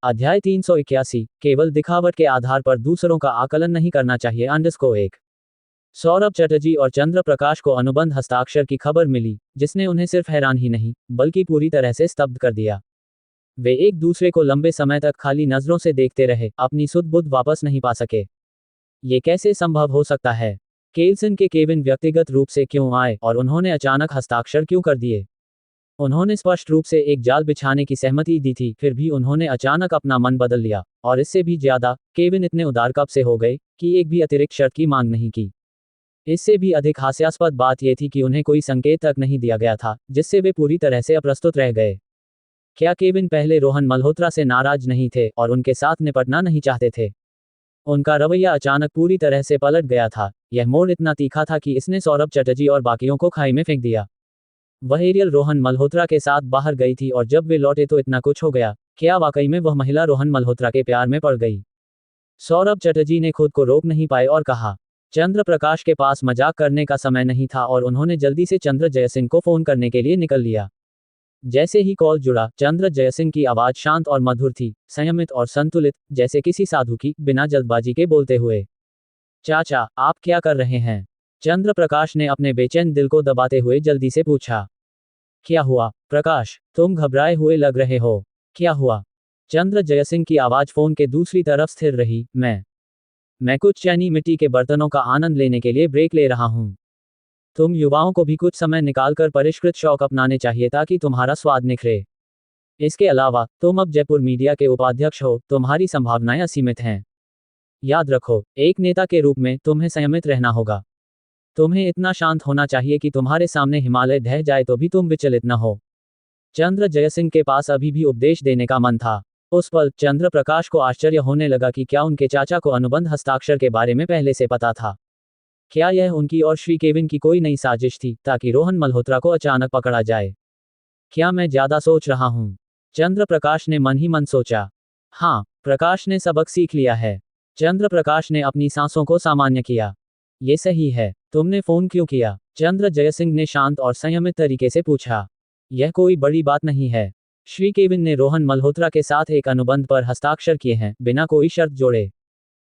अध्याय 381 केवल दिखावट के आधार पर दूसरों का आकलन नहीं करना चाहिए _1। सौरभ चटर्जी और चंद्र प्रकाश को अनुबंध हस्ताक्षर की खबर मिली, जिसने उन्हें सिर्फ हैरान ही नहीं, बल्कि पूरी तरह से स्तब्ध कर दिया। वे एक दूसरे को लंबे समय तक खाली नजरों से देखते रहे, अपनी सुध बुध वापस नहीं पा सके। ये कैसे संभव हो सकता है? केल्सन के केविन व्यक्तिगत रूप से क्यों आए और उन्होंने अचानक हस्ताक्षर क्यों कर दिए? उन्होंने स्पष्ट रूप से एक जाल बिछाने की सहमति दी थी, फिर भी उन्होंने अचानक अपना मन बदल लिया, और इससे भी ज्यादा, केविन इतने उदार कब से हो गए कि एक भी अतिरिक्त शर्त की मांग नहीं की। इससे भी अधिक हास्यास्पद बात यह थी कि उन्हें कोई संकेत तक नहीं दिया गया था, जिससे वे पूरी तरह से अप्रस्तुत रह गए। क्या केविन पहले रोहन मल्होत्रा से नाराज नहीं थे और उनके साथ निपटना नहीं चाहते थे? उनका रवैया अचानक पूरी तरह से पलट गया था। यह मोड़ इतना तीखा था कि इसने सौरभ चटर्जी और बाकियों को खाई में फेंक दिया। वह एरियल रोहन मल्होत्रा के साथ बाहर गई थी और जब वे लौटे तो इतना कुछ हो गया। क्या वाकई में वह महिला रोहन मल्होत्रा के प्यार में पड़ गई? सौरभ चटर्जी ने खुद को रोक नहीं पाए और कहा। चंद्र प्रकाश के पास मजाक करने का समय नहीं था और उन्होंने जल्दी से चंद्र जयसिंह को फोन करने के लिए निकल लिया। जैसे ही कॉल जुड़ा, चंद्र जयसिंह की आवाज शांत और मधुर थी, संयमित और संतुलित, जैसे किसी साधु की, बिना जल्दबाजी के बोलते हुए। चाचा, आप क्या कर रहे हैं? चंद्र प्रकाश ने अपने बेचैन दिल को दबाते हुए जल्दी से पूछा। क्या हुआ, प्रकाश? तुम घबराए हुए लग रहे हो। क्या हुआ? चंद्र जयसिंह की आवाज फोन के दूसरी तरफ स्थिर रही। मैं कुछ चैनी मिट्टी के बर्तनों का आनंद लेने के लिए ब्रेक ले रहा हूं। तुम युवाओं को भी कुछ समय निकालकर परिष्कृत शौक अपनाने चाहिए ताकि तुम्हारा स्वाद निखरे। इसके अलावा, तुम अब जयपुर मीडिया के उपाध्यक्ष हो, तुम्हारी संभावनाएं असीमित हैं। याद रखो, एक नेता के रूप में तुम्हें संयमित रहना होगा। तुम्हें इतना शांत होना चाहिए कि तुम्हारे सामने हिमालय ढह जाए तो भी तुम विचलित न हो। चंद्र जयसिंह के पास अभी भी उपदेश देने का मन था। उस पल चंद्र प्रकाश को आश्चर्य होने लगा कि क्या उनके चाचा को अनुबंध हस्ताक्षर के बारे में पहले से पता था। क्या यह उनकी और श्री केविन की कोई नई साजिश थी ताकि रोहन मल्होत्रा को अचानक पकड़ा जाए? क्या मैं ज्यादा सोच रहा हूं? चंद्र प्रकाश ने मन ही मन सोचा। हाँ, प्रकाश ने सबक सीख लिया है। चंद्र प्रकाश ने अपनी सांसों को सामान्य किया। ये सही है। तुमने फोन क्यों किया? चंद्र जयसिंह ने शांत और संयमित तरीके से पूछा। यह कोई बड़ी बात नहीं है। श्री केविन ने रोहन मल्होत्रा के साथ एक अनुबंध पर हस्ताक्षर किए हैं, बिना कोई शर्त जोड़े।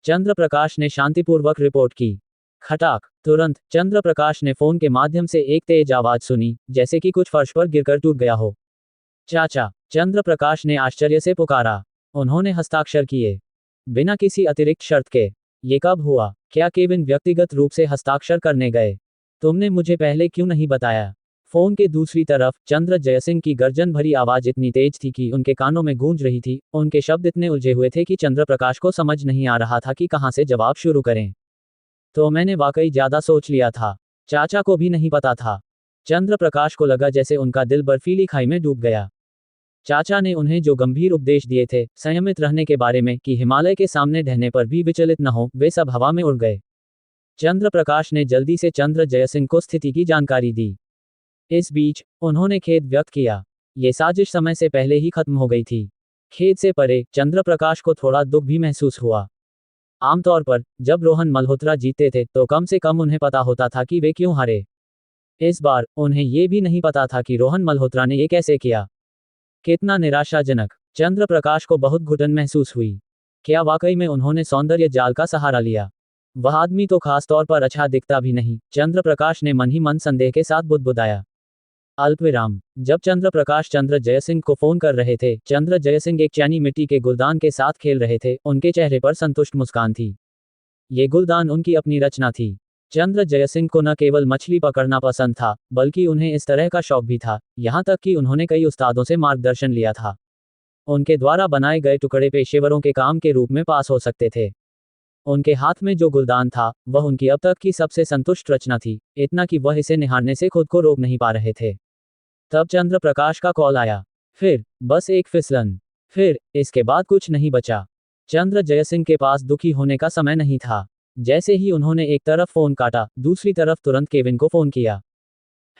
चंद्र प्रकाश ने शांतिपूर्वक रिपोर्ट की। खटाक! तुरंत चंद्र प्रकाश ने फोन के माध्यम से एक तेज आवाज सुनी, जैसे कि कुछ फर्श पर गिरकर टूट गया हो। चाचा! चंद्र प्रकाश ने आश्चर्य से पुकारा। उन्होंने हस्ताक्षर किए बिना किसी अतिरिक्त शर्त के? ये कब हुआ? क्या केविन व्यक्तिगत रूप से हस्ताक्षर करने गए? तुमने मुझे पहले क्यों नहीं बताया? फोन के दूसरी तरफ चंद्र जयसिंह की गर्जन भरी आवाज इतनी तेज थी कि उनके कानों में गूंज रही थी। उनके शब्द इतने उलझे हुए थे कि चंद्र प्रकाश को समझ नहीं आ रहा था कि कहां से जवाब शुरू करें। तो मैंने वाकई ज्यादा सोच लिया था। चाचा को भी नहीं पता था। चंद्र प्रकाश को लगा जैसे उनका दिल बर्फीली खाई में डूब गया। चाचा ने उन्हें जो गंभीर उपदेश दिए थे, संयमित रहने के बारे में, कि हिमालय के सामने ढहने पर भी विचलित न हो, वे सब हवा में उड़ गए। चंद्र प्रकाश ने जल्दी से चंद्र जयसिंह को स्थिति की जानकारी दी। इस बीच उन्होंने खेद व्यक्त किया। ये साजिश समय से पहले ही खत्म हो गई थी। खेद से परे, चंद्र प्रकाश को थोड़ा दुख भी महसूस हुआ। आमतौर पर जब रोहन मल्होत्रा जीतते थे तो कम से कम उन्हें पता होता था कि वे क्यों हारे। इस बार उन्हें ये भी नहीं पता था कि रोहन मल्होत्रा ने ये कैसे किया। कितना निराशाजनक! चंद्र प्रकाश को बहुत घुटन महसूस हुई। क्या वाकई में उन्होंने सौंदर्य जाल का सहारा लिया? वह आदमी तो खास तौर पर अच्छा दिखता भी नहीं, चंद्र प्रकाश ने मन ही मन संदेह के साथ बुदबुदाया। अल्पविराम। जब चंद्र प्रकाश चंद्र जयसिंह को फोन कर रहे थे, चंद्र जयसिंह एक चैनी मिट्टी के गुलदान के साथ खेल रहे थे। उनके चेहरे पर संतुष्ट मुस्कान थी। ये गुलदान उनकी अपनी रचना थी। चंद्र जयसिंह को न केवल मछली पकड़ना पसंद था, बल्कि उन्हें इस तरह का शौक भी था, यहाँ तक कि उन्होंने कई उस्तादों से मार्गदर्शन लिया था। उनके द्वारा बनाए गए टुकड़े पेशेवरों के काम के रूप में पास हो सकते थे। उनके हाथ में जो गुलदान था, वह उनकी अब तक की सबसे संतुष्ट रचना थी, इतना कि वह इसे निहारने से खुद को रोक नहीं पा रहे थे। तब चंद्र प्रकाश का कॉल आया। फिर बस एक फिसलन। फिर इसके बाद कुछ नहीं बचा। चंद्र जयसिंह के पास दुखी होने का समय नहीं था। जैसे ही उन्होंने एक तरफ फोन काटा, दूसरी तरफ तुरंत केविन को फोन किया।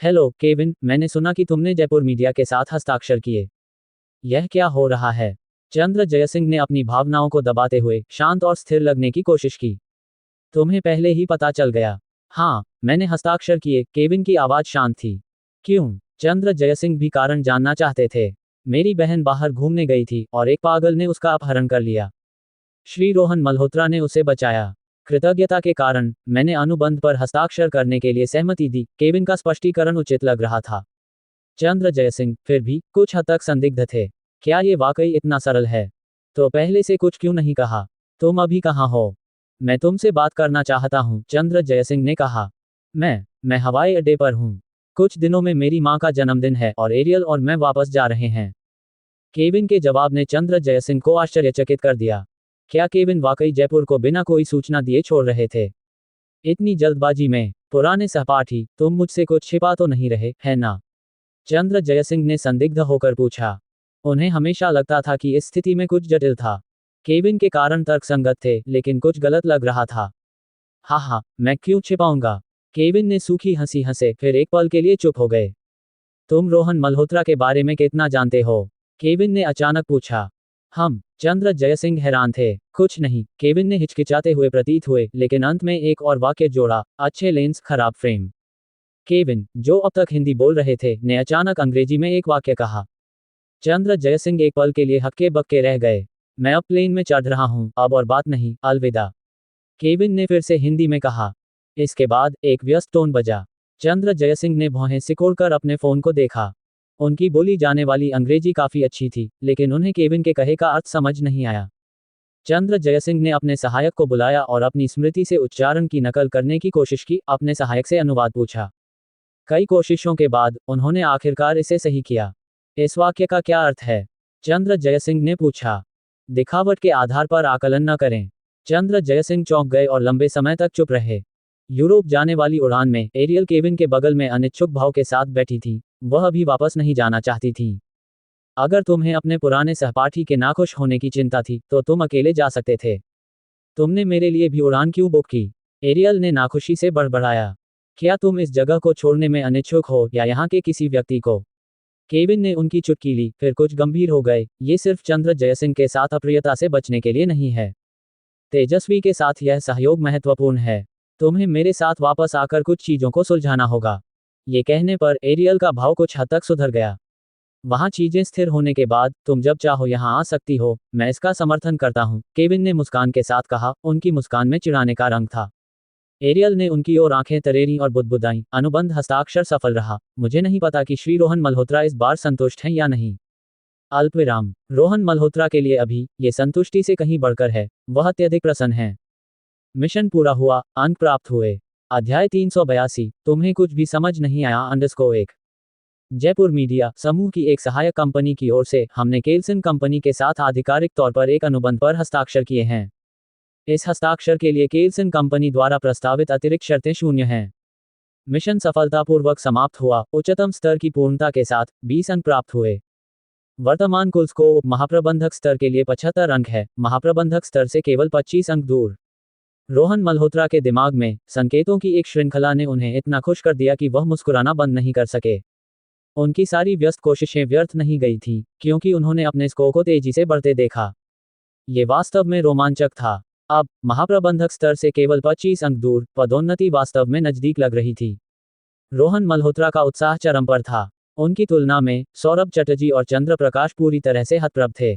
हेलो केविन, मैंने सुना कि तुमने जयपुर मीडिया के साथ हस्ताक्षर किए। यह क्या हो रहा है? चंद्र जयसिंह ने अपनी भावनाओं को दबाते हुए शांत और स्थिर लगने की कोशिश की। तुम्हें पहले ही पता चल गया? हाँ, मैंने हस्ताक्षर किए। केविन की आवाज शांत थी। क्यों? चंद्र जयसिंह भी कारण जानना चाहते थे। मेरी बहन बाहर घूमने गई थी और एक पागल ने उसका अपहरण कर लिया। श्री रोहन मल्होत्रा ने उसे बचाया। कृतज्ञता के कारण मैंने अनुबंध पर हस्ताक्षर करने के लिए सहमति दी। केविन का स्पष्टीकरण उचित लग रहा था। चंद्र जयसिंह फिर भी कुछ हद तक संदिग्ध थे। क्या ये वाकई इतना सरल है? तो पहले से कुछ क्यों नहीं कहा? तुम अभी कहाँ हो? मैं तुमसे बात करना चाहता हूँ, चंद्र जयसिंह ने कहा। मैं हवाई अड्डे पर हूँ। कुछ दिनों में मेरी माँ का जन्मदिन है और एरियल और मैं वापस जा रहे हैं। केविन के जवाब ने चंद्र जयसिंह को आश्चर्यचकित कर दिया। क्या केविन वाकई जयपुर को बिना कोई सूचना दिए छोड़ रहे थे? इतनी जल्दबाजी में? पुराने सहपाठी, तुम मुझसे कुछ छिपा तो नहीं रहे, है ना? चंद्र जयसिंह ने संदिग्ध होकर पूछा। उन्हें हमेशा लगता था कि इस स्थिति में कुछ जटिल था। केविन के कारण तर्कसंगत थे, लेकिन कुछ गलत लग रहा था। हाँ, मैं क्यों छिपाऊंगा? केविन ने सूखी हंसी हंसे, फिर एक पल के लिए चुप हो गए। तुम रोहन मल्होत्रा के बारे में कितना जानते हो? केविन ने अचानक पूछा। चंद्र जयसिंह हैरान थे। कुछ नहीं, केविन ने हिचकिचाते हुए प्रतीत हुए, लेकिन अंत में एक और वाक्य जोड़ा, अच्छे लेंस खराब फ्रेम। केविन, जो अब तक हिंदी बोल रहे थे, ने अचानक अंग्रेजी में एक वाक्य कहा। चंद्र जयसिंह एक पल के लिए हक्के बक्के रह गए। मैं अब प्लेन में चढ़ रहा हूं, अब और बात नहीं, अलविदा। केविन ने फिर से हिंदी में कहा। इसके बाद एक व्यस्त टोन बजा। चंद्र जयसिंह ने भौहें सिकोड़कर अपने फोन को देखा। उनकी बोली जाने वाली अंग्रेजी काफी अच्छी थी, लेकिन उन्हें केविन के कहे का अर्थ समझ नहीं आया। चंद्र जयसिंह ने अपने सहायक को बुलाया और अपनी स्मृति से उच्चारण की नकल करने की कोशिश की। अपने सहायक से अनुवाद पूछा। कई कोशिशों के बाद उन्होंने आखिरकार इसे सही किया। इस वाक्य का क्या अर्थ है? चंद्र जयसिंह ने पूछा। दिखावट के आधार पर आकलन न करें। चंद्र जयसिंह चौंक गए और लंबे समय तक चुप रहे। यूरोप जाने वाली उड़ान में एरियल केविन के बगल में अनिच्छुक भाव के साथ बैठी थी। वह अभी वापस नहीं जाना चाहती थी। अगर तुम्हें अपने पुराने सहपाठी के नाखुश होने की चिंता थी, तो तुम अकेले जा सकते थे। तुमने मेरे लिए भी उड़ान क्यों बुक की? एरियल ने नाखुशी से बड़बड़ाया। क्या तुम इस जगह को छोड़ने में अनिच्छुक हो या यहाँ के किसी व्यक्ति को? केविन ने उनकी चुटकी ली, फिर कुछ गंभीर हो गए। ये सिर्फ चंद्र जयसिंह के साथ अप्रियता से बचने के लिए नहीं है। तेजस्वी के साथ यह सहयोग महत्वपूर्ण है। तुम्हें मेरे साथ वापस आकर कुछ चीजों को सुलझाना होगा। ये कहने पर एरियल का भाव कुछ हद तक सुधर गया। वहां चीजें स्थिर होने के बाद तुम जब चाहो यहां आ सकती हो, मैं इसका समर्थन करता हूं, केविन ने मुस्कान के साथ कहा। उनकी मुस्कान में चिढ़ाने का रंग था। एरियल ने उनकी ओर आंखें तरेरी और बुदबुदाई। अनुबंध हस्ताक्षर सफल रहा। मुझे नहीं पता कि श्री रोहन मल्होत्रा इस बार संतुष्ट हैं या नहीं। अल्पविराम। रोहन मल्होत्रा के लिए अभी ये संतुष्टि से कहीं बढ़कर है। वह अत्यधिक प्रसन्न है। मिशन पूरा हुआ, अंक प्राप्त हुए। अध्याय 382। तुम्हें कुछ भी समझ नहीं आया _1। जयपुर मीडिया समूह की एक सहायक कंपनी की ओर से हमने केल्सन कंपनी के साथ आधिकारिक तौर पर एक अनुबंध पर हस्ताक्षर किए हैं। इस हस्ताक्षर के लिए केल्सन कंपनी द्वारा प्रस्तावित अतिरिक्त शर्तें शून्य हैं। मिशन सफलतापूर्वक समाप्त हुआ। उच्चतम स्तर की पूर्णता के साथ 20 अंक प्राप्त हुए। वर्तमान कुल स्कोर महाप्रबंधक स्तर के लिए 75 अंक है, महाप्रबंधक स्तर से केवल 25 अंक दूर। रोहन मल्होत्रा के दिमाग में संकेतों की एक श्रृंखला ने उन्हें इतना खुश कर दिया कि वह मुस्कुराना बंद नहीं कर सके। उनकी सारी व्यस्त कोशिशें व्यर्थ नहीं गई थीं, क्योंकि उन्होंने अपने स्कोर को तेजी से बढ़ते देखा। ये वास्तव में रोमांचक था। अब महाप्रबंधक स्तर से केवल 25 अंक दूर, पदोन्नति वास्तव में नजदीक लग रही थी। रोहन मल्होत्रा का उत्साह चरम पर था। उनकी तुलना में सौरभ चटर्जी और चंद्र प्रकाश पूरी तरह से हतप्रभ थे।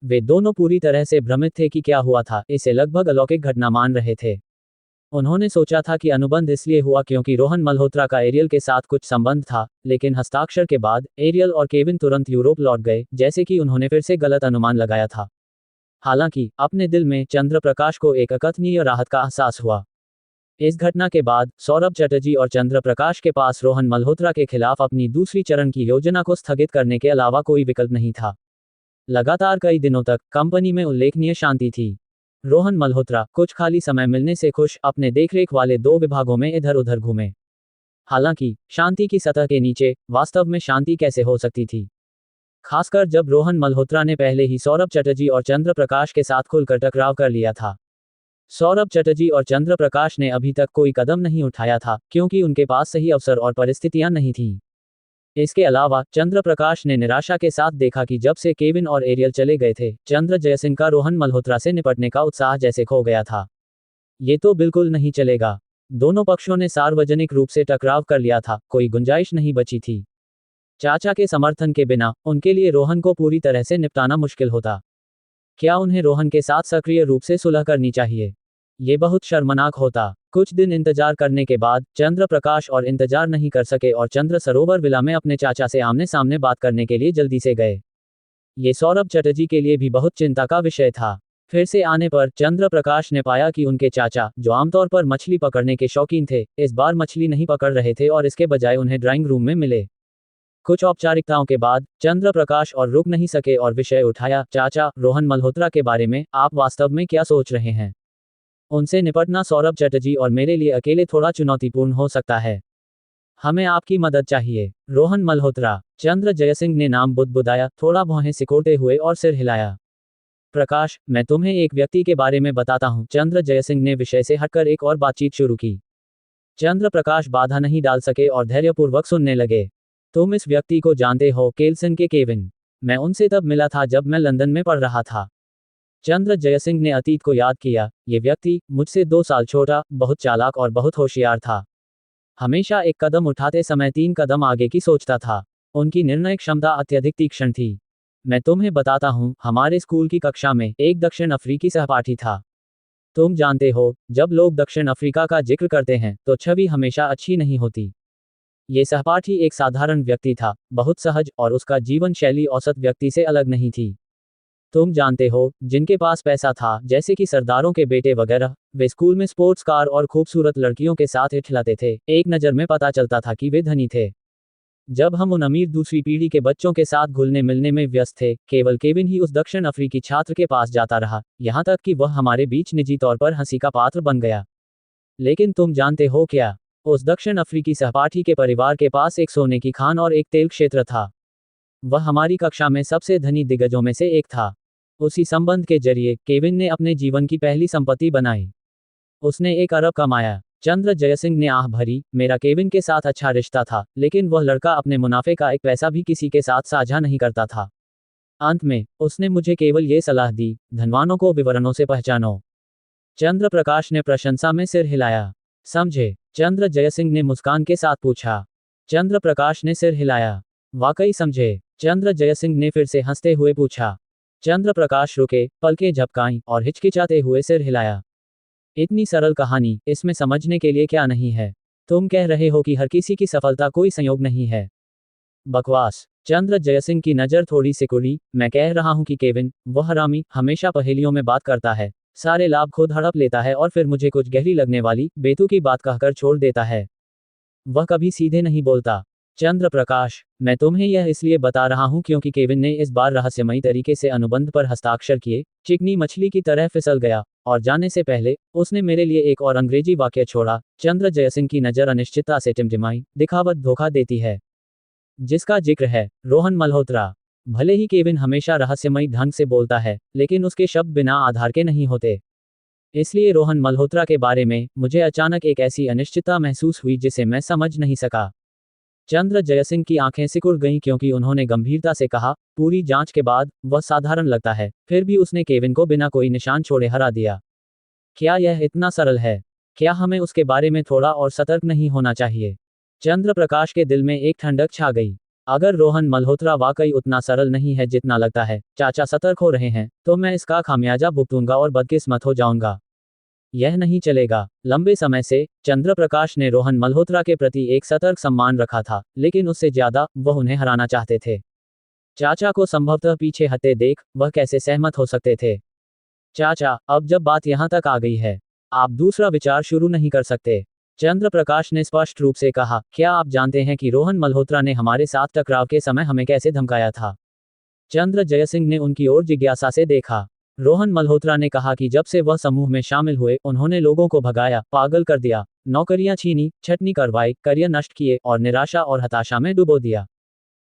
वे दोनों पूरी तरह से भ्रमित थे कि क्या हुआ था, इसे लगभग अलौकिक घटना मान रहे थे। उन्होंने सोचा था कि अनुबंध इसलिए हुआ क्योंकि रोहन मल्होत्रा का एरियल के साथ कुछ संबंध था, लेकिन हस्ताक्षर के बाद एरियल और केविन तुरंत यूरोप लौट गए, जैसे कि उन्होंने फिर से गलत अनुमान लगाया था। हालांकि अपने दिल में चंद्र प्रकाश को एक अकथनीय राहत का एहसास हुआ। इस घटना के बाद सौरभ चटर्जी और चंद्र प्रकाश के पास रोहन मल्होत्रा के खिलाफ अपनी दूसरी चरण की योजना को स्थगित करने के अलावा कोई विकल्प नहीं था। लगातार कई दिनों तक कंपनी में उल्लेखनीय शांति थी। रोहन मल्होत्रा कुछ खाली समय मिलने से खुश अपने देखरेख वाले 2 विभागों में इधर उधर घूमे। हालांकि शांति की सतह के नीचे वास्तव में शांति कैसे हो सकती थी, खासकर जब रोहन मल्होत्रा ने पहले ही सौरभ चटर्जी और चंद्र प्रकाश के साथ खुलकर टकराव कर लिया था। सौरभ चटर्जी और चंद्र प्रकाश ने अभी तक कोई कदम नहीं उठाया था, क्योंकि उनके पास सही अवसर और परिस्थितियां नहीं थीं। इसके अलावा चंद्र प्रकाश ने निराशा के साथ देखा कि जब से केविन और एरियल चले गए थे, चंद्र जयसिंह का रोहन मल्होत्रा से निपटने का उत्साह जैसे खो गया था। ये तो बिल्कुल नहीं चलेगा। दोनों पक्षों ने सार्वजनिक रूप से टकराव कर लिया था, कोई गुंजाइश नहीं बची थी। चाचा के समर्थन के बिना उनके लिए रोहन को पूरी तरह से निपटाना मुश्किल होता। क्या उन्हें रोहन के साथ सक्रिय रूप से सुलह करनी चाहिए? ये बहुत शर्मनाक होता। कुछ दिन इंतजार करने के बाद चंद्र प्रकाश और इंतजार नहीं कर सके और चंद्र सरोवर विला में अपने चाचा से आमने सामने बात करने के लिए जल्दी से गए। ये सौरभ चटर्जी के लिए भी बहुत चिंता का विषय था। फिर से आने पर चंद्र प्रकाश ने पाया कि उनके चाचा, जो आमतौर पर मछली पकड़ने के शौकीन थे, इस बार मछली नहीं पकड़ रहे थे और इसके बजाय उन्हें ड्राइंग रूम में मिले। कुछ औपचारिकताओं के बाद चंद्र प्रकाश और रुक नहीं सके और विषय उठाया, चाचा, रोहन मल्होत्रा के बारे में आप वास्तव में क्या सोच रहे हैं? उनसे निपटना सौरभ चटर्जी और मेरे लिए अकेले थोड़ा चुनौतीपूर्ण हो सकता है। हमें आपकी मदद चाहिए। रोहन मल्होत्रा। चंद्र जयसिंह ने नाम बुदबुदाया, थोड़ा भौहें सिकोड़ते हुए और सिर हिलाया। प्रकाश, मैं तुम्हें एक व्यक्ति के बारे में बताता हूं। चंद्र जयसिंह ने विषय से हटकर एक और बातचीत शुरू की। चंद्र प्रकाश बाधा नहीं डाल सके और धैर्यपूर्वक सुनने लगे। तुम इस व्यक्ति को जानते हो, केल्सन के केविन। मैं उनसे तब मिला था जब मैं लंदन में पढ़ रहा था। चंद्र जयसिंह ने अतीत को याद किया। ये व्यक्ति मुझसे 2 साल छोटा, बहुत चालाक और बहुत होशियार था। हमेशा एक कदम उठाते समय 3 कदम आगे की सोचता था। उनकी निर्णय क्षमता अत्यधिक तीक्ष्ण थी। मैं तुम्हें बताता हूँ, हमारे स्कूल की कक्षा में एक दक्षिण अफ्रीकी सहपाठी था। तुम जानते हो, जब लोग दक्षिण अफ्रीका का जिक्र करते हैं तो छवि हमेशा अच्छी नहीं होती। ये सहपाठी एक साधारण व्यक्ति था, बहुत सहज, और उसका जीवन शैली औसत व्यक्ति से अलग नहीं थी। तुम जानते हो, जिनके पास पैसा था, जैसे कि सरदारों के बेटे वगैरह, वे स्कूल में स्पोर्ट्स कार और खूबसूरत लड़कियों के साथ इठलाते थे। एक नज़र में पता चलता था कि वे धनी थे। जब हम उन अमीर दूसरी पीढ़ी के बच्चों के साथ घुलने मिलने में व्यस्त थे, केवल केविन ही उस दक्षिण अफ्रीकी छात्र के पास जाता रहा, यहाँ तक कि वह हमारे बीच निजी तौर पर हंसी का पात्र बन गया। लेकिन तुम जानते हो क्या? उस दक्षिण अफ्रीकी सहपाठी के परिवार के पास एक सोने की खान और एक तेल क्षेत्र था। वह हमारी कक्षा में सबसे धनी दिग्गजों में से एक था। उसी संबंध के जरिए केविन ने अपने जीवन की पहली संपत्ति बनाई। उसने 1 अरब कमाया। चंद्र जयसिंह ने आह भरी। मेरा केविन के साथ अच्छा रिश्ता था, लेकिन वह लड़का अपने मुनाफे का एक पैसा भी किसी के साथ साझा नहीं करता था। अंत में उसने मुझे केवल ये सलाह दी, धनवानों को विवरणों से पहचानो। चंद्र प्रकाश ने प्रशंसा में सिर हिलाया। समझे? चंद्र जयसिंह ने मुस्कान के साथ पूछा। चंद्र प्रकाश ने सिर हिलाया। वाकई समझे? चंद्र जयसिंह ने फिर से हंसते हुए पूछा। चंद्र प्रकाश रुके, पलकें झपकाईं और हिचकिचाते हुए सिर हिलाया। इतनी सरल कहानी, इसमें समझने के लिए क्या नहीं है? तुम कह रहे हो कि हर किसी की सफलता कोई संयोग नहीं है? बकवास। चंद्र जयसिंह की नज़र थोड़ी सिकुड़ी। मैं कह रहा हूं कि केविन, वह हरामी, हमेशा पहेलियों में बात करता है, सारे लाभ खुद हड़प लेता है और फिर मुझे कुछ गहरी लगने वाली, बेतुकी बात कहकर छोड़ देता है। वह कभी सीधे नहीं बोलता। चंद्र प्रकाश, मैं तुम्हें यह इसलिए बता रहा हूं क्योंकि केविन ने इस बार रहस्यमयी तरीके से अनुबंध पर हस्ताक्षर किए, चिकनी मछली की तरह फिसल गया, और जाने से पहले उसने मेरे लिए एक और अंग्रेजी वाक्य छोड़ा। चंद्र जयसिंह की नज़र अनिश्चितता से टिमटिमाई। दिखावट धोखा देती है। जिसका जिक्र है, रोहन मल्होत्रा। भले ही केविन हमेशा रहस्यमयी ढंग से बोलता है, लेकिन उसके शब्द बिना आधार के नहीं होते। इसलिए रोहन मल्होत्रा के बारे में मुझे अचानक एक ऐसी अनिश्चितता महसूस हुई जिसे मैं समझ नहीं सका। चंद्र जयसिंह की आंखें सिकुड़ गईं क्योंकि उन्होंने गंभीरता से कहा, पूरी जांच के बाद वह साधारण लगता है, फिर भी उसने केविन को बिना कोई निशान छोड़े हरा दिया। क्या यह इतना सरल है? क्या हमें उसके बारे में थोड़ा और सतर्क नहीं होना चाहिए? चंद्र प्रकाश के दिल में एक ठंडक छा गई। अगर रोहन मल्होत्रा वाकई उतना सरल नहीं है जितना लगता है, चाचा सतर्क हो रहे हैं, तो मैं इसका खामियाजा भुगतूंगा और बदकिस्मत हो जाऊंगा। यह नहीं चलेगा। लंबे समय से चंद्र प्रकाश ने रोहन मल्होत्रा के प्रति एक सतर्क सम्मान रखा था, लेकिन उससे ज्यादा वह उन्हें हराना चाहते थे। चाचा को संभवतः पीछे हटते देख वह कैसे सहमत हो सकते थे? चाचा, अब जब बात यहां तक आ गई है, आप दूसरा विचार शुरू नहीं कर सकते? चंद्र प्रकाश ने स्पष्ट रूप से कहा, क्या आप जानते हैं कि रोहन मल्होत्रा ने हमारे साथ टकराव के समय हमें कैसे धमकाया था? चंद्र जयसिंह ने उनकी ओर जिज्ञासा से देखा। रोहन मल्होत्रा ने कहा कि जब से वह समूह में शामिल हुए, उन्होंने लोगों को भगाया, पागल कर दिया, नौकरियां छीनी, छटनी करवाई, करियर नष्ट किए और निराशा और हताशा में डुबो दिया।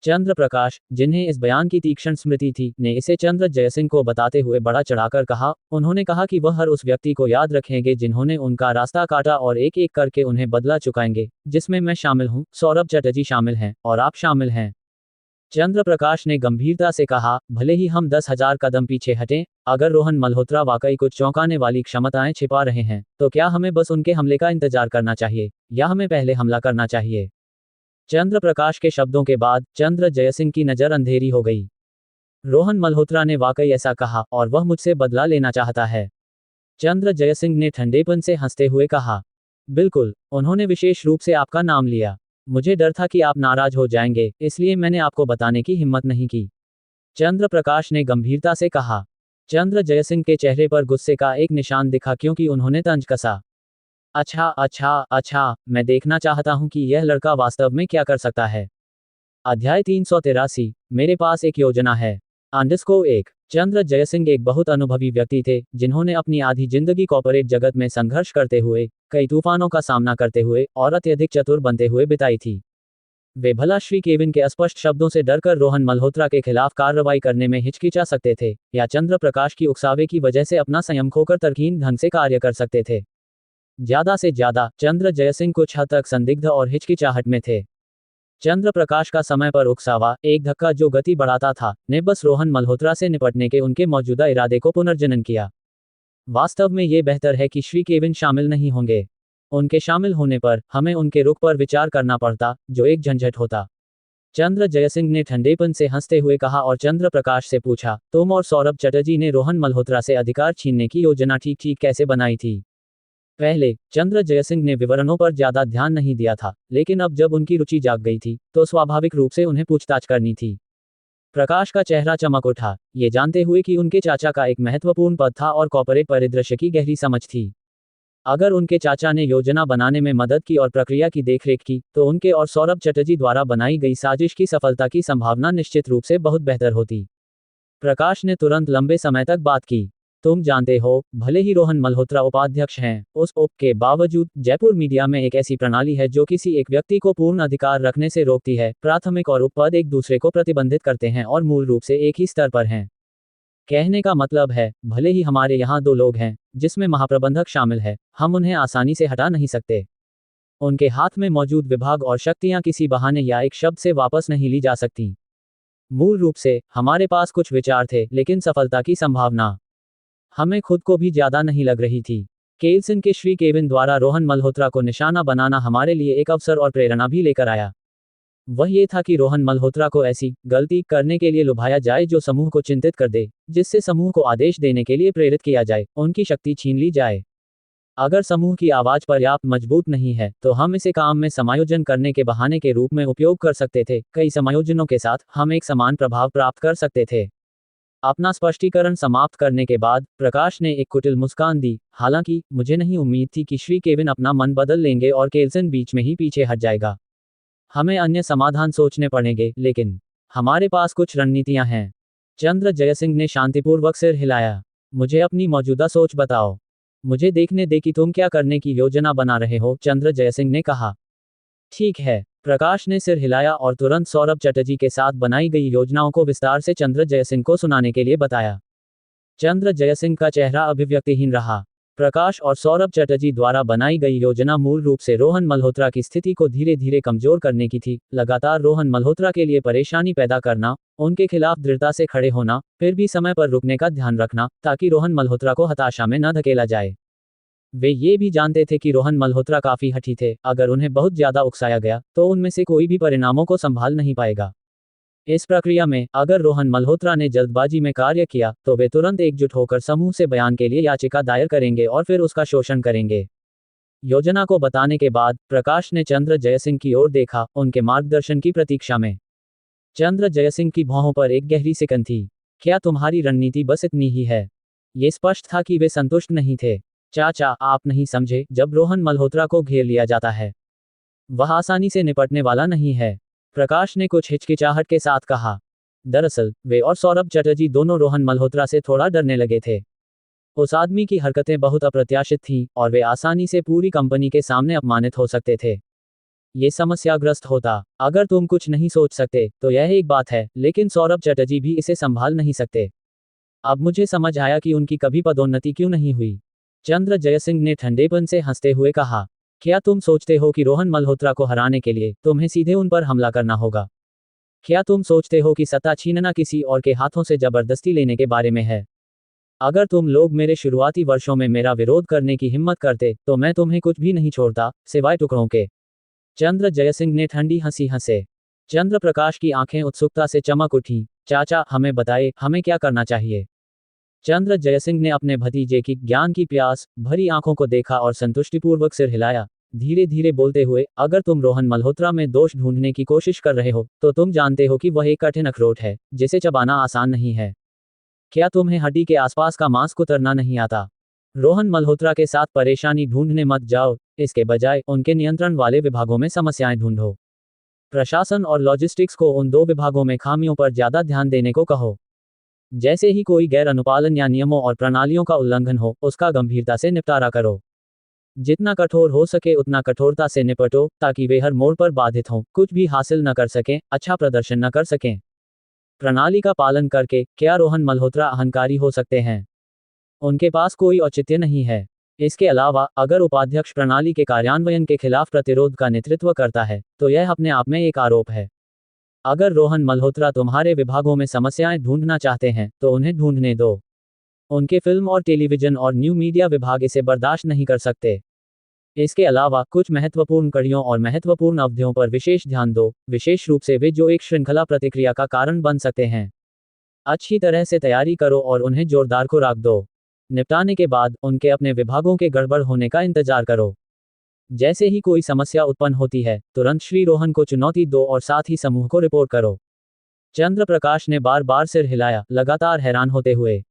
चंद्र प्रकाश, जिन्हें इस बयान की तीक्ष्ण स्मृति थी, ने इसे चंद्र जयसिंह को बताते हुए बड़ा चढ़ाकर कहा। उन्होंने कहा कि वह हर उस व्यक्ति को याद रखेंगे जिन्होंने उनका रास्ता काटा और एक एक करके उन्हें बदला चुकाएंगे, जिसमें मैं शामिल हूं, सौरभ चटर्जी शामिल हैं, और आप शामिल हैं। चंद्र प्रकाश ने गंभीरता से कहा, भले ही हम 10,000 कदम पीछे हटें, अगर रोहन मल्होत्रा वाकई कुछ चौंकाने वाली क्षमताएं छिपा रहे हैं, तो क्या हमें बस उनके हमले का इंतजार करना चाहिए, या हमें पहले हमला करना चाहिए? चंद्र प्रकाश के शब्दों के बाद चंद्र जयसिंह की नजर अंधेरी हो गई। रोहन मल्होत्रा ने वाकई ऐसा कहा और वह मुझसे बदला लेना चाहता है। चंद्र जयसिंह ने ठंडेपन से हंसते हुए कहा। बिल्कुल, उन्होंने विशेष रूप से आपका नाम लिया। मुझे डर था कि आप नाराज हो जाएंगे, इसलिए मैंने आपको बताने की हिम्मत नहीं की। चंद्र प्रकाश ने गंभीरता से कहा। चंद्र जयसिंह के चेहरे पर गुस्से का एक निशान दिखा क्योंकि उन्होंने तंज कसा। अच्छा अच्छा अच्छा, मैं देखना चाहता हूं कि यह लड़का वास्तव में क्या कर सकता है। अध्याय 383, मेरे पास एक योजना है। _1। चंद्र जयसिंह एक बहुत अनुभवी व्यक्ति थे, जिन्होंने अपनी आधी जिंदगी कॉर्पोरेट जगत में संघर्ष करते हुए, कई तूफानों का सामना करते हुए और अत्यधिक चतुर बनते हुए बिताई थी। वे भला श्री केविन के अस्पष्ट शब्दों से डरकर रोहन मल्होत्रा के खिलाफ कार्रवाई करने में हिचकिचा सकते थे, या चंद्र प्रकाश की उकसावे की वजह से अपना संयम खोकर तर्कहीन ढंग से कार्य कर सकते थे। ज्यादा से ज्यादा चंद्र जयसिंह कुछ हद तक संदिग्ध और हिचकिचाहट में थे। चंद्र प्रकाश का समय पर उकसावा, एक धक्का जो गति बढ़ाता था, ने बस रोहन मल्होत्रा से निपटने के उनके मौजूदा इरादे को पुनर्जनन किया। वास्तव में ये बेहतर है कि श्री केविन शामिल नहीं होंगे। उनके शामिल होने पर हमें उनके रुख पर विचार करना पड़ता, जो एक झंझट होता। चंद्र जयसिंह ने ठंडेपन से हंसते हुए कहा और चंद्र प्रकाश से पूछा, तुम और सौरभ चटर्जी ने रोहन मल्होत्रा से अधिकार छीनने की योजना ठीक ठीक कैसे बनाई थी? पहले चंद्र जयसिंह ने विवरणों पर ज्यादा ध्यान नहीं दिया था, लेकिन अब जब उनकी रुचि जाग गई थी, तो स्वाभाविक रूप से उन्हें पूछताछ करनी थी। प्रकाश का चेहरा चमक उठा, ये जानते हुए कि उनके चाचा का एक महत्वपूर्ण पद था और कॉर्पोरेट परिदृश्य की गहरी समझ थी। अगर उनके चाचा ने योजना बनाने में मदद की और प्रक्रिया की देखरेख की, तो उनके और सौरभ चटर्जी द्वारा बनाई गई साजिश की सफलता की संभावना निश्चित रूप से बहुत बेहतर होती। प्रकाश ने तुरंत लंबे समय तक बात की। तुम जानते हो, भले ही रोहन मल्होत्रा उपाध्यक्ष हैं, उस उप के बावजूद जयपुर मीडिया में एक ऐसी प्रणाली है जो किसी एक व्यक्ति को पूर्ण अधिकार रखने से रोकती है। प्राथमिक और उप पद एक दूसरे को प्रतिबंधित करते हैं और मूल रूप से एक ही स्तर पर हैं। कहने का मतलब है, भले ही हमारे यहाँ 2 लोग हैं, जिसमें महाप्रबंधक शामिल है, हम उन्हें आसानी से हटा नहीं सकते। उनके हाथ में मौजूद विभाग और शक्तियां किसी बहाने या एक शब्द से वापस नहीं ली जा सकती। मूल रूप से हमारे पास कुछ विचार थे, लेकिन सफलता की संभावना हमें खुद को भी ज्यादा नहीं लग रही थी। केल्सन के श्री केविन द्वारा रोहन मल्होत्रा को निशाना बनाना हमारे लिए एक अवसर और प्रेरणा भी लेकर आया। वह ये था कि रोहन मल्होत्रा को ऐसी गलती करने के लिए लुभाया जाए जो समूह को चिंतित कर दे, जिससे समूह को आदेश देने के लिए प्रेरित किया जाए, उनकी शक्ति छीन ली जाए। अगर समूह की आवाज पर्याप्त मजबूत नहीं है, तो हम इसे काम में समायोजन करने के बहाने के रूप में उपयोग कर सकते थे। कई समायोजनों के साथ हम एक समान प्रभाव प्राप्त कर सकते थे। अपना स्पष्टीकरण समाप्त करने के बाद प्रकाश ने एक कुटिल मुस्कान दी। हालांकि मुझे नहीं उम्मीद थी कि श्री केविन अपना मन बदल लेंगे और केल्सन बीच में ही पीछे हट जाएगा। हमें अन्य समाधान सोचने पड़ेंगे, लेकिन हमारे पास कुछ रणनीतियां हैं। चंद्र जयसिंह ने शांतिपूर्वक सिर हिलाया। मुझे अपनी मौजूदा सोच बताओ। मुझे देखने दे कि तुम क्या करने की योजना बना रहे हो, चंद्र जयसिंह ने कहा। ठीक है। प्रकाश ने सिर हिलाया और तुरंत सौरभ चटर्जी के साथ बनाई गई योजनाओं को विस्तार से चंद्र जयसिंह को सुनाने के लिए बताया। चंद्र जयसिंह का चेहरा अभिव्यक्तिहीन रहा। प्रकाश और सौरभ चटर्जी द्वारा बनाई गई योजना मूल रूप से रोहन मल्होत्रा की स्थिति को धीरे धीरे कमजोर करने की थी। लगातार रोहन मल्होत्रा के लिए परेशानी पैदा करना, उनके खिलाफ दृढ़ता से खड़े होना, फिर भी समय पर रुकने का ध्यान रखना, ताकि रोहन मल्होत्रा को हताशा में न धकेला जाए। वे ये भी जानते थे कि रोहन मल्होत्रा काफी हठी थे। अगर उन्हें बहुत ज्यादा उकसाया गया, तो उनमें से कोई भी परिणामों को संभाल नहीं पाएगा। इस प्रक्रिया में अगर रोहन मल्होत्रा ने जल्दबाजी में कार्य किया, तो वे तुरंत एकजुट होकर समूह से बयान के लिए याचिका दायर करेंगे और फिर उसका शोषण करेंगे। योजना को बताने के बाद प्रकाश ने चंद्र जयसिंह की ओर देखा, उनके मार्गदर्शन की प्रतीक्षा में। चंद्र जयसिंह की भौहों पर एक गहरी सिकन थी। क्या तुम्हारी रणनीति बस इतनी ही है? ये स्पष्ट था कि वे संतुष्ट नहीं थे। चाचा, आप नहीं समझे, जब रोहन मल्होत्रा को घेर लिया जाता है, वह आसानी से निपटने वाला नहीं है। प्रकाश ने कुछ हिचकिचाहट के साथ कहा। दरअसल वे और सौरभ चटर्जी दोनों रोहन मल्होत्रा से थोड़ा डरने लगे थे। उस आदमी की हरकतें बहुत अप्रत्याशित थीं, और वे आसानी से पूरी कंपनी के सामने अपमानित हो सकते थे। ये समस्याग्रस्त होता। अगर तुम कुछ नहीं सोच सकते, तो यह एक बात है, लेकिन सौरभ चटर्जी भी इसे संभाल नहीं सकते। अब मुझे समझ आया कि उनकी कभी पदोन्नति क्यों नहीं हुई। चंद्र जयसिंह ने ठंडेपन से हंसते हुए कहा। क्या तुम सोचते हो कि रोहन मल्होत्रा को हराने के लिए तुम्हें सीधे उन पर हमला करना होगा? क्या तुम सोचते हो कि सत्ता छीनना किसी और के हाथों से जबरदस्ती लेने के बारे में है? अगर तुम लोग मेरे शुरुआती वर्षों में मेरा विरोध करने की हिम्मत करते, तो मैं तुम्हें कुछ भी नहीं छोड़ता, सिवाय टुकड़ों के। चंद्र जयसिंह ने ठंडी हंसी हंसे। चंद्र प्रकाश की आंखें उत्सुकता से चमक उठी। चाचा, हमें बताइए, हमें क्या करना चाहिए? चंद्र जयसिंह ने अपने भतीजे की ज्ञान की प्यास भरी आंखों को देखा और संतुष्टिपूर्वक सिर हिलाया, धीरे धीरे बोलते हुए, अगर तुम रोहन मल्होत्रा में दोष ढूंढने की कोशिश कर रहे हो, तो तुम जानते हो कि वह एक कठिन अखरोट है, जिसे चबाना आसान नहीं है। क्या तुम्हें हड्डी के आसपास का मांस कुतरना नहीं आता? रोहन मल्होत्रा के साथ परेशानी ढूंढने मत जाओ, इसके बजाय उनके नियंत्रण वाले विभागों में समस्याएं ढूंढो। प्रशासन और लॉजिस्टिक्स को उन दो विभागों में खामियों पर ज्यादा ध्यान देने को कहो। जैसे ही कोई गैर अनुपालन या नियमों और प्रणालियों का उल्लंघन हो, उसका गंभीरता से निपटारा करो। जितना कठोर हो सके उतना कठोरता से निपटो, ताकि वे हर मोड़ पर बाधित हों, कुछ भी हासिल न कर सकें, अच्छा प्रदर्शन न कर सकें। प्रणाली का पालन करके क्या रोहन मल्होत्रा अहंकारी हो सकते हैं? उनके पास कोई औचित्य नहीं है। इसके अलावा, अगर उपाध्यक्ष प्रणाली के कार्यान्वयन के खिलाफ प्रतिरोध का नेतृत्व करता है, तो यह अपने आप में एक आरोप है। अगर रोहन मल्होत्रा तुम्हारे विभागों में समस्याएं ढूंढना चाहते हैं, तो उन्हें ढूंढने दो। उनके फिल्म और टेलीविजन और न्यू मीडिया विभाग इसे बर्दाश्त नहीं कर सकते। इसके अलावा, कुछ महत्वपूर्ण कड़ियों और महत्वपूर्ण अवधियों पर विशेष ध्यान दो, विशेष रूप से वे जो एक श्रृंखला प्रतिक्रिया का कारण बन सकते हैं। अच्छी तरह से तैयारी करो और उन्हें जोरदार को राख दो। निपटाने के बाद, उनके अपने विभागों के गड़बड़ होने का इंतजार करो। जैसे ही कोई समस्या उत्पन्न होती है, तुरंत श्री रोहन को चुनौती दो और साथ ही समूह को रिपोर्ट करो। चंद्र प्रकाश ने बार बार सिर हिलाया, लगातार हैरान होते हुए।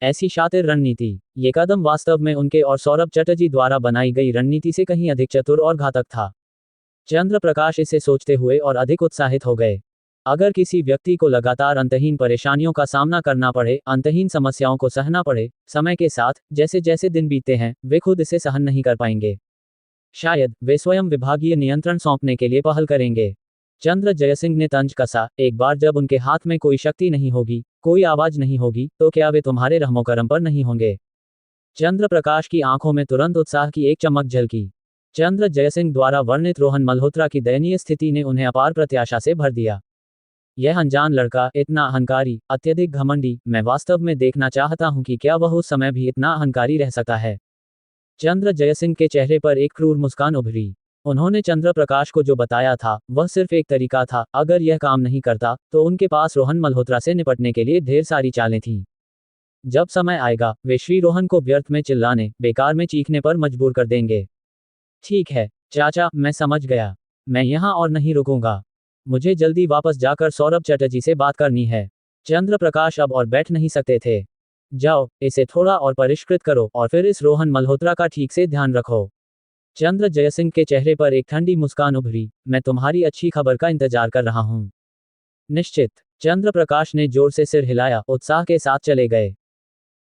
ऐसी शातिर रणनीति। ये कदम वास्तव में उनके और सौरभ चटर्जी द्वारा बनाई गई रणनीति से कहीं अधिक चतुर और घातक था। चंद्र प्रकाश इसे सोचते हुए और अधिक उत्साहित हो गए। अगर किसी व्यक्ति को लगातार अंतहीन परेशानियों का सामना करना पड़े, अंतहीन समस्याओं को सहना पड़े, समय के साथ, जैसे जैसे दिन बीतते हैं, वे खुद इसे सहन नहीं कर पाएंगे। शायद वे स्वयं विभागीय नियंत्रण सौंपने के लिए पहल करेंगे। चंद्र जयसिंह ने तंज कसा, एक बार जब उनके हाथ में कोई शक्ति नहीं होगी, कोई आवाज नहीं होगी, तो क्या वे तुम्हारे रहमोकरम पर नहीं होंगे? चंद्र प्रकाश की आंखों में तुरंत उत्साह की एक चमक झलकी। चंद्र जयसिंह द्वारा वर्णित रोहन मल्होत्रा की दयनीय स्थिति ने उन्हें अपार प्रत्याशा से भर दिया। यह अनजान लड़का, इतना अहंकारी, अत्यधिक घमंडी, मैं वास्तव में देखना चाहता हूं कि क्या वह उस समय भी इतना अहंकारी रह सकता है। चंद्र जयसिंह के चेहरे पर एक क्रूर मुस्कान उभरी। उन्होंने चंद्र प्रकाश को जो बताया था, वह सिर्फ एक तरीका था, अगर यह काम नहीं करता, तो उनके पास रोहन मल्होत्रा से निपटने के लिए ढेर सारी चालें थीं। जब समय आएगा, वे श्री रोहन को व्यर्थ में चिल्लाने, बेकार में चीखने पर मजबूर कर देंगे। ठीक है चाचा, मैं समझ गया। मैं यहाँ और नहीं रुकूंगा। मुझे जल्दी वापस जाकर सौरभ चटर्जी से बात करनी है। चंद्र प्रकाश अब और बैठ नहीं सकते थे। जाओ, इसे थोड़ा और परिष्कृत करो और फिर इस रोहन मल्होत्रा का ठीक से ध्यान रखो। चंद्र जयसिंह के चेहरे पर एक ठंडी मुस्कान उभरी। मैं तुम्हारी अच्छी खबर का इंतजार कर रहा हूँ। निश्चित। चंद्र प्रकाश ने जोर से सिर हिलाया, उत्साह के साथ चले गए।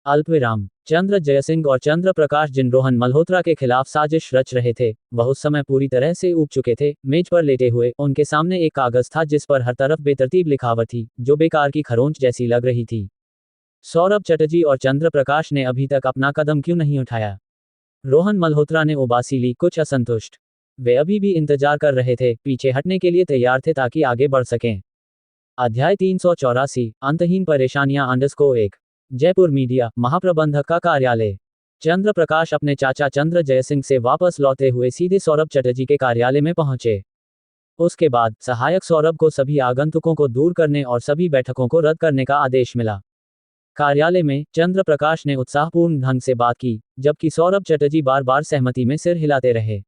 अल्पविराम। चंद्र जयसिंह और चंद्र प्रकाश जिन रोहन मल्होत्रा के खिलाफ साजिश रच रहे थे, वह उस समय पूरी तरह से ऊब चुके थे। मेज पर लेटे हुए उनके सामने एक कागज था जिस पर हर तरफ बेतरतीब लिखावट थी, जो बेकार की खरोंच जैसी लग रही थी। सौरभ चटर्जी और चंद्र प्रकाश ने अभी तक अपना कदम क्यों नहीं उठाया? रोहन मल्होत्रा ने उबासी ली, कुछ असंतुष्ट। वे अभी भी इंतजार कर रहे थे, पीछे हटने के लिए तैयार थे ताकि आगे बढ़ सकें। अध्याय 384, अंतहीन परेशानियां _1। जयपुर मीडिया महाप्रबंधक का कार्यालय। चंद्र प्रकाश अपने चाचा चंद्र जयसिंह से वापस लौटे हुए सीधे सौरभ चटर्जी के कार्यालय में पहुंचे। उसके बाद सहायक सौरभ को सभी आगंतुकों को दूर करने और सभी बैठकों को रद्द करने का आदेश मिला। कार्यालय में चंद्र प्रकाश ने उत्साहपूर्ण ढंग से बात की, जबकि सौरभ चटर्जी बार बार सहमति में सिर हिलाते रहे।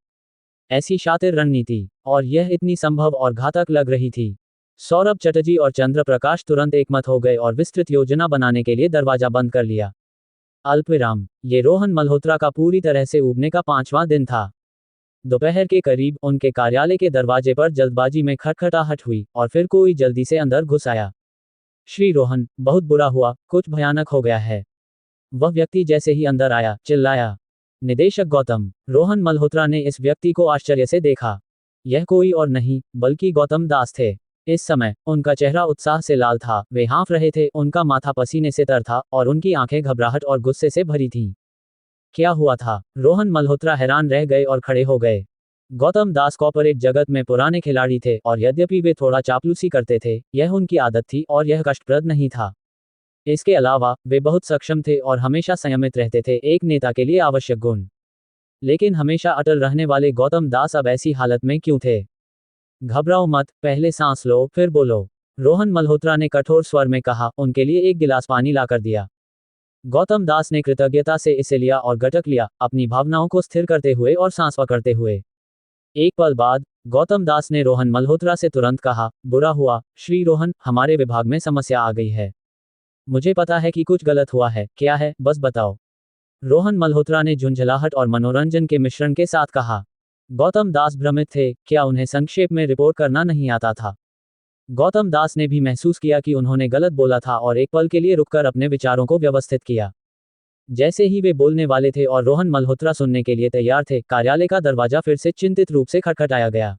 ऐसी शातिर रणनीति, और यह इतनी संभव और घातक लग रही थी। सौरभ चटर्जी और चंद्र प्रकाश तुरंत एकमत हो गए और विस्तृत योजना बनाने के लिए दरवाजा बंद कर लिया। अल्पविराम। ये रोहन मल्होत्रा का पूरी तरह से ऊबने का 5वां दिन था। दोपहर के करीब उनके कार्यालय के दरवाजे पर जल्दबाजी में खटखटाहट हुई और फिर कोई जल्दी से अंदर घुस आया। श्री रोहन, बहुत बुरा हुआ, कुछ भयानक हो गया है। वह व्यक्ति जैसे ही अंदर आया, चिल्लाया। निदेशक गौतम। रोहन मल्होत्रा ने इस व्यक्ति को आश्चर्य से देखा। यह कोई और नहीं, बल्कि गौतम दास थे। इस समय उनका चेहरा उत्साह से लाल था, वे हाँफ रहे थे, उनका माथा पसीने से तर था और उनकी आंखें घबराहट और गुस्से से भरी थीं। क्या हुआ था? रोहन मल्होत्रा हैरान रह गए और खड़े हो गए। गौतम दास कॉर्पोरेट जगत में पुराने खिलाड़ी थे और यद्यपि वे थोड़ा चापलूसी करते थे, यह उनकी आदत थी और यह कष्टप्रद नहीं था। इसके अलावा वे बहुत सक्षम थे और हमेशा संयमित रहते थे, एक नेता के लिए आवश्यक गुण। लेकिन हमेशा अटल रहने वाले गौतम दास अब ऐसी हालत में क्यों थे? घबराओ मत, पहले सांस लो, फिर बोलो। रोहन मल्होत्रा ने कठोर स्वर में कहा। उनके लिए एक गिलास पानी लाकर दिया। गौतम दास ने कृतज्ञता से इसे लिया और गटक लिया, अपनी भावनाओं को स्थिर करते हुए और सांस पकड़ते हुए। एक पल बाद गौतम दास ने रोहन मल्होत्रा से तुरंत कहा, बुरा हुआ, श्री रोहन, हमारे विभाग में समस्या आ गई है। मुझे पता है कि कुछ गलत हुआ है, क्या है, बस बताओ। रोहन मल्होत्रा ने झुंझलाहट और मनोरंजन के मिश्रण के साथ कहा। गौतम दास भ्रमित थे, क्या उन्हें संक्षेप में रिपोर्ट करना नहीं आता था? गौतम दास ने भी महसूस किया कि उन्होंने गलत बोला था और एक पल के लिए रुककर अपने विचारों को व्यवस्थित किया। जैसे ही वे बोलने वाले थे और रोहन मल्होत्रा सुनने के लिए तैयार थे, कार्यालय का दरवाजा फिर से चिंतित रूप से खटखटाया गया।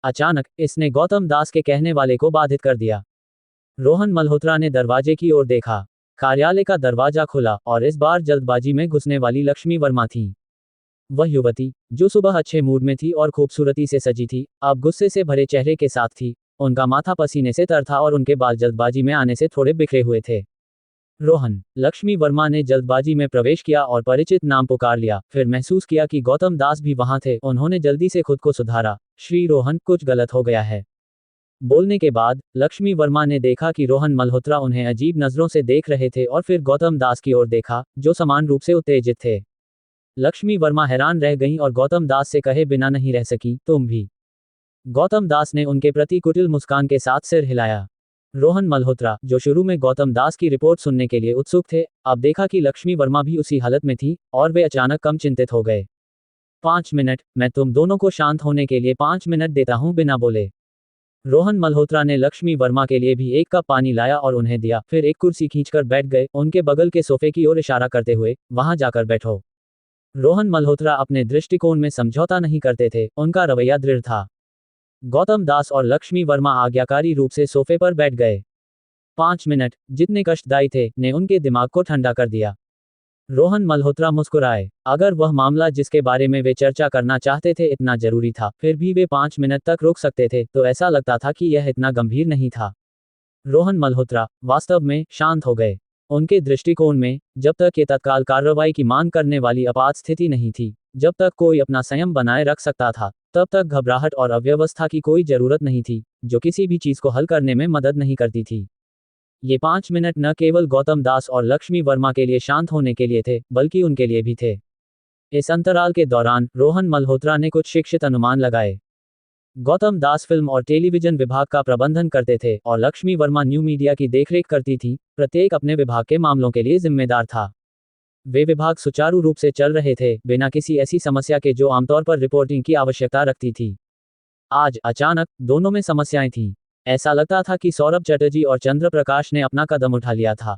अचानक इसने गौतम दास के कहने वाले को बाधित कर दिया। रोहन मल्होत्रा ने दरवाजे की ओर देखा। कार्यालय का दरवाजा खुला और इस बार जल्दबाजी में घुसने वाली लक्ष्मी वर्मा थी। वह युवती, जो सुबह अच्छे मूड में थी और खूबसूरती से सजी थी, अब गुस्से से भरे चेहरे के साथ थी। उनका माथा पसीने से तर था और उनके बाल जल्दबाजी में आने से थोड़े बिखरे हुए थे। रोहन, लक्ष्मी वर्मा ने जल्दबाजी में प्रवेश किया और परिचित नाम पुकार लिया, फिर महसूस किया कि गौतम दास भी वहां थे। उन्होंने जल्दी से खुद को सुधारा। श्री रोहन, कुछ गलत हो गया है। बोलने के बाद लक्ष्मी वर्मा ने देखा कि रोहन मल्होत्रा उन्हें अजीब नजरों से देख रहे थे और फिर गौतम दास की ओर देखा, जो समान रूप से उत्तेजित थे। लक्ष्मी वर्मा हैरान रह गईं और गौतम दास से कहे बिना नहीं रह सकी, तुम भी? गौतम दास ने उनके प्रति कुटिल मुस्कान के साथ सिर हिलाया। रोहन मल्होत्रा, जो शुरू में गौतम दास की रिपोर्ट सुनने के लिए उत्सुक थे, अब देखा कि लक्ष्मी वर्मा भी उसी हालत में थी और वे अचानक कम चिंतित हो गए। 5 मिनट, मैं तुम दोनों को शांत होने के लिए 5 मिनट देता हूं, बिना बोले। रोहन मल्होत्रा ने लक्ष्मी वर्मा के लिए भी एक कप पानी लाया और उन्हें दिया, फिर एक कुर्सी खींचकर बैठ गए, उनके बगल के सोफे की ओर इशारा करते हुए, वहां जाकर बैठो। रोहन मल्होत्रा अपने दृष्टिकोण में समझौता नहीं करते थे, उनका रवैया दृढ़ था। गौतम दास और लक्ष्मी वर्मा आज्ञाकारी रूप से सोफे पर बैठ गए। 5 मिनट, जितने कष्टदायी थे, ने उनके दिमाग को ठंडा कर दिया। रोहन मल्होत्रा मुस्कुराए। अगर वह मामला जिसके बारे में वे चर्चा करना चाहते थे इतना जरूरी था, फिर भी वे 5 मिनट तक रुक सकते थे, तो ऐसा लगता था कि यह इतना गंभीर नहीं था। रोहन मल्होत्रा वास्तव में शांत हो गए। उनके दृष्टिकोण में, जब तक ये तत्काल कार्रवाई की मांग करने वाली आपात स्थिति नहीं थी, जब तक कोई अपना संयम बनाए रख सकता था, तब तक घबराहट और अव्यवस्था की कोई जरूरत नहीं थी, जो किसी भी चीज को हल करने में मदद नहीं करती थी। ये 5 मिनट न केवल गौतम दास और लक्ष्मी वर्मा के लिए शांत होने के लिए थे, बल्कि उनके लिए भी थे। इस अंतराल के दौरान रोहन मल्होत्रा ने कुछ शिक्षित अनुमान लगाए। गौतम दास फिल्म और टेलीविजन विभाग का प्रबंधन करते थे और लक्ष्मी वर्मा न्यू मीडिया की देखरेख करती थी, प्रत्येक अपने विभाग के मामलों के लिए जिम्मेदार था। वे विभाग सुचारू रूप से चल रहे थे, बिना किसी ऐसी समस्या के जो आमतौर पर रिपोर्टिंग की आवश्यकता रखती थी। आज अचानक दोनों में समस्याएं थीं। ऐसा लगता था कि सौरभ चटर्जी और चंद्र प्रकाश ने अपना कदम उठा लिया था।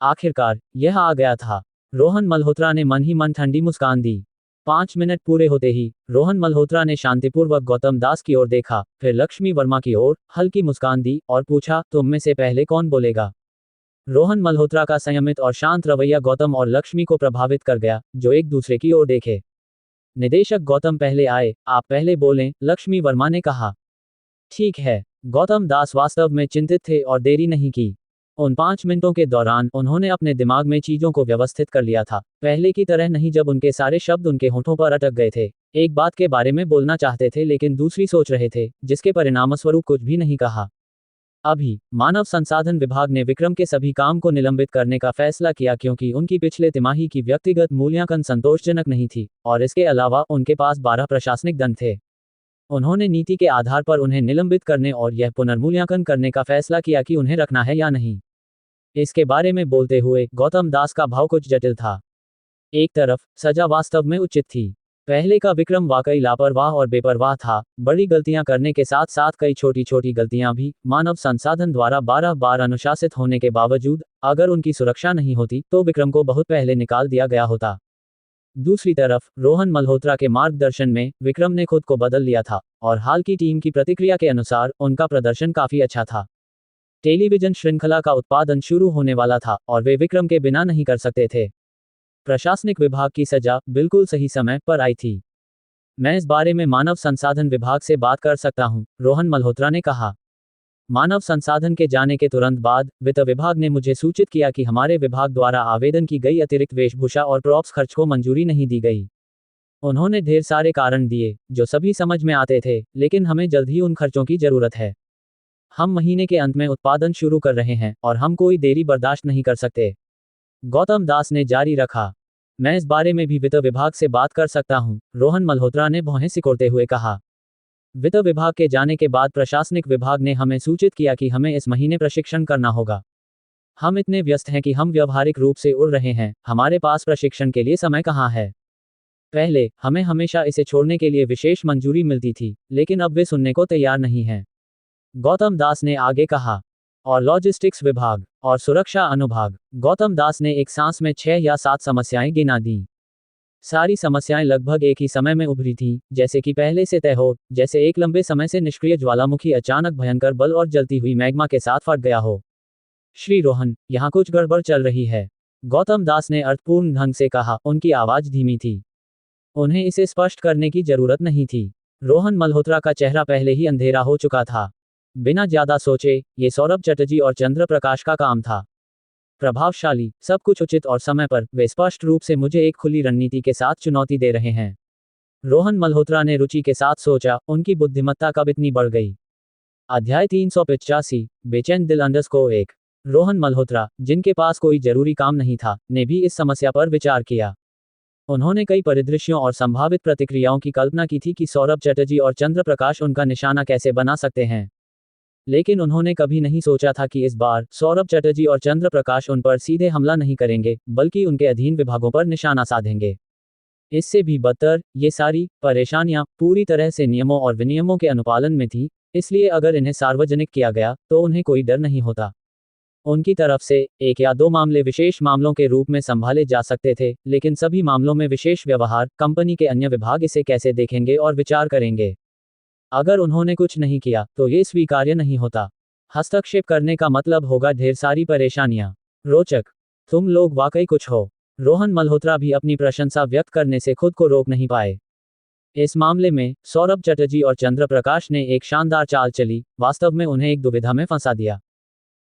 आखिरकार यह आ गया था। रोहन मल्होत्रा ने मन ही मन ठंडी मुस्कान दी। 5 मिनट पूरे होते ही रोहन मल्होत्रा ने शांतिपूर्वक गौतम दास की ओर देखा, फिर लक्ष्मी वर्मा की ओर हल्की मुस्कान दी और पूछा, तुम में से पहले कौन बोलेगा? रोहन मल्होत्रा का संयमित और शांत रवैया गौतम और लक्ष्मी को प्रभावित कर गया, जो एक दूसरे की ओर देखे। निदेशक गौतम पहले आए, आप पहले बोलें, लक्ष्मी वर्मा ने कहा। ठीक है। गौतम दास वास्तव में चिंतित थे और देरी नहीं की। उन 5 मिनटों के दौरान उन्होंने अपने दिमाग में चीजों को व्यवस्थित कर लिया था, पहले की तरह नहीं जब उनके सारे शब्द उनके होठों पर अटक गए थे। एक बात के बारे में बोलना चाहते थे लेकिन दूसरी सोच रहे थे, जिसके परिणामस्वरूप कुछ भी नहीं कहा। अभी मानव संसाधन विभाग ने विक्रम के सभी काम को निलंबित करने का फैसला किया क्योंकि उनकी पिछले तिमाही की व्यक्तिगत मूल्यांकन संतोषजनक नहीं थी, और इसके अलावा उनके पास 12 प्रशासनिक दंड थे। उन्होंने नीति के आधार पर उन्हें निलंबित करने और यह पुनर्मूल्यांकन करने का फैसला किया कि उन्हें रखना है या नहीं। इसके बारे में बोलते हुए गौतम दास का भाव कुछ जटिल था। एक तरफ सजा वास्तव में उचित थी। पहले का विक्रम वाकई लापरवाह और बेपरवाह था, बड़ी गलतियां करने के साथ साथ कई छोटी छोटी गलतियां भी। मानव संसाधन द्वारा 12 बार अनुशासित होने के बावजूद अगर उनकी सुरक्षा नहीं होती तो विक्रम को बहुत पहले निकाल दिया गया होता। दूसरी तरफ रोहन मल्होत्रा के मार्गदर्शन में विक्रम ने खुद को बदल लिया था, और हाल की टीम की प्रतिक्रिया के अनुसार उनका प्रदर्शन काफी अच्छा था। टेलीविजन श्रृंखला का उत्पादन शुरू होने वाला था और वे विक्रम के बिना नहीं कर सकते थे। प्रशासनिक विभाग की सजा बिल्कुल सही समय पर आई थी। मैं इस बारे में मानव संसाधन विभाग से बात कर सकता हूं, रोहन मल्होत्रा ने कहा। मानव संसाधन के जाने के तुरंत बाद वित्त विभाग ने मुझे सूचित किया कि हमारे विभाग द्वारा आवेदन की गई अतिरिक्त वेशभूषा और प्रॉप्स खर्च को मंजूरी नहीं दी गई। उन्होंने ढेर सारे कारण दिए जो सभी समझ में आते थे, लेकिन हमें जल्द ही उन खर्चों की जरूरत है। हम महीने के अंत में उत्पादन शुरू कर रहे हैं और हम कोई देरी बर्दाश्त नहीं कर सकते। गौतम दास ने जारी रखा। मैं इस बारे में भी वित्त विभाग से बात कर सकता हूं, रोहन मल्होत्रा ने भौहें सिकोड़ते हुए कहा। वित्त विभाग के जाने के बाद प्रशासनिक विभाग ने हमें सूचित किया कि हमें इस महीने प्रशिक्षण करना होगा। हम इतने व्यस्त हैं कि हम व्यावहारिक रूप से उड़ रहे हैं, हमारे पास प्रशिक्षण के लिए समय कहाँ है। पहले हमें हमेशा इसे छोड़ने के लिए विशेष मंजूरी मिलती थी, लेकिन अब वे सुनने को तैयार नहीं हैं। गौतम दास ने आगे कहा। और लॉजिस्टिक्स विभाग और सुरक्षा अनुभाग। गौतम दास ने एक सांस में 6 या 7 समस्याएं गिना दी। सारी समस्याएं लगभग एक ही समय में उभरी थीं, जैसे कि पहले से तय हो, जैसे एक लंबे समय से निष्क्रिय ज्वालामुखी अचानक भयंकर बल और जलती हुई मैग्मा के साथ फट गया हो। श्री रोहन, यहाँ कुछ गड़बड़ चल रही है, गौतम दास ने अर्थपूर्ण ढंग से कहा। उनकी आवाज धीमी थी। उन्हें इसे स्पष्ट करने की जरूरत नहीं थी। रोहन मल्होत्रा का चेहरा पहले ही अंधेरा हो चुका था। बिना ज्यादा सोचे, ये सौरभ चटर्जी और चंद्र प्रकाश का काम था। प्रभावशाली, सब कुछ उचित और समय पर, वे स्पष्ट रूप से मुझे एक खुली रणनीति के साथ चुनौती दे रहे हैं। रोहन मल्होत्रा ने रुचि के साथ सोचा, उनकी बुद्धिमत्ता कब इतनी बढ़ गई। अध्याय 385, बेचैन दिल _1। रोहन मल्होत्रा, जिनके पास कोई जरूरी काम नहीं था, ने भी इस समस्या पर विचार किया। उन्होंने कई परिदृश्यों और संभावित प्रतिक्रियाओं की कल्पना की थी कि सौरभ चटर्जी और चंद्र प्रकाश उनका निशाना कैसे बना सकते हैं। लेकिन उन्होंने कभी नहीं सोचा था कि इस बार सौरभ चटर्जी और चंद्र प्रकाश उन पर सीधे हमला नहीं करेंगे, बल्कि उनके अधीन विभागों पर निशाना साधेंगे। इससे भी बदतर, ये सारी परेशानियां पूरी तरह से नियमों और विनियमों के अनुपालन में थी, इसलिए अगर इन्हें सार्वजनिक किया गया तो उन्हें कोई डर नहीं होता। उनकी तरफ से 1 या 2 मामले विशेष मामलों के रूप में संभाले जा सकते थे, लेकिन सभी मामलों में विशेष व्यवहार, कंपनी के अन्य विभाग इसे कैसे देखेंगे और विचार करेंगे। अगर उन्होंने कुछ नहीं किया तो ये स्वीकार्य नहीं होता। हस्तक्षेप करने का मतलब होगा ढेर सारी परेशानियां। रोचक, तुम लोग वाकई कुछ हो। रोहन मल्होत्रा भी अपनी प्रशंसा व्यक्त करने से खुद को रोक नहीं पाए। इस मामले में सौरभ चटर्जी और चंद्र प्रकाश ने एक शानदार चाल चली, वास्तव में उन्हें एक दुविधा में फंसा दिया।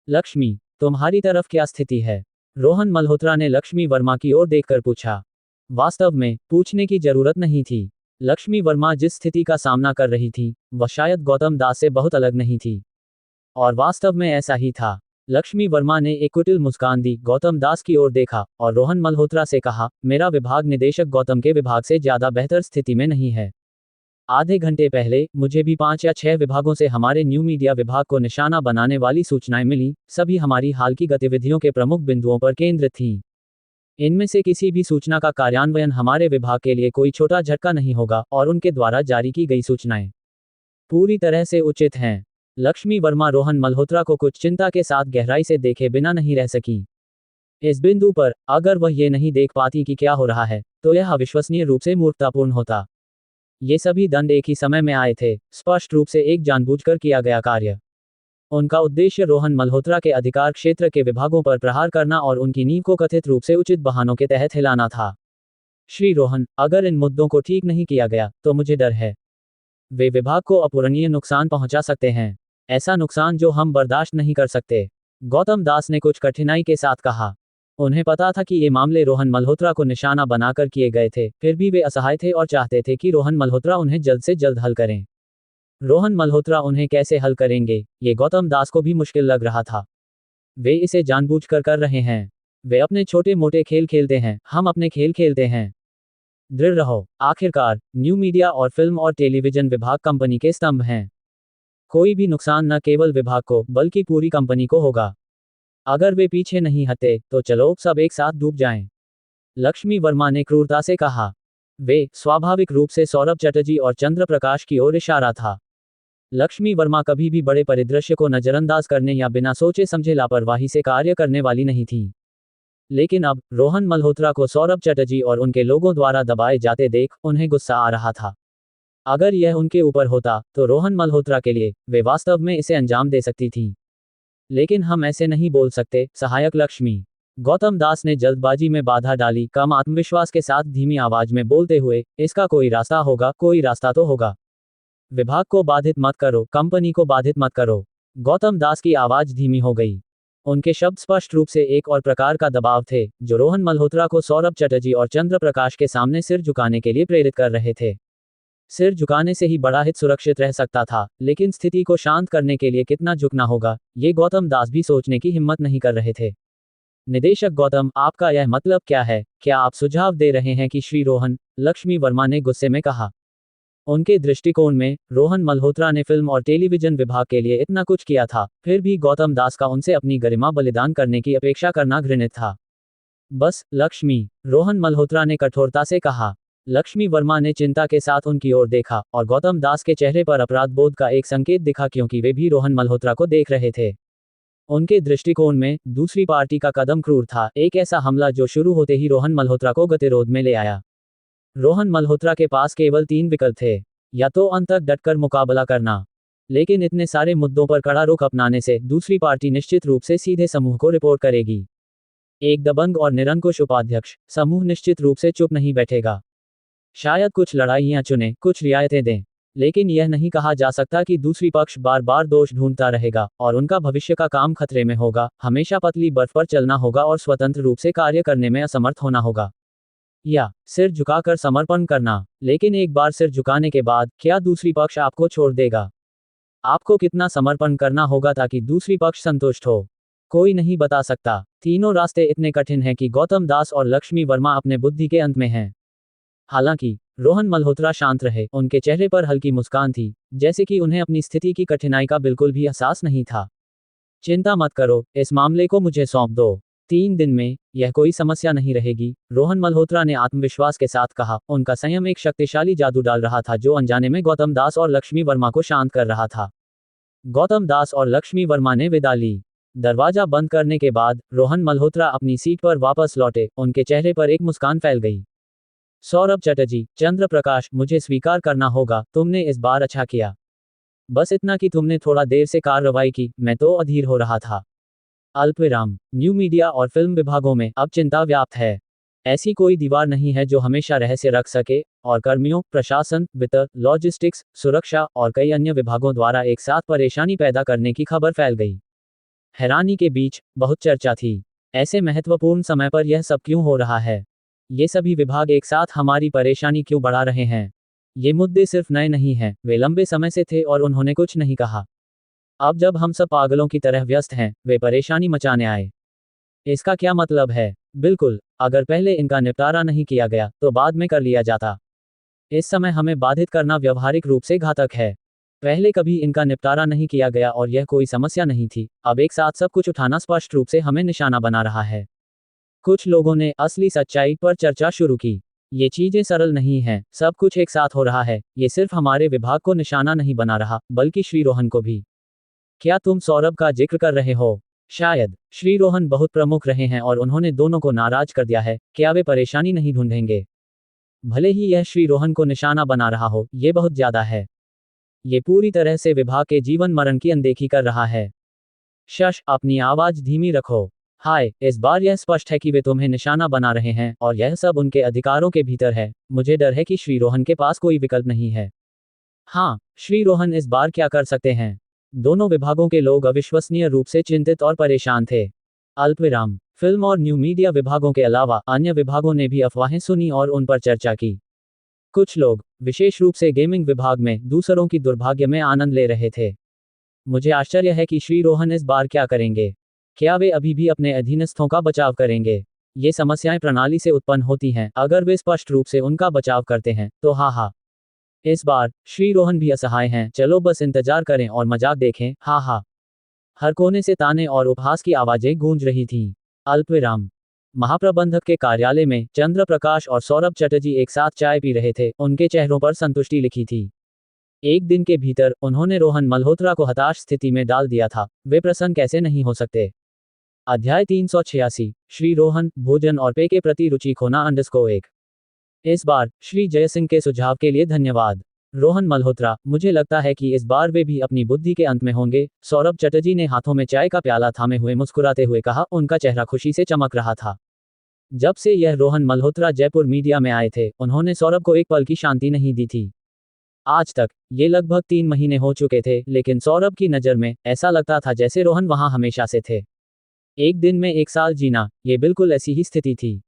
लक्ष्मी, तुम्हारी तरफ क्या स्थिति है? रोहन मल्होत्रा ने लक्ष्मी वर्मा की ओर देखकर पूछा। वास्तव में पूछने की जरूरत नहीं थी। लक्ष्मी वर्मा जिस स्थिति का सामना कर रही थी, वह शायद गौतम दास से बहुत अलग नहीं थी। और वास्तव में ऐसा ही था। लक्ष्मी वर्मा ने एक कुटिल मुस्कान दी, गौतम दास की ओर देखा और रोहन मल्होत्रा से कहा, मेरा विभाग निदेशक गौतम के विभाग से ज्यादा बेहतर स्थिति में नहीं है। आधे घंटे पहले मुझे भी 5 या 6 विभागों से हमारे न्यू मीडिया विभाग को निशाना बनाने वाली सूचनाएं मिली, सभी हमारी हाल की गतिविधियों के प्रमुख बिंदुओं पर केंद्रित थीं। इनमें से किसी भी सूचना का कार्यान्वयन हमारे विभाग के लिए कोई छोटा झटका नहीं होगा और उनके द्वारा जारी की गई सूचनाएं पूरी तरह से उचित हैं। लक्ष्मी वर्मा रोहन मल्होत्रा को कुछ चिंता के साथ गहराई से देखे बिना नहीं रह सकी। इस बिंदु पर अगर वह ये नहीं देख पाती कि क्या हो रहा है, तो यह अविश्वसनीय रूप से मूर्खतापूर्ण होता। ये सभी दंड एक ही समय में आए थे, स्पष्ट रूप से एक जानबूझकर किया गया कार्य। उनका उद्देश्य रोहन मल्होत्रा के अधिकार क्षेत्र के विभागों पर प्रहार करना और उनकी नींव को कथित रूप से उचित बहानों के तहत हिलाना था। श्री रोहन, अगर इन मुद्दों को ठीक नहीं किया गया तो मुझे डर है वे विभाग को अपूरणीय नुकसान पहुंचा सकते हैं, ऐसा नुकसान जो हम बर्दाश्त नहीं कर सकते। गौतम दास ने कुछ कठिनाई के साथ कहा। उन्हें पता था कि ये मामले रोहन मल्होत्रा को निशाना बनाकर किए गए थे, फिर भी वे असहाय थे और चाहते थे कि रोहन मल्होत्रा उन्हें जल्द से जल्द हल करें। रोहन मल्होत्रा उन्हें कैसे हल करेंगे, ये गौतम दास को भी मुश्किल लग रहा था। वे इसे जानबूझकर कर रहे हैं। वे अपने छोटे मोटे खेल खेलते हैं, हम अपने खेल खेलते हैं। दृढ़ रहो। आखिरकार न्यू मीडिया और फिल्म और टेलीविजन विभाग कंपनी के स्तंभ हैं। कोई भी नुकसान न केवल विभाग को बल्कि पूरी कंपनी को होगा। अगर वे पीछे नहीं हटते तो चलो सब एक साथ डूब जाएं। लक्ष्मी वर्मा ने क्रूरता से कहा। वे स्वाभाविक रूप से सौरभ चटर्जी और चंद्र प्रकाश की ओर इशारा था। लक्ष्मी वर्मा कभी भी बड़े परिदृश्य को नजरअंदाज करने या बिना सोचे समझे लापरवाही से कार्य करने वाली नहीं थी। लेकिन अब रोहन मल्होत्रा को सौरभ चटर्जी और उनके लोगों द्वारा दबाए जाते देख उन्हें गुस्सा आ रहा था। अगर यह उनके ऊपर होता तो रोहन मल्होत्रा के लिए वे वास्तव में इसे अंजाम दे सकती थी। लेकिन हम ऐसे नहीं बोल सकते, सहायक लक्ष्मी। गौतम दास ने जल्दबाजी में बाधा डाली, कम आत्मविश्वास के साथ धीमी आवाज में बोलते हुए, इसका कोई रास्ता होगा, कोई रास्ता तो होगा। विभाग को बाधित मत करो, कंपनी को बाधित मत करो। गौतम दास की आवाज धीमी हो गई। उनके शब्द स्पष्ट रूप से एक और प्रकार का दबाव थे, जो रोहन मल्होत्रा को सौरभ चटर्जी और चंद्र प्रकाश के सामने सिर झुकाने के लिए प्रेरित कर रहे थे। सिर झुकाने से ही बड़ा हित सुरक्षित रह सकता था, लेकिन स्थिति को शांत करने के लिए कितना झुकना होगा, ये गौतम दास भी सोचने की हिम्मत नहीं कर रहे थे। निदेशक गौतम, आपका यह मतलब क्या है? क्या आप सुझाव दे रहे हैं कि श्री रोहन? लक्ष्मी वर्मा ने गुस्से में कहा। उनके दृष्टिकोण में, रोहन मल्होत्रा ने फिल्म और टेलीविजन विभाग के लिए इतना कुछ किया था, फिर भी गौतम दास का उनसे अपनी गरिमा बलिदान करने की अपेक्षा करना घृणित था। बस, लक्ष्मी, रोहन मल्होत्रा ने कठोरता से कहा। लक्ष्मी वर्मा ने चिंता के साथ उनकी ओर देखा, और गौतम दास के चेहरे पर अपराध बोध का एक संकेत दिखा, क्योंकि वे भी रोहन मल्होत्रा को देख रहे थे। उनके दृष्टिकोण में, दूसरी पार्टी का कदम क्रूर था, एक ऐसा हमला जो शुरू होते ही रोहन मल्होत्रा को गतिरोध में ले आया। रोहन मल्होत्रा के पास केवल 3 विकल्प थे, या तो अंत तक डटकर मुकाबला करना, लेकिन इतने सारे मुद्दों पर कड़ा रुख अपनाने से दूसरी पार्टी निश्चित रूप से सीधे समूह को रिपोर्ट करेगी। एक दबंग और निरंकुश उपाध्यक्ष, समूह निश्चित रूप से चुप नहीं बैठेगा। शायद कुछ लड़ाइयां चुने, कुछ रियायतें दें, लेकिन यह नहीं कहा जा सकता कि दूसरी पक्ष बार बार दोष ढूंढता रहेगा और उनका भविष्य का काम खतरे में होगा। हमेशा पतली बर्फ पर चलना होगा और स्वतंत्र रूप से कार्य करने में असमर्थ होना होगा, या सिर झुकाकर समर्पण करना। लेकिन एक बार सिर झुकाने के बाद, क्या दूसरी पक्ष आपको छोड़ देगा? आपको कितना समर्पण करना होगा ताकि दूसरी पक्ष संतुष्ट हो? कोई नहीं बता सकता। तीनों रास्ते इतने कठिन हैं कि गौतम दास और लक्ष्मी वर्मा अपने बुद्धि के अंत में हैं। हालांकि रोहन मल्होत्रा शांत रहे, उनके चेहरे पर हल्की मुस्कान थी, जैसे कि उन्हें अपनी स्थिति की कठिनाई का बिल्कुल भी एहसास नहीं था। चिंता मत करो, इस मामले को मुझे सौंप दो। 3 दिन में यह कोई समस्या नहीं रहेगी, रोहन मल्होत्रा ने आत्मविश्वास के साथ कहा। उनका संयम एक शक्तिशाली जादू डाल रहा था, जो अनजाने में गौतम दास और लक्ष्मी वर्मा को शांत कर रहा था। गौतम दास और लक्ष्मी वर्मा ने विदा ली। दरवाजा बंद करने के बाद रोहन मल्होत्रा अपनी सीट पर वापस लौटे, उनके चेहरे पर एक मुस्कान फैल गई। सौरभ चटर्जी, चंद्र प्रकाश, मुझे स्वीकार करना होगा, तुमने इस बार अच्छा किया। बस इतना कि तुमने थोड़ा देर से कार्रवाई की, मैं तो अधीर हो रहा था। अल्पविराम। न्यू मीडिया और फिल्म विभागों में अब चिंता व्याप्त है। ऐसी कोई दीवार नहीं है जो हमेशा रहस्य रख सके, और कर्मियों, प्रशासन, वित्त, लॉजिस्टिक्स, सुरक्षा और कई अन्य विभागों द्वारा एक साथ परेशानी पैदा करने की खबर फैल गई। हैरानी के बीच बहुत चर्चा थी। ऐसे महत्वपूर्ण समय पर यह सब क्यों हो रहा है? ये सभी विभाग एक साथ हमारी परेशानी क्यों बढ़ा रहे हैं? ये मुद्दे सिर्फ नए नहीं हैं, वे लंबे समय से थे और उन्होंने कुछ नहीं कहा। अब जब हम सब पागलों की तरह व्यस्त हैं, वे परेशानी मचाने आए। इसका क्या मतलब है? बिल्कुल, अगर पहले इनका निपटारा नहीं किया गया, तो बाद में कर लिया जाता। इस समय हमें बाधित करना व्यवहारिक रूप से घातक है। पहले कभी इनका निपटारा नहीं किया गया और यह कोई समस्या नहीं थी, अब एक साथ सब कुछ उठाना स्पष्ट रूप से हमें निशाना बना रहा है। कुछ लोगों ने असली सच्चाई पर चर्चा शुरू की। ये चीजें सरल नहीं हैं, सब कुछ एक साथ हो रहा है। ये सिर्फ हमारे विभाग को निशाना नहीं बना रहा, बल्कि श्री रोहन को भी। क्या तुम सौरभ का जिक्र कर रहे हो? शायद श्री रोहन बहुत प्रमुख रहे हैं और उन्होंने दोनों को नाराज कर दिया है। क्या वे परेशानी नहीं ढूंढेंगे? भले ही यह श्री रोहन को निशाना बना रहा हो, ये बहुत ज्यादा है। ये पूरी तरह से विभाग के जीवन मरण की अनदेखी कर रहा है। शश, अपनी आवाज धीमी रखो। हाय, इस बार यह स्पष्ट है कि वे तुम्हें निशाना बना रहे हैं और यह सब उनके अधिकारों के भीतर है। मुझे डर है कि श्री रोहन के पास कोई विकल्प नहीं है। हाँ, श्री रोहन इस बार क्या कर सकते हैं? दोनों विभागों के लोग अविश्वसनीय रूप से चिंतित और परेशान थे। अल्पविराम। फिल्म और न्यू मीडिया विभागों के अलावा अन्य विभागों ने भी अफवाहें सुनी और उन पर चर्चा की। कुछ लोग, विशेष रूप से गेमिंग विभाग में, दूसरों की दुर्भाग्य में आनंद ले रहे थे। मुझे आश्चर्य है कि श्री रोहन इस बार क्या करेंगे। क्या वे अभी भी अपने अधीनस्थों का बचाव करेंगे? ये समस्याएं प्रणाली से उत्पन्न होती हैं, अगर वे स्पष्ट रूप से उनका बचाव करते हैं, तो हा। इस बार श्री रोहन भी असहाय हैं। चलो बस इंतजार करें और मजाक देखें, हा। हर कोने से ताने और उपहास की आवाजें गूंज रही थीं। अल्पविराम। महाप्रबंधक के कार्यालय में चंद्र प्रकाश और सौरभ चटर्जी एक साथ चाय पी रहे थे, उनके चेहरों पर संतुष्टि लिखी थी। एक दिन के भीतर उन्होंने रोहन मल्होत्रा को हताश स्थिति में डाल दिया था, वे प्रसन्न कैसे नहीं हो सकते। अध्याय 386, श्री रोहन, भोजन और पेय के प्रति रुचि खोना _1। इस बार श्री जयसिंह के सुझाव के लिए धन्यवाद। रोहन मल्होत्रा, मुझे लगता है कि इस बार वे भी अपनी बुद्धि के अंत में होंगे। सौरभ चटर्जी ने हाथों में चाय का प्याला थामे हुए मुस्कुराते हुए कहा, उनका चेहरा खुशी से चमक रहा था। जब से यह रोहन मल्होत्रा जयपुर मीडिया में आए थे, उन्होंने सौरभ को एक पल की शांति नहीं दी थी। आज तक ये लगभग 3 महीने हो चुके थे, लेकिन सौरभ की नज़र में ऐसा लगता था जैसे रोहन वहां हमेशा से थे। एक दिन में 1 साल जीना, ये बिल्कुल ऐसी ही स्थिति थी।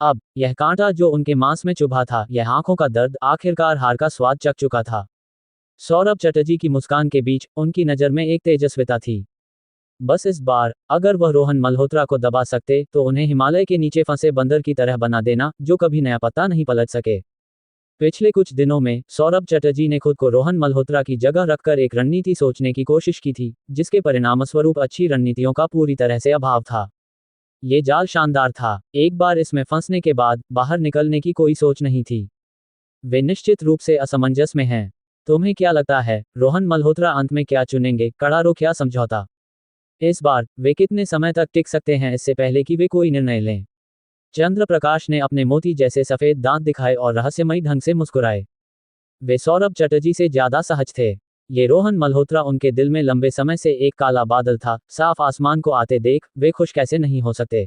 अब यह कांटा जो उनके मांस में चुभा था, यह आंखों का दर्द, आखिरकार हार का स्वाद चख चुका था। सौरभ चटर्जी की मुस्कान के बीच उनकी नज़र में एक तेजस्विता थी। बस इस बार अगर वह रोहन मल्होत्रा को दबा सकते तो उन्हें हिमालय के नीचे फंसे बंदर की तरह बना देना, जो कभी नया पत्ता नहीं पलट सके। पिछले कुछ दिनों में सौरभ चटर्जी ने खुद को रोहन मल्होत्रा की जगह रखकर एक रणनीति सोचने की कोशिश की थी, जिसके परिणामस्वरूप अच्छी रणनीतियों का पूरी तरह से अभाव था। ये जाल शानदार था। एक बार इसमें फंसने के बाद बाहर निकलने की कोई सोच नहीं थी। वे निश्चित रूप से असमंजस में हैं। तुम्हें क्या लगता है, रोहन मल्होत्रा अंत में क्या चुनेंगे, कड़ा रुख या समझौता? इस बार वे कितने समय तक टिक सकते हैं इससे पहले कि वे कोई निर्णय लें? चंद्र प्रकाश ने अपने मोती जैसे सफेद दांत दिखाए और रहस्यमयी ढंग से मुस्कुराए। वे सौरभ चटर्जी से ज्यादा सहज थे। ये रोहन मल्होत्रा उनके दिल में लंबे समय से एक काला बादल था। साफ आसमान को आते देख वे खुश कैसे नहीं हो सकते?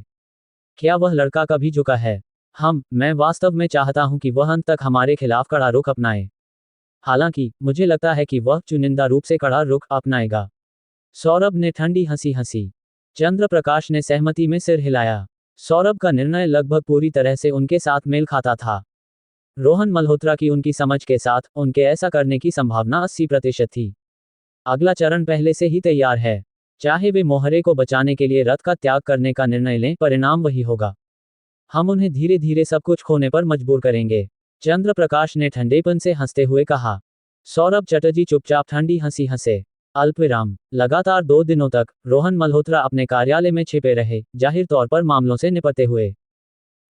क्या वह लड़का कभी झुका है? मैं वास्तव में चाहता हूं कि वह अंत तक हमारे खिलाफ कड़ा रुख अपनाए। हालांकि मुझे लगता है कि वह चुनिंदा रूप से कड़ा रुख अपनाएगा। सौरभ ने ठंडी हंसी हंसी। चंद्र प्रकाश ने सहमति में सिर हिलाया। सौरभ का निर्णय लगभग पूरी तरह से उनके साथ मेल खाता था। रोहन मल्होत्रा की उनकी समझ के साथ उनके ऐसा करने की संभावना 80% थी। अगला चरण पहले से ही तैयार है। चाहे वे मोहरे को बचाने के लिए रथ का त्याग करने का निर्णय लें, परिणाम वही होगा। हम उन्हें धीरे धीरे सब कुछ खोने पर मजबूर करेंगे। चंद्र प्रकाश ने ठंडेपन से हंसते हुए कहा। सौरभ चटर्जी चुपचाप ठंडी हंसी हंसे। अल्पविराम। लगातार 2 दिनों तक रोहन मल्होत्रा अपने कार्यालय में छिपे रहे, जाहिर तौर पर मामलों से निपटते हुए।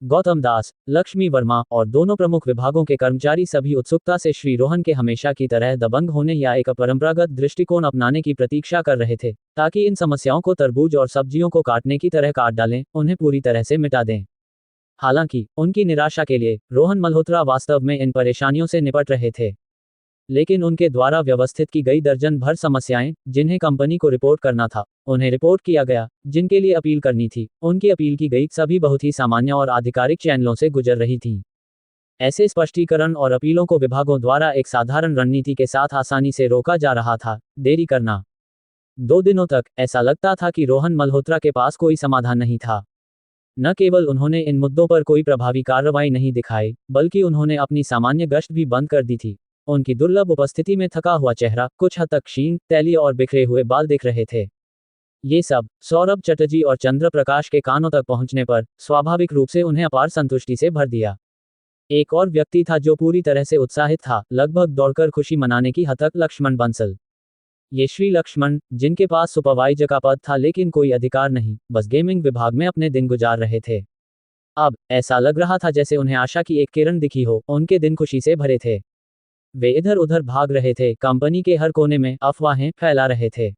गौतम दास, लक्ष्मी वर्मा और दोनों प्रमुख विभागों के कर्मचारी सभी उत्सुकता से श्री रोहन के हमेशा की तरह दबंग होने या एक अपरंपरागत दृष्टिकोण अपनाने की प्रतीक्षा कर रहे थे, ताकि इन समस्याओं को तरबूज और सब्जियों को काटने की तरह काट डालें, उन्हें पूरी तरह से मिटा दें। हालांकि उनकी निराशा के लिए रोहन मल्होत्रा वास्तव में इन परेशानियों से निपट रहे थे। लेकिन उनके द्वारा व्यवस्थित की गई दर्जन भर समस्याएं, जिन्हें कंपनी को रिपोर्ट करना था, उन्हें रिपोर्ट किया गया, जिनके लिए अपील करनी थी, उनकी अपील की गई, सभी बहुत ही सामान्य और आधिकारिक चैनलों से गुजर रही थीं। ऐसे स्पष्टीकरण और अपीलों को विभागों द्वारा एक साधारण रणनीति के साथ आसानी से रोका जा रहा था। देरी करना। 2 दिनों तक ऐसा लगता था कि रोहन मल्होत्रा के पास कोई समाधान नहीं था। न केवल उन्होंने इन मुद्दों पर कोई प्रभावी कार्रवाई नहीं दिखाई, बल्कि उन्होंने अपनी सामान्य गश्त भी बंद कर दी थी। उनकी दुर्लभ उपस्थिति में थका हुआ चेहरा, कुछ हद तक क्षीण, तैलीय और बिखरे हुए बाल दिख रहे थे। ये सब सौरभ चटर्जी और चंद्र प्रकाश के कानों तक पहुंचने पर स्वाभाविक रूप से उन्हें अपार संतुष्टि से भर दिया। एक और व्यक्ति था जो पूरी तरह से उत्साहित था, लगभग दौड़कर खुशी मनाने की हद तक, लक्ष्मण बंसल। ये श्री लक्ष्मण, जिनके पास सुपरवाइजर का पद था लेकिन कोई अधिकार नहीं, बस गेमिंग विभाग में अपने दिन गुजार रहे थे। अब ऐसा लग रहा था जैसे उन्हें आशा की एक किरण दिखी हो। उनके दिन खुशी से भरे थे। वे इधर उधर भाग रहे थे, कंपनी के हर कोने में अफवाहें फैला रहे थे।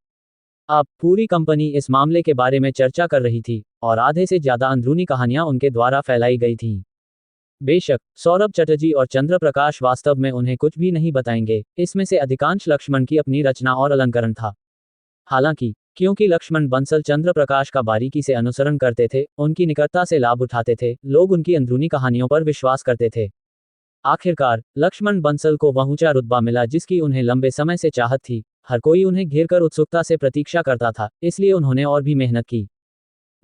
अब पूरी कंपनी इस मामले के बारे में चर्चा कर रही थी, और आधे से ज्यादा अंदरूनी कहानियां उनके द्वारा फैलाई गई थीं। बेशक सौरभ चटर्जी और चंद्र प्रकाश वास्तव में उन्हें कुछ भी नहीं बताएंगे, इसमें से अधिकांश लक्ष्मण की अपनी रचना और अलंकरण था। हालांकि क्योंकि लक्ष्मण बंसल चंद्र प्रकाश का बारीकी से अनुसरण करते थे, उनकी निकटता से लाभ उठाते थे, लोग उनकी अंदरूनी कहानियों पर विश्वास करते थे। आखिरकार लक्ष्मण बंसल को वह ऊंचा रुतबा मिला जिसकी उन्हें लंबे समय से चाहत थी। हर कोई उन्हें घेरकर उत्सुकता से प्रतीक्षा करता था, इसलिए उन्होंने और भी मेहनत की।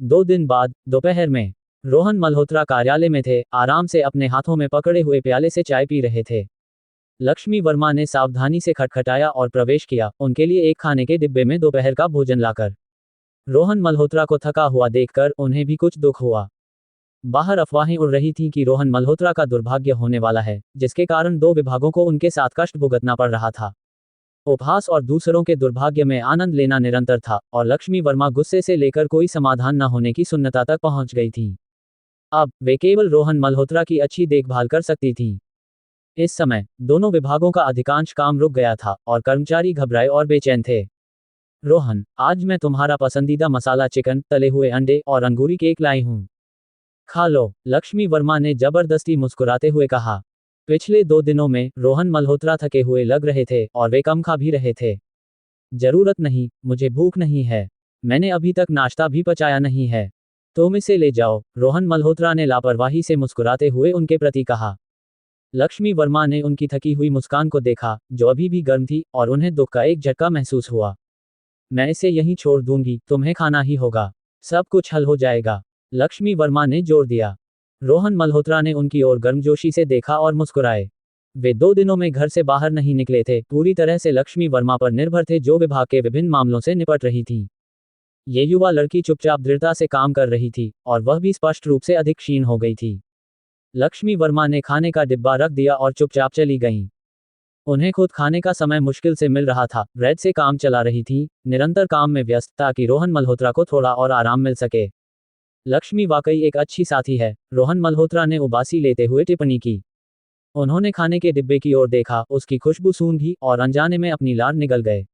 2 दिन बाद दोपहर में रोहन मल्होत्रा कार्यालय में थे, आराम से अपने हाथों में पकड़े हुए प्याले से चाय पी रहे थे। लक्ष्मी वर्मा ने सावधानी से खटखटाया और प्रवेश किया, उनके लिए एक खाने के डिब्बे में दोपहर का भोजन लाकर। रोहन मल्होत्रा को थका हुआ देखकर उन्हें भी कुछ दुख हुआ। बाहर अफवाहें उड़ रही थीं कि रोहन मल्होत्रा का दुर्भाग्य होने वाला है, जिसके कारण 2 विभागों को उनके साथ कष्ट भुगतना पड़ रहा था। उपहास और दूसरों के दुर्भाग्य में आनंद लेना निरंतर था, और लक्ष्मी वर्मा गुस्से से लेकर कोई समाधान न होने की शून्यता तक पहुंच गई थीं। अब वे केवल रोहन मल्होत्रा की अच्छी देखभाल कर सकती थीं। इस समय दोनों विभागों का अधिकांश काम रुक गया था, और कर्मचारी घबराए और बेचैन थे। रोहन, आज मैं तुम्हारा पसंदीदा मसाला चिकन, तले हुए अंडे और अंगूरी केक लाई हूं। खा लो, लक्ष्मी वर्मा ने जबरदस्ती मुस्कुराते हुए कहा। पिछले 2 दिनों में रोहन मल्होत्रा थके हुए लग रहे थे, और वे कम खा भी रहे थे। जरूरत नहीं, मुझे भूख नहीं है। मैंने अभी तक नाश्ता भी पचाया नहीं है। तुम इसे ले जाओ, रोहन मल्होत्रा ने लापरवाही से मुस्कुराते हुए उनके प्रति कहा। लक्ष्मी वर्मा ने उनकी थकी हुई मुस्कान को देखा, जो अभी भी गर्म थी, और उन्हें दुख का एक झटका महसूस हुआ। मैं इसे यहीं छोड़ दूंगी, तुम्हें खाना ही होगा। सब कुछ हल हो जाएगा, लक्ष्मी वर्मा ने जोर दिया। रोहन मल्होत्रा ने उनकी ओर गर्मजोशी से देखा और मुस्कुराए। वे 2 दिनों में घर से बाहर नहीं निकले थे, पूरी तरह से लक्ष्मी वर्मा पर निर्भर थे जो विभाग के विभिन्न मामलों से निपट रही थी। ये युवा लड़की चुपचाप दृढ़ता से काम कर रही थी, और वह भी स्पष्ट रूप से अधिक क्षीण हो गई थी। लक्ष्मी वर्मा ने खाने का डिब्बा रख दिया और चुपचाप चली गईं। उन्हें खुद खाने का समय मुश्किल से मिल रहा था, ब्रेड से काम चला रही थी, निरंतर काम में व्यस्त, ताकि रोहन मल्होत्रा को थोड़ा और आराम मिल सके। लक्ष्मी वाकई एक अच्छी साथी है, रोहन मल्होत्रा ने उबासी लेते हुए टिप्पणी की। उन्होंने खाने के डिब्बे की ओर देखा, उसकी खुशबू सूंघी और अनजाने में अपनी लार निगल गए।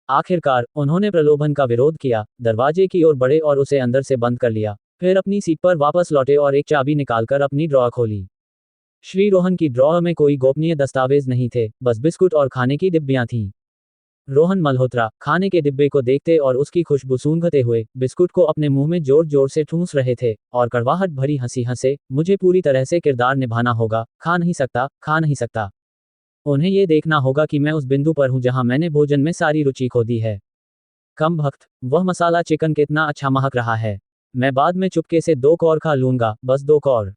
आखिरकार उन्होंने प्रलोभन का विरोध किया, दरवाजे की ओर बढ़े और उसे अंदर से बंद कर लिया। फिर अपनी सीट पर वापस लौटे और एक चाबी निकालकर अपनी ड्रॉअर खोली। श्री रोहन की ड्रॉअर में कोई गोपनीय दस्तावेज नहीं थे, बस बिस्कुट और खाने की डिब्बियां थीं। रोहन मल्होत्रा खाने के डिब्बे को देखते और उसकी खुशबू सूंघते हुए बिस्कुट को अपने मुंह में जोर जोर से ठूंस रहे थे और कड़वाहट भरी हंसी हंसे, मुझे पूरी तरह से किरदार निभाना होगा, खा नहीं सकता, खा नहीं सकता। उन्हें ये देखना होगा कि मैं उस बिंदु पर हूं जहां मैंने भोजन में सारी रुचि खो दी है। कम भक्त, वह मसाला चिकन कितना अच्छा महक रहा है। मैं बाद में चुपके से 2 कौर खा लूंगा, बस 2 कौर।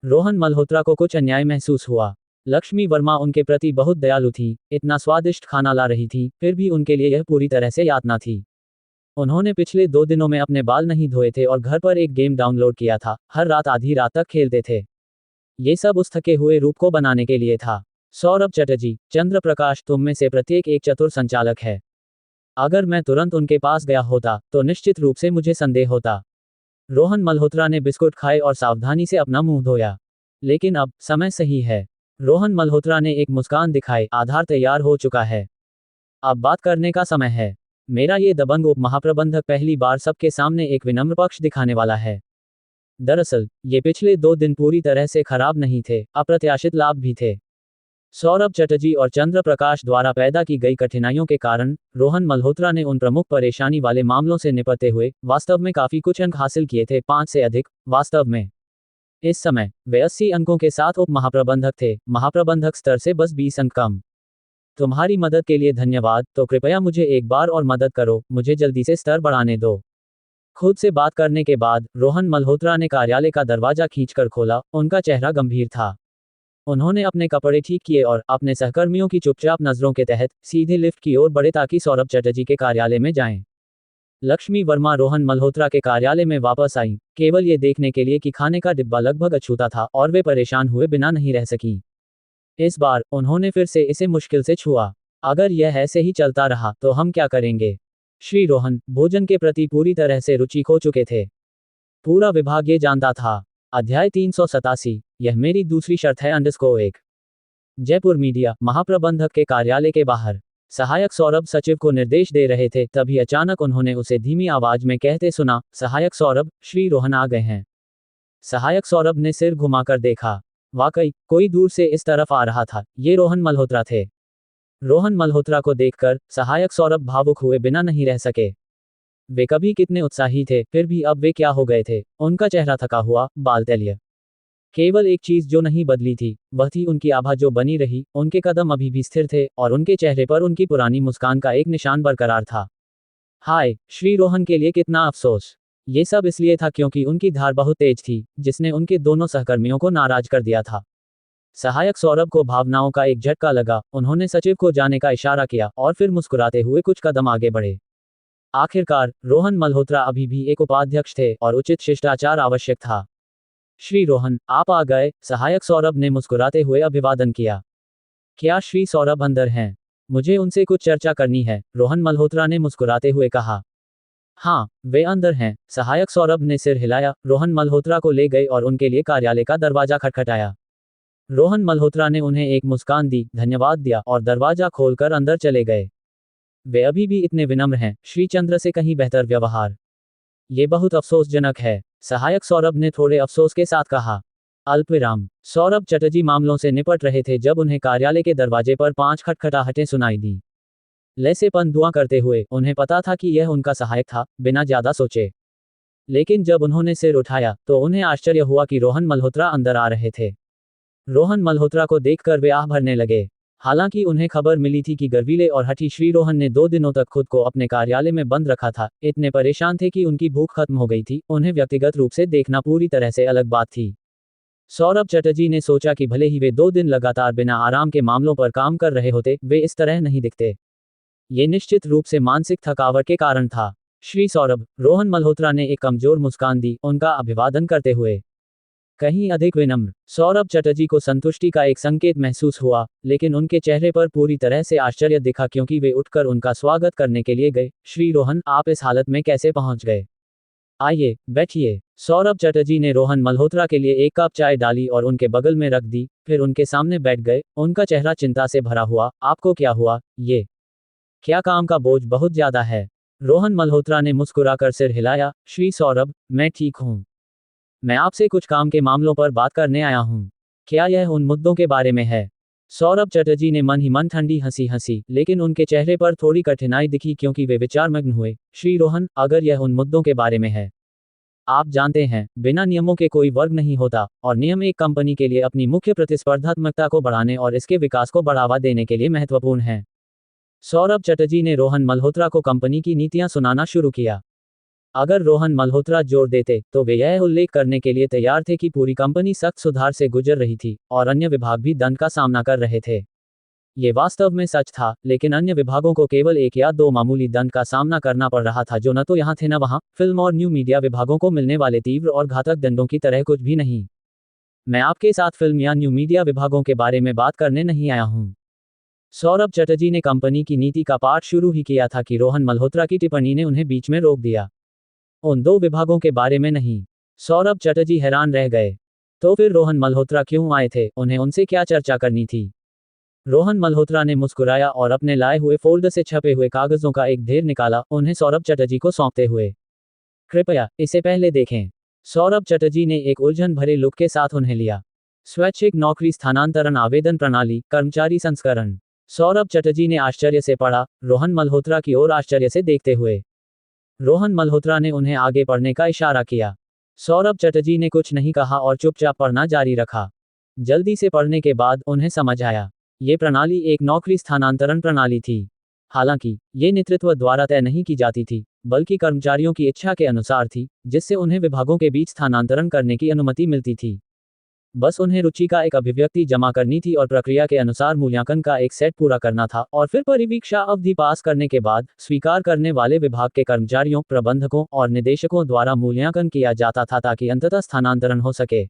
रोहन मल्होत्रा को कुछ अन्याय महसूस हुआ। लक्ष्मी वर्मा उनके प्रति बहुत दयालु थी, इतना स्वादिष्ट खाना ला रही थी, फिर भी उनके लिए यह पूरी तरह से यातना थी। उन्होंने पिछले 2 दिनों में अपने बाल नहीं धोए थे और घर पर एक गेम डाउनलोड किया था, हर रात आधी रात तक खेलते थे। ये सब उस थके हुए रूप को बनाने के लिए था। सौरभ चटर्जी, चंद्र प्रकाश, तुम में से प्रत्येक एक चतुर संचालक है। अगर मैं तुरंत उनके पास गया होता तो निश्चित रूप से मुझे संदेह होता। रोहन मल्होत्रा ने बिस्कुट खाए और सावधानी से अपना मुंह धोया। लेकिन अब समय सही है। रोहन मल्होत्रा ने एक मुस्कान दिखाई, आधार तैयार हो चुका है। अब बात करने का समय है। मेरा ये दबंग उप महाप्रबंधक पहली बार सबके सामने एक विनम्र पक्ष दिखाने वाला है। दरअसल ये पिछले 2 दिन पूरी तरह से खराब नहीं थे, अप्रत्याशित लाभ भी थे। सौरभ चटर्जी और चंद्र प्रकाश द्वारा पैदा की गई कठिनाइयों के कारण रोहन मल्होत्रा ने उन प्रमुख परेशानी वाले मामलों से निपटते हुए वास्तव में काफी कुछ अंक हासिल किए थे, 5 से अधिक, वास्तव में। इस समय वे 80 अंकों के साथ उप महाप्रबंधक थे, महाप्रबंधक स्तर से बस 20 अंक कम। तुम्हारी मदद के लिए धन्यवाद, तो कृपया मुझे एक बार और मदद करो, मुझे जल्दी से स्तर बढ़ाने दो। खुद से बात करने के बाद रोहन मल्होत्रा ने कार्यालय का दरवाजा खींचकर खोला, उनका चेहरा गंभीर था। उन्होंने अपने कपड़े ठीक किए और अपने सहकर्मियों की चुपचाप नजरों के तहत सीधे लिफ्ट की ओर बढ़े ताकि सौरभ चटर्जी के कार्यालय में जाएं। लक्ष्मी वर्मा रोहन मल्होत्रा के कार्यालय में वापस आई, केवल ये देखने के लिए कि खाने का डिब्बा लगभग अछूता था और वे परेशान हुए बिना नहीं रह सकी। इस बार उन्होंने फिर से इसे मुश्किल से छुआ। अगर यह ऐसे ही चलता रहा तो हम क्या करेंगे? श्री रोहन भोजन के प्रति पूरी तरह से रुचि खो चुके थे। पूरा विभाग ये जानता था। अध्याय 387, यह मेरी दूसरी शर्त है _1। जयपुर मीडिया महाप्रबंधक के कार्यालय के बाहर सहायक सौरभ सचिव को निर्देश दे रहे थे, तभी अचानक उन्होंने उसे धीमी आवाज में कहते सुना, सहायक सौरभ, श्री रोहन आ गए हैं। सहायक सौरभ ने सिर घुमाकर देखा। वाकई कोई दूर से इस तरफ आ रहा था, ये रोहन मल्होत्रा थे। रोहन मल्होत्रा को देखकर सहायक सौरभ भावुक हुए बिना नहीं रह सके। वे कभी कितने उत्साही थे, फिर भी अब वे क्या हो गए थे? उनका चेहरा थका हुआ, बाल तैलीय। केवल एक चीज जो नहीं बदली थी, वह थी उनकी आभा जो बनी रही, उनके कदम अभी भी स्थिर थे और उनके चेहरे पर उनकी पुरानी मुस्कान का एक निशान बरकरार था। हाय, श्री रोहन के लिए कितना अफसोस। ये सब इसलिए था क्योंकि उनकी धार बहुत तेज थी, जिसने उनके दोनों सहकर्मियों को नाराज कर दिया था। सहायक सौरभ को भावनाओं का एक झटका लगा, उन्होंने सचिव को जाने का इशारा किया और फिर मुस्कुराते हुए कुछ कदम आगे बढ़े। आखिरकार रोहन मल्होत्रा अभी भी एक उपाध्यक्ष थे और उचित शिष्टाचार आवश्यक था। श्री रोहन, आप आ गए, सहायक सौरभ ने मुस्कुराते हुए अभिवादन किया। क्या श्री सौरभ अंदर हैं? मुझे उनसे कुछ चर्चा करनी है, रोहन मल्होत्रा ने मुस्कुराते हुए कहा। हाँ, वे अंदर हैं, सहायक सौरभ ने सिर हिलाया, रोहन मल्होत्रा को ले गए और उनके लिए कार्यालय का दरवाजा खटखटाया। रोहन मल्होत्रा ने उन्हें एक मुस्कान दी, धन्यवाद दिया और दरवाजा खोलकर अंदर चले गए। वे अभी भी इतने विनम्र हैं, श्री चंद्र से कहीं बेहतर व्यवहार। ये बहुत अफसोसजनक है, सहायक सौरभ ने थोड़े अफसोस के साथ कहा। अल्पविराम। सौरभ चटर्जी मामलों से निपट रहे थे जब उन्हें कार्यालय के दरवाजे पर 5 खटखटाहटें सुनाई दी। लहसेपन धुआं करते हुए उन्हें पता था कि यह उनका सहायक था, बिना ज्यादा सोचे। लेकिन जब उन्होंने सिर उठाया तो उन्हें आश्चर्य हुआ कि रोहन मल्होत्रा अंदर आ रहे थे। रोहन मल्होत्रा को देखकर वे आह भरने लगे। हालांकि उन्हें खबर मिली थी कि गर्वीले और हठी श्री रोहन ने 2 दिनों तक खुद को अपने कार्यालय में बंद रखा था, इतने परेशान थे कि उनकी भूख खत्म हो गई थी। उन्हें व्यक्तिगत रूप से देखना पूरी तरह से अलग बात थी। सौरभ चटर्जी ने सोचा कि भले ही वे 2 दिन लगातार बिना आराम के मामलों पर काम कर रहे होते, वे इस तरह नहीं दिखते। ये निश्चित रूप से मानसिक थकावट के कारण था। श्री सौरभ, रोहन मल्होत्रा ने एक कमजोर मुस्कान दी, उनका अभिवादन करते हुए। कहीं अधिक विनम्र। सौरभ चटर्जी को संतुष्टि का एक संकेत महसूस हुआ, लेकिन उनके चेहरे पर पूरी तरह से आश्चर्य दिखा क्योंकि वे उठकर उनका स्वागत करने के लिए गए। श्री रोहन, आप इस हालत में कैसे पहुंच गए? आइए, बैठिए। सौरभ चटर्जी ने रोहन मल्होत्रा के लिए एक कप चाय डाली और उनके बगल में रख दी, फिर उनके सामने बैठ गए। उनका चेहरा चिंता से भरा हुआ। आपको क्या हुआ? ये क्या काम का बोझ बहुत ज्यादा है? रोहन मल्होत्रा ने मुस्कुराकर सिर हिलाया। श्री सौरभ, मैं ठीक हूं। मैं आपसे कुछ काम के मामलों पर बात करने आया हूं। क्या यह उन मुद्दों के बारे में है? सौरभ चटर्जी ने मन ही मन ठंडी हंसी हंसी, लेकिन उनके चेहरे पर थोड़ी कठिनाई दिखी क्योंकि वे विचारमग्न हुए। श्री रोहन, अगर यह उन मुद्दों के बारे में है, आप जानते हैं, बिना नियमों के कोई वर्ग नहीं होता, और नियम एक कंपनी के लिए अपनी मुख्य प्रतिस्पर्धात्मकता को बढ़ाने और इसके विकास को बढ़ावा देने के लिए महत्वपूर्ण है। सौरभ चटर्जी ने रोहन मल्होत्रा को कंपनी की नीतियां सुनाना शुरू किया। अगर रोहन मल्होत्रा जोर देते, तो वे यह उल्लेख करने के लिए तैयार थे कि पूरी कंपनी सख्त सुधार से गुजर रही थी, और अन्य विभाग भी दंड का सामना कर रहे थे। ये वास्तव में सच था, लेकिन अन्य विभागों को केवल 1 या 2 मामूली दंड का सामना करना पड़ रहा था जो न तो यहाँ थे न वहाँ। फिल्म और न्यू मीडिया विभागों को मिलने वाले तीव्र और घातक दंडों की तरह कुछ भी नहीं। मैं आपके साथ फिल्म या न्यू मीडिया विभागों के बारे में बात करने नहीं आया हूँ। सौरभ चटर्जी ने कंपनी की नीति का पाठ शुरू ही किया था कि रोहन मल्होत्रा की टिप्पणी ने उन्हें बीच में रोक दिया। उन 2 विभागों के बारे में नहीं। सौरभ चटर्जी हैरान रह गए। तो फिर रोहन मल्होत्रा क्यों आए थे? उन्हें उनसे क्या चर्चा करनी थी? रोहन मल्होत्रा ने मुस्कुराया और अपने लाए हुए फोल्डर से छपे हुए कागजों का एक ढेर निकाला, उन्हें सौरभ चटर्जी को सौंपते हुए। कृपया इसे पहले देखें। सौरभ चटर्जी ने एक उलझन भरे लुक के साथ उन्हें लिया। स्वैच्छिक नौकरी स्थानांतरण आवेदन प्रणाली, कर्मचारी संस्करण। सौरभ चटर्जी ने आश्चर्य से पढ़ा, रोहन मल्होत्रा की ओर आश्चर्य से देखते हुए। रोहन मल्होत्रा ने उन्हें आगे पढ़ने का इशारा किया। सौरभ चटर्जी ने कुछ नहीं कहा और चुपचाप पढ़ना जारी रखा। जल्दी से पढ़ने के बाद उन्हें समझ आया, ये प्रणाली एक नौकरी स्थानांतरण प्रणाली थी। हालांकि ये नेतृत्व द्वारा तय नहीं की जाती थी, बल्कि कर्मचारियों की इच्छा के अनुसार थी, जिससे उन्हें विभागों के बीच स्थानांतरण करने की अनुमति मिलती थी। बस उन्हें रुचि का एक अभिव्यक्ति जमा करनी थी और प्रक्रिया के अनुसार मूल्यांकन का एक सेट पूरा करना था, और फिर परिवीक्षा अवधि पास करने के बाद स्वीकार करने वाले विभाग के कर्मचारियों, प्रबंधकों और निदेशकों द्वारा मूल्यांकन किया जाता था ताकि अंततः स्थानांतरण हो सके।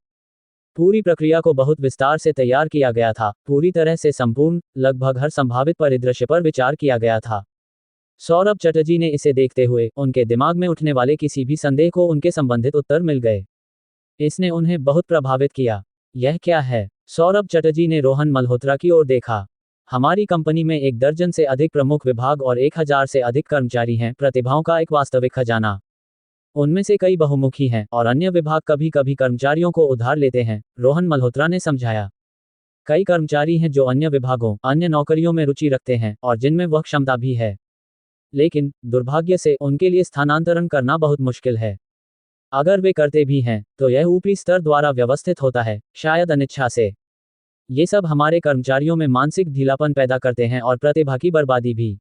पूरी प्रक्रिया को बहुत विस्तार से तैयार किया गया था, पूरी तरह से संपूर्ण, लगभग हर संभावित परिदृश्य पर विचार किया गया था। सौरभ चटर्जी ने इसे देखते हुए, उनके दिमाग में उठने वाले किसी भी संदेह को उनके संबंधित उत्तर मिल गए। इसने उन्हें बहुत प्रभावित किया। यह क्या है? सौरभ चटर्जी ने रोहन मल्होत्रा की ओर देखा। हमारी कंपनी में 1 दर्जन से अधिक प्रमुख विभाग और 1000 से अधिक कर्मचारी हैं, प्रतिभाओं का एक वास्तविक खजाना। उनमें से कई बहुमुखी हैं, और अन्य विभाग कभी कभी कर्मचारियों को उधार लेते हैं, रोहन मल्होत्रा ने समझाया। कई कर्मचारी हैं जो अन्य विभागों, अन्य नौकरियों में रुचि रखते हैं, और जिनमें वह क्षमता भी है। लेकिन दुर्भाग्य से उनके लिए स्थानांतरण करना बहुत मुश्किल है। अगर वे करते भी हैं, तो यह ऊपरी स्तर द्वारा व्यवस्थित होता है, शायद अनिच्छा से। ये सब हमारे कर्मचारियों में मानसिक ढीलापन पैदा करते हैं और प्रतिभा की बर्बादी भी।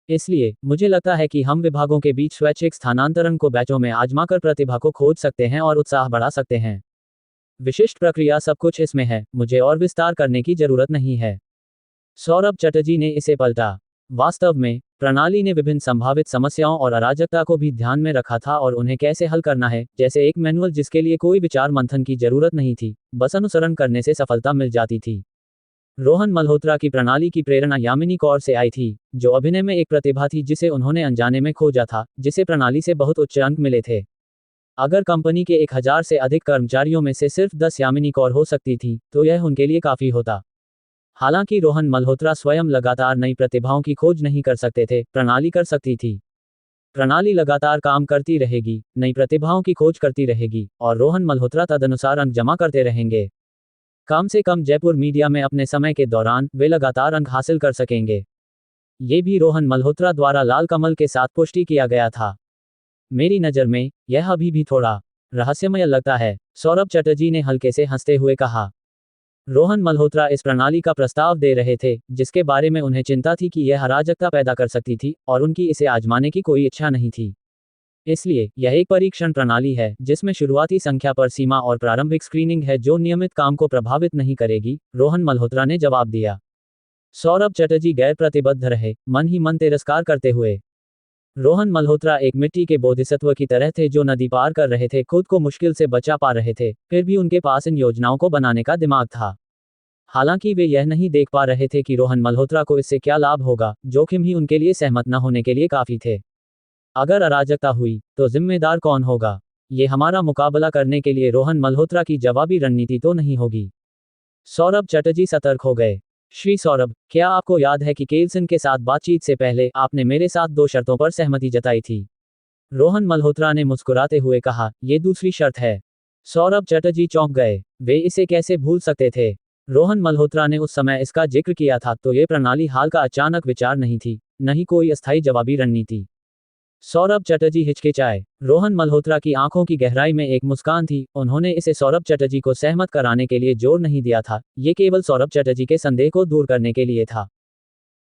इसलिए मुझे लगता है कि हम विभागों के बीच स्वैच्छिक स्थानांतरण को बैचों में आजमाकर प्रतिभा को खोज सकते हैं और उत्साह बढ़ा सकते हैं। विशिष्ट प्रक्रिया सब कुछ इसमें है, मुझे और विस्तार करने की जरूरत नहीं है। सौरभ चटर्जी ने इसे पलटा। वास्तव में, प्रणाली ने विभिन्न संभावित समस्याओं और अराजकता को भी ध्यान में रखा था और उन्हें कैसे हल करना है, जैसे एक मैनुअल जिसके लिए कोई विचार मंथन की जरूरत नहीं थी, बस अनुसरण करने से सफलता मिल जाती थी। रोहन मल्होत्रा की प्रणाली की प्रेरणा यामिनी कौर से आई थी, जो अभिनय में एक प्रतिभा थी जिसे उन्होंने अनजाने में खोजा था, जिसे प्रणाली से बहुत उच्च अंक मिले थे। अगर कंपनी के 1000 से अधिक कर्मचारियों में से सिर्फ 10 यामिनी कौर हो सकती थी, तो यह उनके लिए काफी होता। हालांकि रोहन मल्होत्रा स्वयं लगातार नई प्रतिभाओं की खोज नहीं कर सकते थे, प्रणाली कर सकती थी। प्रणाली लगातार काम करती रहेगी, नई प्रतिभाओं की खोज करती रहेगी, और रोहन मल्होत्रा तदनुसार अंक जमा करते रहेंगे। कम से कम जयपुर मीडिया में अपने समय के दौरान वे लगातार अंक हासिल कर सकेंगे। ये भी रोहन मल्होत्रा द्वारा लाल कमल के साथ पुष्टि किया गया था। मेरी नज़र में, यह अभी भी थोड़ा रहस्यमय लगता है, सौरभ चटर्जी ने हल्के से हंसते हुए कहा। रोहन मल्होत्रा इस प्रणाली का प्रस्ताव दे रहे थे, जिसके बारे में उन्हें चिंता थी कि यह अराजकता पैदा कर सकती थी, और उनकी इसे आजमाने की कोई इच्छा नहीं थी। इसलिए, यह एक परीक्षण प्रणाली है, जिसमें शुरुआती संख्या पर सीमा और प्रारंभिक स्क्रीनिंग है जो नियमित काम को प्रभावित नहीं करेगी, रोहन मल्होत्रा ने जवाब दिया। सौरभ चटर्जी गैर प्रतिबद्ध रहे, मन ही मन तिरस्कार करते हुए। रोहन मल्होत्रा एक मिट्टी के बोधिसत्व की तरह थे जो नदी पार कर रहे थे, खुद को मुश्किल से बचा पा रहे थे, फिर भी उनके पास इन योजनाओं को बनाने का दिमाग था। हालांकि वे यह नहीं देख पा रहे थे कि रोहन मल्होत्रा को इससे क्या लाभ होगा, जोखिम ही उनके लिए सहमत न होने के लिए काफी थे। अगर अराजकता हुई, तो जिम्मेदार कौन होगा? ये हमारा मुकाबला करने के लिए रोहन मल्होत्रा की जवाबी रणनीति तो नहीं होगी। सौरभ चटर्जी सतर्क हो गए। श्री सौरभ, क्या आपको याद है कि केल्सन के साथ बातचीत से पहले आपने मेरे साथ 2 शर्तों पर सहमति जताई थी? रोहन मल्होत्रा ने मुस्कुराते हुए कहा, ये दूसरी शर्त है। सौरभ चटर्जी चौंक गए। वे इसे कैसे भूल सकते थे? रोहन मल्होत्रा ने उस समय इसका जिक्र किया था, तो ये प्रणाली हाल का अचानक विचार नहीं थी, न ही कोई अस्थायी जवाबी रणनीति। सौरभ चटर्जी हिचकिचाए। रोहन मल्होत्रा की आंखों की गहराई में एक मुस्कान थी, उन्होंने इसे सौरभ चटर्जी को सहमत कराने के लिए जोर नहीं दिया था, ये केवल सौरभ चटर्जी के संदेह को दूर करने के लिए था।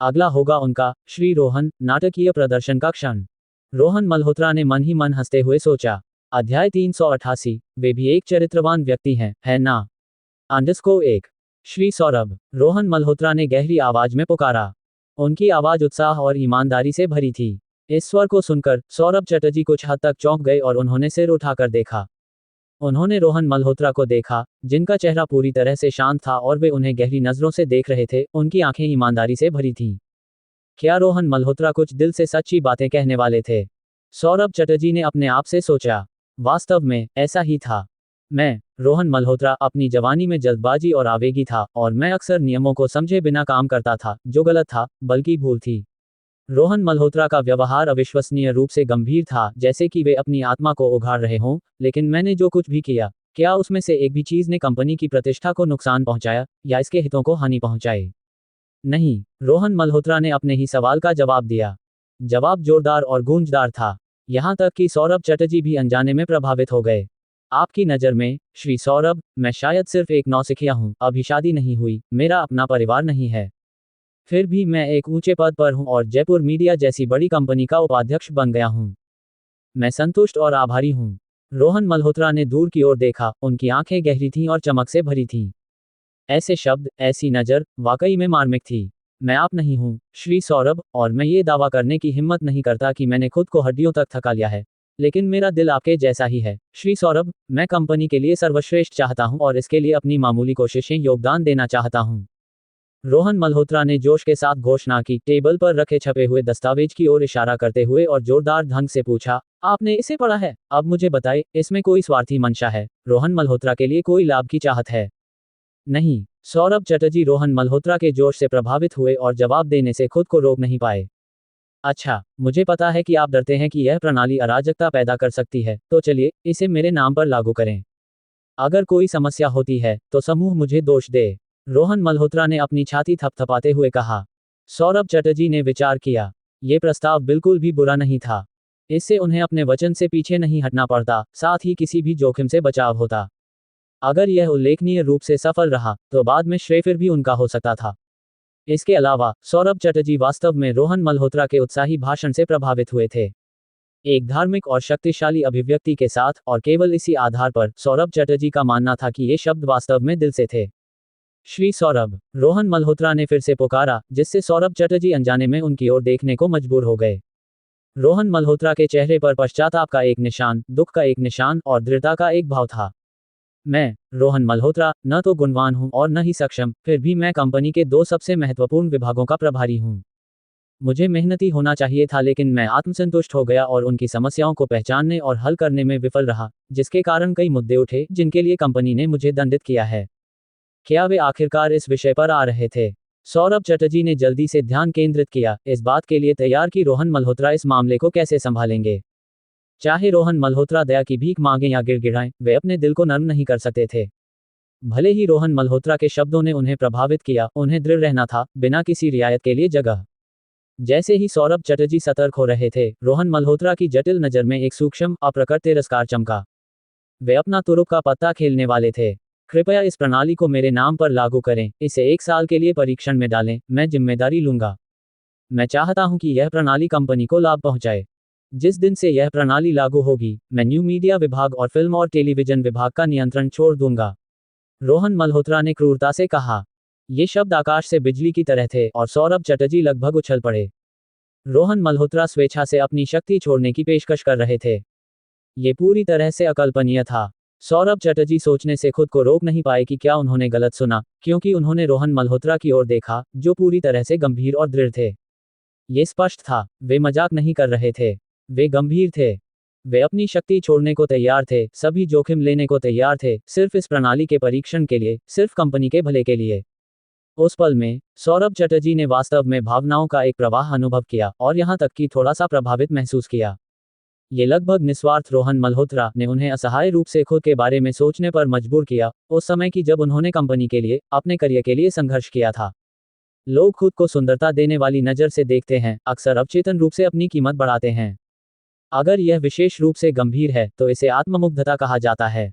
अगला होगा उनका, श्री रोहन, नाटकीय प्रदर्शन का क्षण। रोहन मल्होत्रा ने मन ही मन हंसते हुए सोचा। अध्याय 388, वे भी एक चरित्रवान व्यक्ति हैं, है ना? _1 श्री सौरभ, रोहन मल्होत्रा ने गहरी आवाज में पुकारा। उनकी आवाज उत्साह और ईमानदारी से भरी थी। इस स्वर को सुनकर सौरभ चटर्जी कुछ हद तक चौंक गए और उन्होंने सिर उठाकर देखा। उन्होंने रोहन मल्होत्रा को देखा, जिनका चेहरा पूरी तरह से शांत था और वे उन्हें गहरी नजरों से देख रहे थे, उनकी आंखें ईमानदारी से भरी थीं। क्या रोहन मल्होत्रा कुछ दिल से सच्ची बातें कहने वाले थे? सौरभ चटर्जी ने अपने आप से सोचा। वास्तव में, ऐसा ही था। मैं, रोहन मल्होत्रा, अपनी जवानी में जल्दबाजी और आवेगी था, और मैं अक्सर नियमों को समझे बिना काम करता था, जो गलत था, बल्कि भूल थी। रोहन मल्होत्रा का व्यवहार अविश्वसनीय रूप से गंभीर था, जैसे कि वे अपनी आत्मा को उघाड़ रहे हों, लेकिन मैंने जो कुछ भी किया, क्या उसमें से एक भी चीज ने कंपनी की प्रतिष्ठा को नुकसान पहुंचाया, या इसके हितों को हानि पहुंचाई? नहीं, रोहन मल्होत्रा ने अपने ही सवाल का जवाब दिया। जवाब जोरदार और गूंजदार था, यहां तक कि सौरभ चटर्जी भी अनजाने में प्रभावित हो गए। आपकी नज़र में, श्री सौरभ, मैं शायद सिर्फ एक नौसिखिया हूं, अभी शादी नहीं हुई, मेरा अपना परिवार नहीं है। फिर भी मैं एक ऊंचे पद पर हूं और जयपुर मीडिया जैसी बड़ी कंपनी का उपाध्यक्ष बन गया हूं। मैं संतुष्ट और आभारी हूं। रोहन मल्होत्रा ने दूर की ओर देखा, उनकी आंखें गहरी थीं और चमक से भरी थीं। ऐसे शब्द, ऐसी नज़र, वाकई में मार्मिक थी। मैं आप नहीं हूं, श्री सौरभ, और मैं ये दावा करने की हिम्मत नहीं करता कि मैंने खुद को हड्डियों तक थका लिया है। लेकिन मेरा दिल आपके जैसा ही है, श्री सौरभ, मैं कंपनी के लिए सर्वश्रेष्ठ चाहता हूं और इसके लिए अपनी मामूली कोशिशें योगदान देना चाहता हूं। रोहन मल्होत्रा ने जोश के साथ घोषणा की, टेबल पर रखे छपे हुए दस्तावेज की ओर इशारा करते हुए और जोरदार ढंग से पूछा, आपने इसे पढ़ा है? अब मुझे बताएं, इसमें कोई स्वार्थी मंशा है? रोहन मल्होत्रा के लिए कोई लाभ की चाहत है? नहीं। सौरभ चटर्जी रोहन मल्होत्रा के जोश से प्रभावित हुए और जवाब देने से खुद को रोक नहीं पाए। अच्छा, मुझे पता है कि आप डरते हैं कि यह प्रणाली अराजकता पैदा कर सकती है, तो चलिए, इसे मेरे नाम पर लागू करें। अगर कोई समस्या होती है, तो समूह मुझे दोष दे। रोहन मल्होत्रा ने अपनी छाती थपथपाते हुए कहा। सौरभ चटर्जी ने विचार किया। ये प्रस्ताव बिल्कुल भी बुरा नहीं था। इससे उन्हें अपने वचन से पीछे नहीं हटना पड़ता, साथ ही किसी भी जोखिम से बचाव होता। अगर यह उल्लेखनीय रूप से सफल रहा, तो बाद में श्रेय फिर भी उनका हो सकता था। इसके अलावा, सौरभ चटर्जी वास्तव में रोहन मल्होत्रा के उत्साही भाषण से प्रभावित हुए थे। एक धार्मिक और शक्तिशाली अभिव्यक्ति के साथ, और केवल इसी आधार पर, सौरभ चटर्जी का मानना था कि ये शब्द वास्तव में दिल से थे। श्री सौरभ, रोहन मल्होत्रा ने फिर से पुकारा, जिससे सौरभ चटर्जी अनजाने में उनकी ओर देखने को मजबूर हो गए। रोहन मल्होत्रा के चेहरे पर पश्चाताप का एक निशान, दुख का एक निशान और दृढ़ता का एक भाव था। मैं, रोहन मल्होत्रा, न तो गुणवान हूं और न ही सक्षम, फिर भी मैं कंपनी के 2 सबसे महत्वपूर्ण विभागों का प्रभारी हूं। मुझे मेहनती होना चाहिए था, लेकिन मैं आत्मसंतुष्ट हो गया और उनकी समस्याओं को पहचानने और हल करने में विफल रहा, जिसके कारण कई मुद्दे उठे जिनके लिए कंपनी ने मुझे दंडित किया है। क्या वे आखिरकार इस विषय पर आ रहे थे? सौरभ चटर्जी ने जल्दी से ध्यान केंद्रित किया, इस बात के लिए तैयार कि रोहन मल्होत्रा इस मामले को कैसे संभालेंगे। चाहे रोहन मल्होत्रा दया की भीख मांगे या गिड़गिड़ाएं, वे अपने दिल को नर्म नहीं कर सकते थे। भले ही रोहन मल्होत्रा के शब्दों ने उन्हें प्रभावित किया, उन्हें दृढ़ रहना था, बिना किसी रियायत के लिए जगह। जैसे ही सौरभ चटर्जी सतर्क हो रहे थे, रोहन मल्होत्रा की जटिल नज़र में एक सूक्ष्म, अप्रकट तिरस्कार चमका। वे अपना तुरुप का पत्ता खेलने वाले थे। कृपया इस प्रणाली को मेरे नाम पर लागू करें, इसे 1 साल के लिए परीक्षण में डालें, मैं जिम्मेदारी लूंगा। मैं चाहता हूं कि यह प्रणाली कंपनी को लाभ पहुंचाए। जिस दिन से यह प्रणाली लागू होगी, मैं न्यू मीडिया विभाग और फिल्म और टेलीविजन विभाग का नियंत्रण छोड़ दूंगा। रोहन मल्होत्रा ने क्रूरता से कहा। ये शब्द आकाश से बिजली की तरह थे और सौरभ चटर्जी लगभग उछल पड़े। रोहन मल्होत्रा स्वेच्छा से अपनी शक्ति छोड़ने की पेशकश कर रहे थे। ये पूरी तरह से अकल्पनीय था। सौरभ चटर्जी सोचने से खुद को रोक नहीं पाए कि क्या उन्होंने गलत सुना, क्योंकि उन्होंने रोहन मल्होत्रा की ओर देखा, जो पूरी तरह से गंभीर और दृढ़ थे। ये स्पष्ट था, वे मजाक नहीं कर रहे थे। वे गंभीर थे। वे अपनी शक्ति छोड़ने को तैयार थे, सभी जोखिम लेने को तैयार थे, सिर्फ इस प्रणाली के परीक्षण के लिए, सिर्फ कंपनी के भले के लिए। उस पल में सौरभ चटर्जी ने वास्तव में भावनाओं का एक प्रवाह अनुभव किया और यहां तक कि थोड़ा सा प्रभावित महसूस किया। ये लगभग निस्वार्थ रोहन मल्होत्रा ने उन्हें असहाय रूप से खुद के बारे में सोचने पर मजबूर किया, उस समय की जब उन्होंने कंपनी के लिए, अपने करियर के लिए संघर्ष किया था। लोग खुद को सुंदरता देने वाली नज़र से देखते हैं, अक्सर अवचेतन रूप से अपनी कीमत बढ़ाते हैं। अगर यह विशेष रूप से गंभीर है तो इसे आत्ममुग्धता कहा जाता है।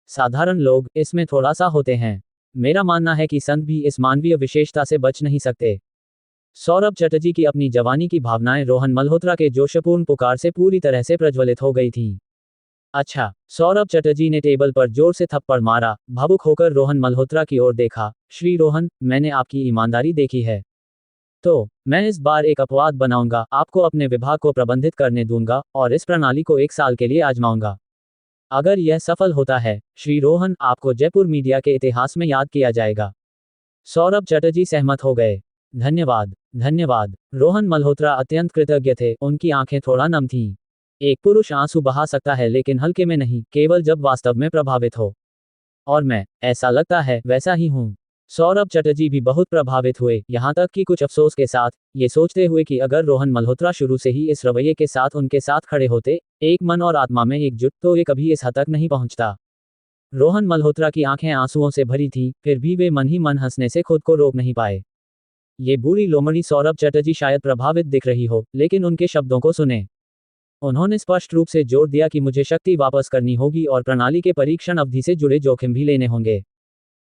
साधारण लोग इसमें थोड़ा सा होते हैं। मेरा मानना है कि संत भी इस मानवीय विशेषता से बच नहीं सकते। सौरभ चटर्जी की अपनी जवानी की भावनाएं रोहन मल्होत्रा के जोशपूर्ण पुकार से पूरी तरह से प्रज्वलित हो गई थीं। अच्छा, सौरभ चटर्जी ने टेबल पर जोर से थप्पड़ मारा, भावुक होकर रोहन मल्होत्रा की ओर देखा। श्री रोहन, मैंने आपकी ईमानदारी देखी है। तो मैं इस बार एक अपवाद बनाऊंगा, आपको अपने विभाग को प्रबंधित करने दूंगा और इस प्रणाली को 1 साल के लिए आजमाऊंगा। अगर यह सफल होता है, श्री रोहन, आपको जयपुर मीडिया के इतिहास में याद किया जाएगा। सौरभ चटर्जी सहमत हो गए। धन्यवाद, धन्यवाद। रोहन मल्होत्रा अत्यंत कृतज्ञ थे, उनकी आंखें थोड़ा नम थीं। एक पुरुष आंसू बहा सकता है लेकिन हल्के में नहीं, केवल जब वास्तव में प्रभावित हो। और मैं, ऐसा लगता है, वैसा ही हूं। सौरभ चटर्जी भी बहुत प्रभावित हुए, यहां तक कि कुछ अफसोस के साथ, ये सोचते हुए कि अगर रोहन मल्होत्रा शुरू से ही इस रवैये के साथ उनके साथ खड़े होते, एक मन और आत्मा में एकजुट, तो ये कभी इस हद तक नहीं पहुंचता। रोहन मल्होत्रा की आंखें आंसुओं से भरी थीं, फिर भी वे मन ही मन हंसने से खुद को रोक नहीं पाए। ये बूढ़ी लोमड़ी सौरभ चटर्जी शायद प्रभावित दिख रही हो, लेकिन उनके शब्दों को सुने। उन्होंने स्पष्ट रूप से जोर दिया कि मुझे शक्ति वापस करनी होगी और प्रणाली के परीक्षण अवधि से जुड़े जोखिम भी लेने होंगे।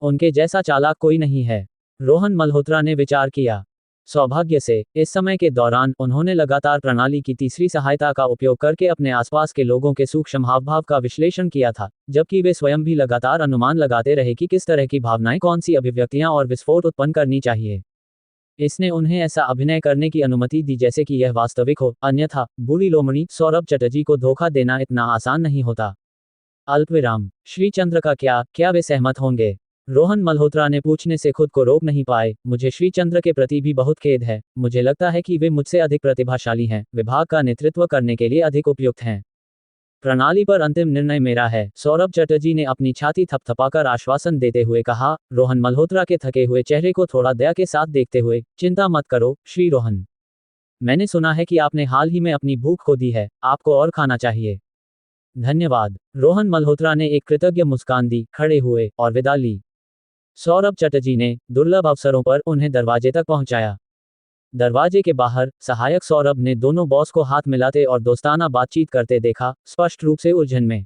उनके जैसा चालाक कोई नहीं है। रोहन मल्होत्रा ने विचार किया। सौभाग्य से, इस समय के दौरान, उन्होंने लगातार प्रणाली की तीसरी सहायता का उपयोग करके अपने आसपास के लोगों के सूक्ष्म हावभाव का विश्लेषण किया था, जबकि वे स्वयं भी लगातार अनुमान लगाते रहे कि किस तरह की भावनाएं कौन सी अभिव्यक्तियां और विस्फोट उत्पन्न करनी चाहिए। इसने उन्हें ऐसा अभिनय करने की अनुमति दी जैसे कि यह वास्तविक हो, अन्यथा बूढ़ी लोमड़ी सौरभ चटर्जी को धोखा देना इतना आसान नहीं होता। अल्पविराम। श्री चंद्र का क्या वे सहमत होंगे? रोहन मल्होत्रा ने पूछने से खुद को रोक नहीं पाए। मुझे श्री चंद्र के प्रति भी बहुत खेद है। मुझे लगता है कि वे मुझसे अधिक प्रतिभाशाली हैं, विभाग का नेतृत्व करने के लिए अधिक उपयुक्त हैं। प्रणाली पर अंतिम निर्णय मेरा है, सौरभ चटर्जी ने अपनी छाती थपथपाकर आश्वासन देते हुए कहा। रोहन मल्होत्रा के थके हुए चेहरे को थोड़ा दया के साथ देखते हुए, चिंता मत करो, श्री रोहन। मैंने सुना है कि आपने हाल ही में अपनी भूख खो दी है, आपको और खाना चाहिए। धन्यवाद। रोहन मल्होत्रा ने एक कृतज्ञ मुस्कान दी, खड़े हुए और विदा ली। सौरभ चटर्जी ने दुर्लभ अवसरों पर उन्हें दरवाजे तक पहुंचाया। दरवाजे के बाहर सहायक सौरभ ने दोनों बॉस को हाथ मिलाते और दोस्ताना बातचीत करते देखा, स्पष्ट रूप से उलझन में।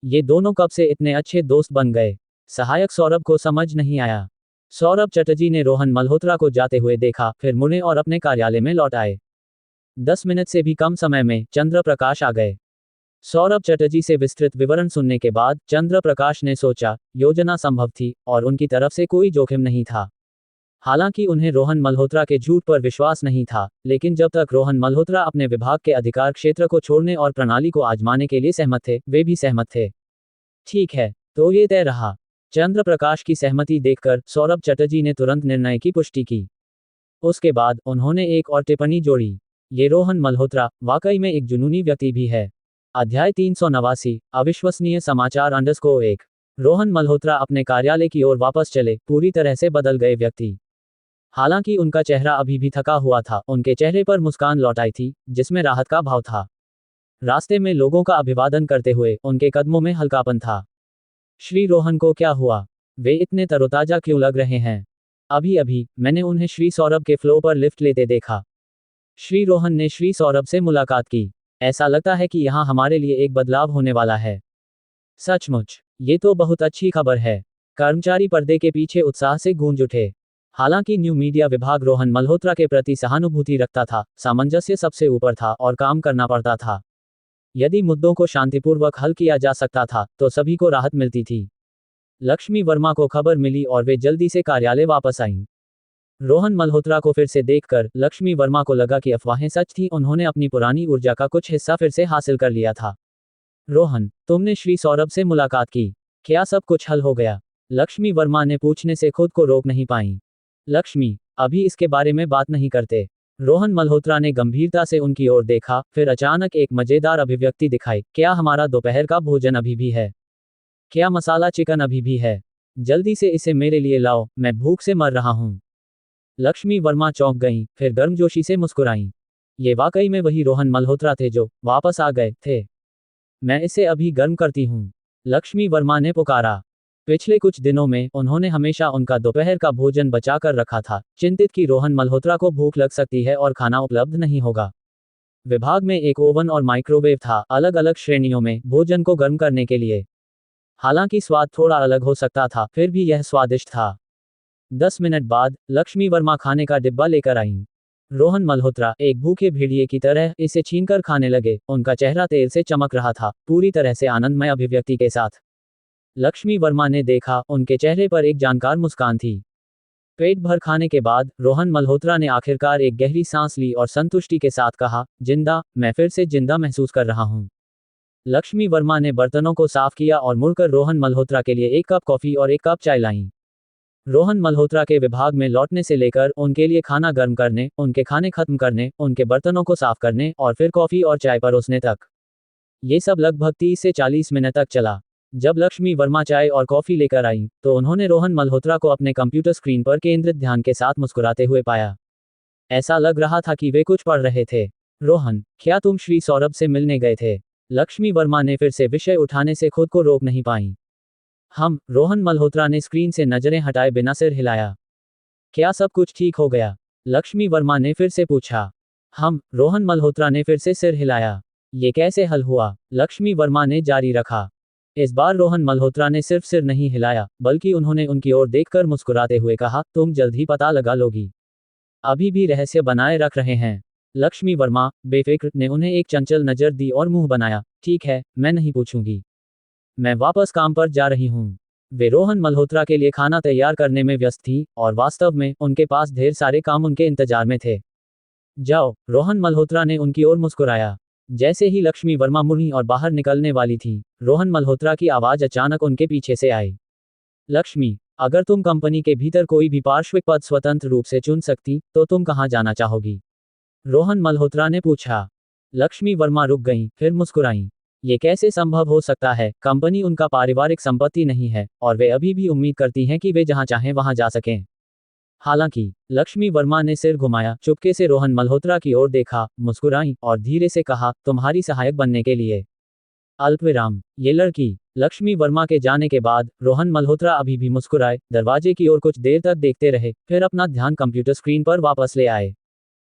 ये दोनों कब से इतने अच्छे दोस्त बन गए? सहायक सौरभ को समझ नहीं आया। सौरभ चटर्जी ने रोहन मल्होत्रा को जाते हुए देखा, फिर मुड़े और अपने कार्यालय में लौट आए। 10 मिनट से भी कम समय में चंद्र प्रकाश आ गए। सौरभ चटर्जी से विस्तृत विवरण सुनने के बाद चंद्र प्रकाश ने सोचा, योजना संभव थी और उनकी तरफ से कोई जोखिम नहीं था। हालांकि उन्हें रोहन मल्होत्रा के झूठ पर विश्वास नहीं था, लेकिन जब तक रोहन मल्होत्रा अपने विभाग के अधिकार क्षेत्र को छोड़ने और प्रणाली को आजमाने के लिए सहमत थे, वे भी सहमत थे। ठीक है, तो ये तय रहा। चंद्र प्रकाश की सहमति देखकर सौरभ चटर्जी ने तुरंत निर्णय की पुष्टि की। उसके बाद उन्होंने एक और टिप्पणी जोड़ी, ये रोहन मल्होत्रा वाकई में एक जुनूनी व्यक्ति भी है। अध्याय 389, अविश्वसनीय समाचार _1। रोहन मल्होत्रा अपने कार्यालय की ओर वापस चले, पूरी तरह से बदल गए व्यक्ति। हालांकि उनका चेहरा अभी भी थका हुआ था, उनके चेहरे पर मुस्कान लौट आई थी, जिसमें राहत का भाव था। रास्ते में लोगों का अभिवादन करते हुए उनके कदमों में हल्कापन था। श्री रोहन को क्या हुआ? वे इतने तरोताजा क्यों लग रहे हैं? अभी अभी मैंने उन्हें श्री सौरभ के फ्लोर पर लिफ्ट लेते देखा। श्री रोहन ने श्री सौरभ से मुलाकात की। ऐसा लगता है कि यहाँ हमारे लिए एक बदलाव होने वाला है। सचमुच? ये तो बहुत अच्छी खबर है। कर्मचारी पर्दे के पीछे उत्साह से गूंज उठे। हालांकि न्यू मीडिया विभाग रोहन मल्होत्रा के प्रति सहानुभूति रखता था, सामंजस्य सबसे ऊपर था और काम करना पड़ता था। यदि मुद्दों को शांतिपूर्वक हल किया जा सकता था तो सभी को राहत मिलती थी। लक्ष्मी वर्मा को खबर मिली और वे जल्दी से कार्यालय वापस आईं। रोहन मल्होत्रा को फिर से देखकर लक्ष्मी वर्मा को लगा कि अफवाहें सच थीं, उन्होंने अपनी पुरानी ऊर्जा का कुछ हिस्सा फिर से हासिल कर लिया था। रोहन, तुमने श्री सौरभ से मुलाकात की? क्या सब कुछ हल हो गया? लक्ष्मी वर्मा ने पूछने से खुद को रोक नहीं पाई। लक्ष्मी, अभी इसके बारे में बात नहीं करते। रोहन मल्होत्रा ने गंभीरता से उनकी ओर देखा, फिर अचानक एक मजेदार अभिव्यक्ति दिखाई। क्या हमारा दोपहर का भोजन अभी भी है? क्या मसाला चिकन अभी भी है? जल्दी से इसे मेरे लिए लाओ, मैं भूख से मर रहा हूं। लक्ष्मी वर्मा चौंक गईं, फिर गर्मजोशी से मुस्कुराईं। ये वाकई में वही रोहन मल्होत्रा थे जो वापस आ गए थे। मैं इसे अभी गर्म करती हूँ, लक्ष्मी वर्मा ने पुकारा। पिछले कुछ दिनों में उन्होंने हमेशा उनका दोपहर का भोजन बचा कर रखा था, चिंतित कि रोहन मल्होत्रा को भूख लग सकती है और खाना उपलब्ध नहीं होगा। विभाग में एक ओवन और माइक्रोवेव था, अलग अलग श्रेणियों में भोजन को गर्म करने के लिए। हालांकि स्वाद थोड़ा अलग हो सकता था, फिर भी यह स्वादिष्ट था। 10 मिनट बाद लक्ष्मी वर्मा खाने का डिब्बा लेकर आईं। रोहन मल्होत्रा एक भूखे भेड़िए की तरह इसे छीनकर खाने लगे। उनका चेहरा तेल से चमक रहा था, पूरी तरह से आनंदमय अभिव्यक्ति के साथ। लक्ष्मी वर्मा ने देखा, उनके चेहरे पर एक जानकार मुस्कान थी। पेट भर खाने के बाद रोहन मल्होत्रा ने आखिरकार एक गहरी सांस ली और संतुष्टि के साथ कहा, जिंदा, मैं फिर से जिंदा महसूस कर रहा हूं। लक्ष्मी वर्मा ने बर्तनों को साफ किया और मुड़कर रोहन मल्होत्रा के लिए 1 कप कॉफी और 1 कप चाय लाईं। रोहन मल्होत्रा के विभाग में लौटने से लेकर उनके लिए खाना गर्म करने, उनके खाने खत्म करने, उनके बर्तनों को साफ करने और फिर कॉफी और चाय परोसने तक, ये सब लगभग 30 से 40 मिनट तक चला। जब लक्ष्मी वर्मा चाय और कॉफी लेकर आईं, तो उन्होंने रोहन मल्होत्रा को अपने कंप्यूटर स्क्रीन पर केंद्रित ध्यान के साथ मुस्कुराते हुए पाया। ऐसा लग रहा था कि वे कुछ पढ़ रहे थे। रोहन, क्या तुम श्री सौरभ से मिलने गए थे? लक्ष्मी वर्मा ने फिर से विषय उठाने से खुद को रोक नहीं पाईं। रोहन मल्होत्रा ने स्क्रीन से नजरें हटाए बिना सिर हिलाया। क्या सब कुछ ठीक हो गया? लक्ष्मी वर्मा ने फिर से पूछा। रोहन मल्होत्रा ने फिर से सिर हिलाया। ये कैसे हल हुआ? लक्ष्मी वर्मा ने जारी रखा। इस बार रोहन मल्होत्रा ने सिर्फ सिर नहीं हिलाया, बल्कि उन्होंने उनकी ओर देखकर मुस्कुराते हुए कहा, तुम जल्द ही पता लगा लोगी। अभी भी रहस्य बनाए रख रहे हैं। लक्ष्मी वर्मा, बेफिक्र, ने उन्हें एक चंचल नजर दी और मुंह बनाया। ठीक है, मैं नहीं पूछूंगी। मैं वापस काम पर जा रही हूँ। वे रोहन मल्होत्रा के लिए खाना तैयार करने में व्यस्त थी और वास्तव में उनके पास ढेर सारे काम उनके इंतजार में थे। जाओ, रोहन मल्होत्रा ने उनकी ओर मुस्कुराया। जैसे ही लक्ष्मी वर्मा मुड़ी और बाहर निकलने वाली थी, रोहन मल्होत्रा की आवाज अचानक उनके पीछे से आई। लक्ष्मी, अगर तुम कंपनी के भीतर कोई भी पार्श्विक पद स्वतंत्र रूप से चुन सकती, तो तुम कहाँ जाना चाहोगी? रोहन मल्होत्रा ने पूछा। लक्ष्मी वर्मा रुक गईं, फिर मुस्कुराईं। ये कैसे संभव हो सकता है? कंपनी उनका पारिवारिक संपत्ति नहीं है और वे अभी भी उम्मीद करती हैं कि वे जहां चाहें वहां जा सकें। हालांकि लक्ष्मी वर्मा ने सिर घुमाया, चुपके से रोहन मल्होत्रा की ओर देखा, मुस्कुराई और धीरे से कहा, तुम्हारी सहायक बनने के लिए। अल्पविराम। ये लड़की। लक्ष्मी वर्मा के जाने के बाद रोहन मल्होत्रा अभी भी मुस्कुराए, दरवाजे की ओर कुछ देर तक देखते रहे, फिर अपना ध्यान कंप्यूटर स्क्रीन पर वापस ले आए।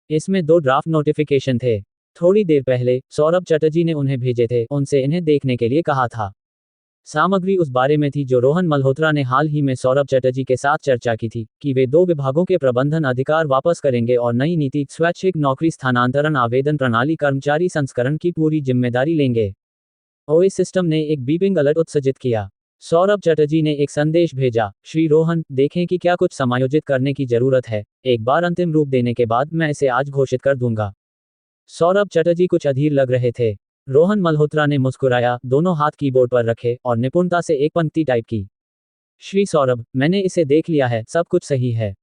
इसमें 2 ड्राफ्ट नोटिफिकेशन थे। थोड़ी देर पहले सौरभ चटर्जी ने उन्हें भेजे थे, उनसे इन्हें देखने के लिए कहा था। सामग्री उस बारे में थी जो रोहन मल्होत्रा ने हाल ही में सौरभ चटर्जी के साथ चर्चा की थी, कि वे 2 विभागों के प्रबंधन अधिकार वापस करेंगे और नई नीति स्वैच्छिक नौकरी स्थानांतरण आवेदन प्रणाली कर्मचारी संस्करण की पूरी जिम्मेदारी लेंगे। ओएस सिस्टम ने एक बीपिंग अलर्ट उत्सर्जित किया। सौरभ चटर्जी ने एक संदेश भेजा, श्री रोहन, देखें कि क्या कुछ समायोजित करने की जरूरत है। एक बार अंतिम रूप देने के बाद मैं इसे आज घोषित कर दूंगा। सौरभ चटर्जी कुछ अधीर लग रहे थे। रोहन मल्होत्रा ने मुस्कुराया, दोनों हाथ कीबोर्ड पर रखे और निपुणता से एक पंक्ति टाइप की। श्री सौरभ, मैंने इसे देख लिया है, सब कुछ सही है।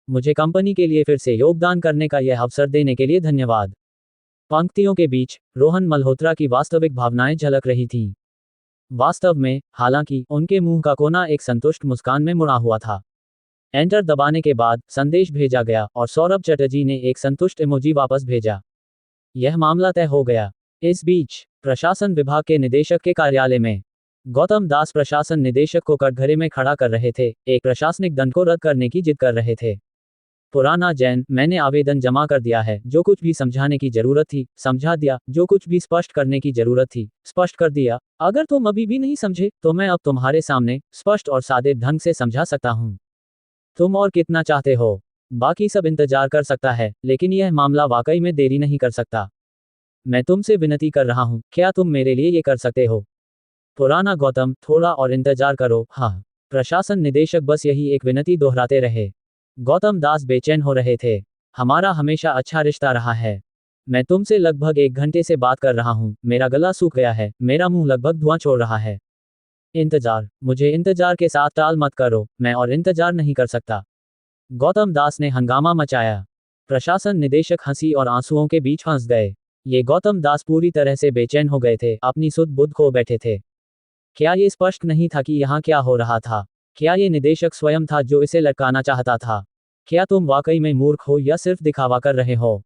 मुझे कंपनी के लिए फिर से योगदान करने का यह अवसर देने के लिए धन्यवाद। पंक्तियों के बीच रोहन मल्होत्रा की वास्तविक भावनाएं झलक रही थीं। वास्तव में, हालांकि, उनके मुंह का कोना एक संतुष्ट मुस्कान में मुड़ा हुआ था। एंटर दबाने के बाद संदेश भेजा गया और सौरभ चटर्जी ने एक संतुष्ट इमोजी वापस भेजा। यह मामला तय हो गया। इस बीच प्रशासन विभाग के निदेशक के कार्यालय में गौतम दास प्रशासन निदेशक को कटघरे में खड़ा कर रहे थे, एक प्रशासनिक दंड को रद्द करने की जिद कर रहे थे। पुराना जैन, मैंने आवेदन जमा कर दिया है। जो कुछ भी समझाने की जरूरत थी समझा दिया, जो कुछ भी स्पष्ट करने की जरूरत थी स्पष्ट कर दिया। अगर तुम अभी भी नहीं समझे तो मैं अब तुम्हारे सामने स्पष्ट और सादे ढंग से समझा सकता हूँ। तुम और कितना चाहते हो? बाकी सब इंतजार कर सकता है, लेकिन यह मामला वाकई में देरी नहीं कर सकता। मैं तुमसे विनती कर रहा हूँ, क्या तुम मेरे लिए ये कर सकते हो? पुराना गौतम, थोड़ा और इंतजार करो। हाँ। प्रशासन निदेशक बस यही एक विनती दोहराते रहे। गौतम दास बेचैन हो रहे थे। हमारा हमेशा अच्छा रिश्ता रहा है। मैं तुमसे लगभग 1 घंटे से बात कर रहा हूँ, मेरा गला सूख गया है, मेरा मुंह लगभग धुआं छोड़ रहा है। इंतजार, मुझे इंतजार के साथ टाल मत करो, मैं और इंतजार नहीं कर सकता। गौतम दास ने हंगामा मचाया। प्रशासन निदेशक हंसी और आंसुओं के बीच फंस गए। ये गौतम दास पूरी तरह से बेचैन हो गए थे, अपनी सुध बुध खो बैठे थे। क्या ये स्पष्ट नहीं था कि यहाँ क्या हो रहा था? क्या ये निदेशक स्वयं था जो इसे लटकाना चाहता था? क्या तुम वाकई में मूर्ख हो या सिर्फ दिखावा कर रहे हो?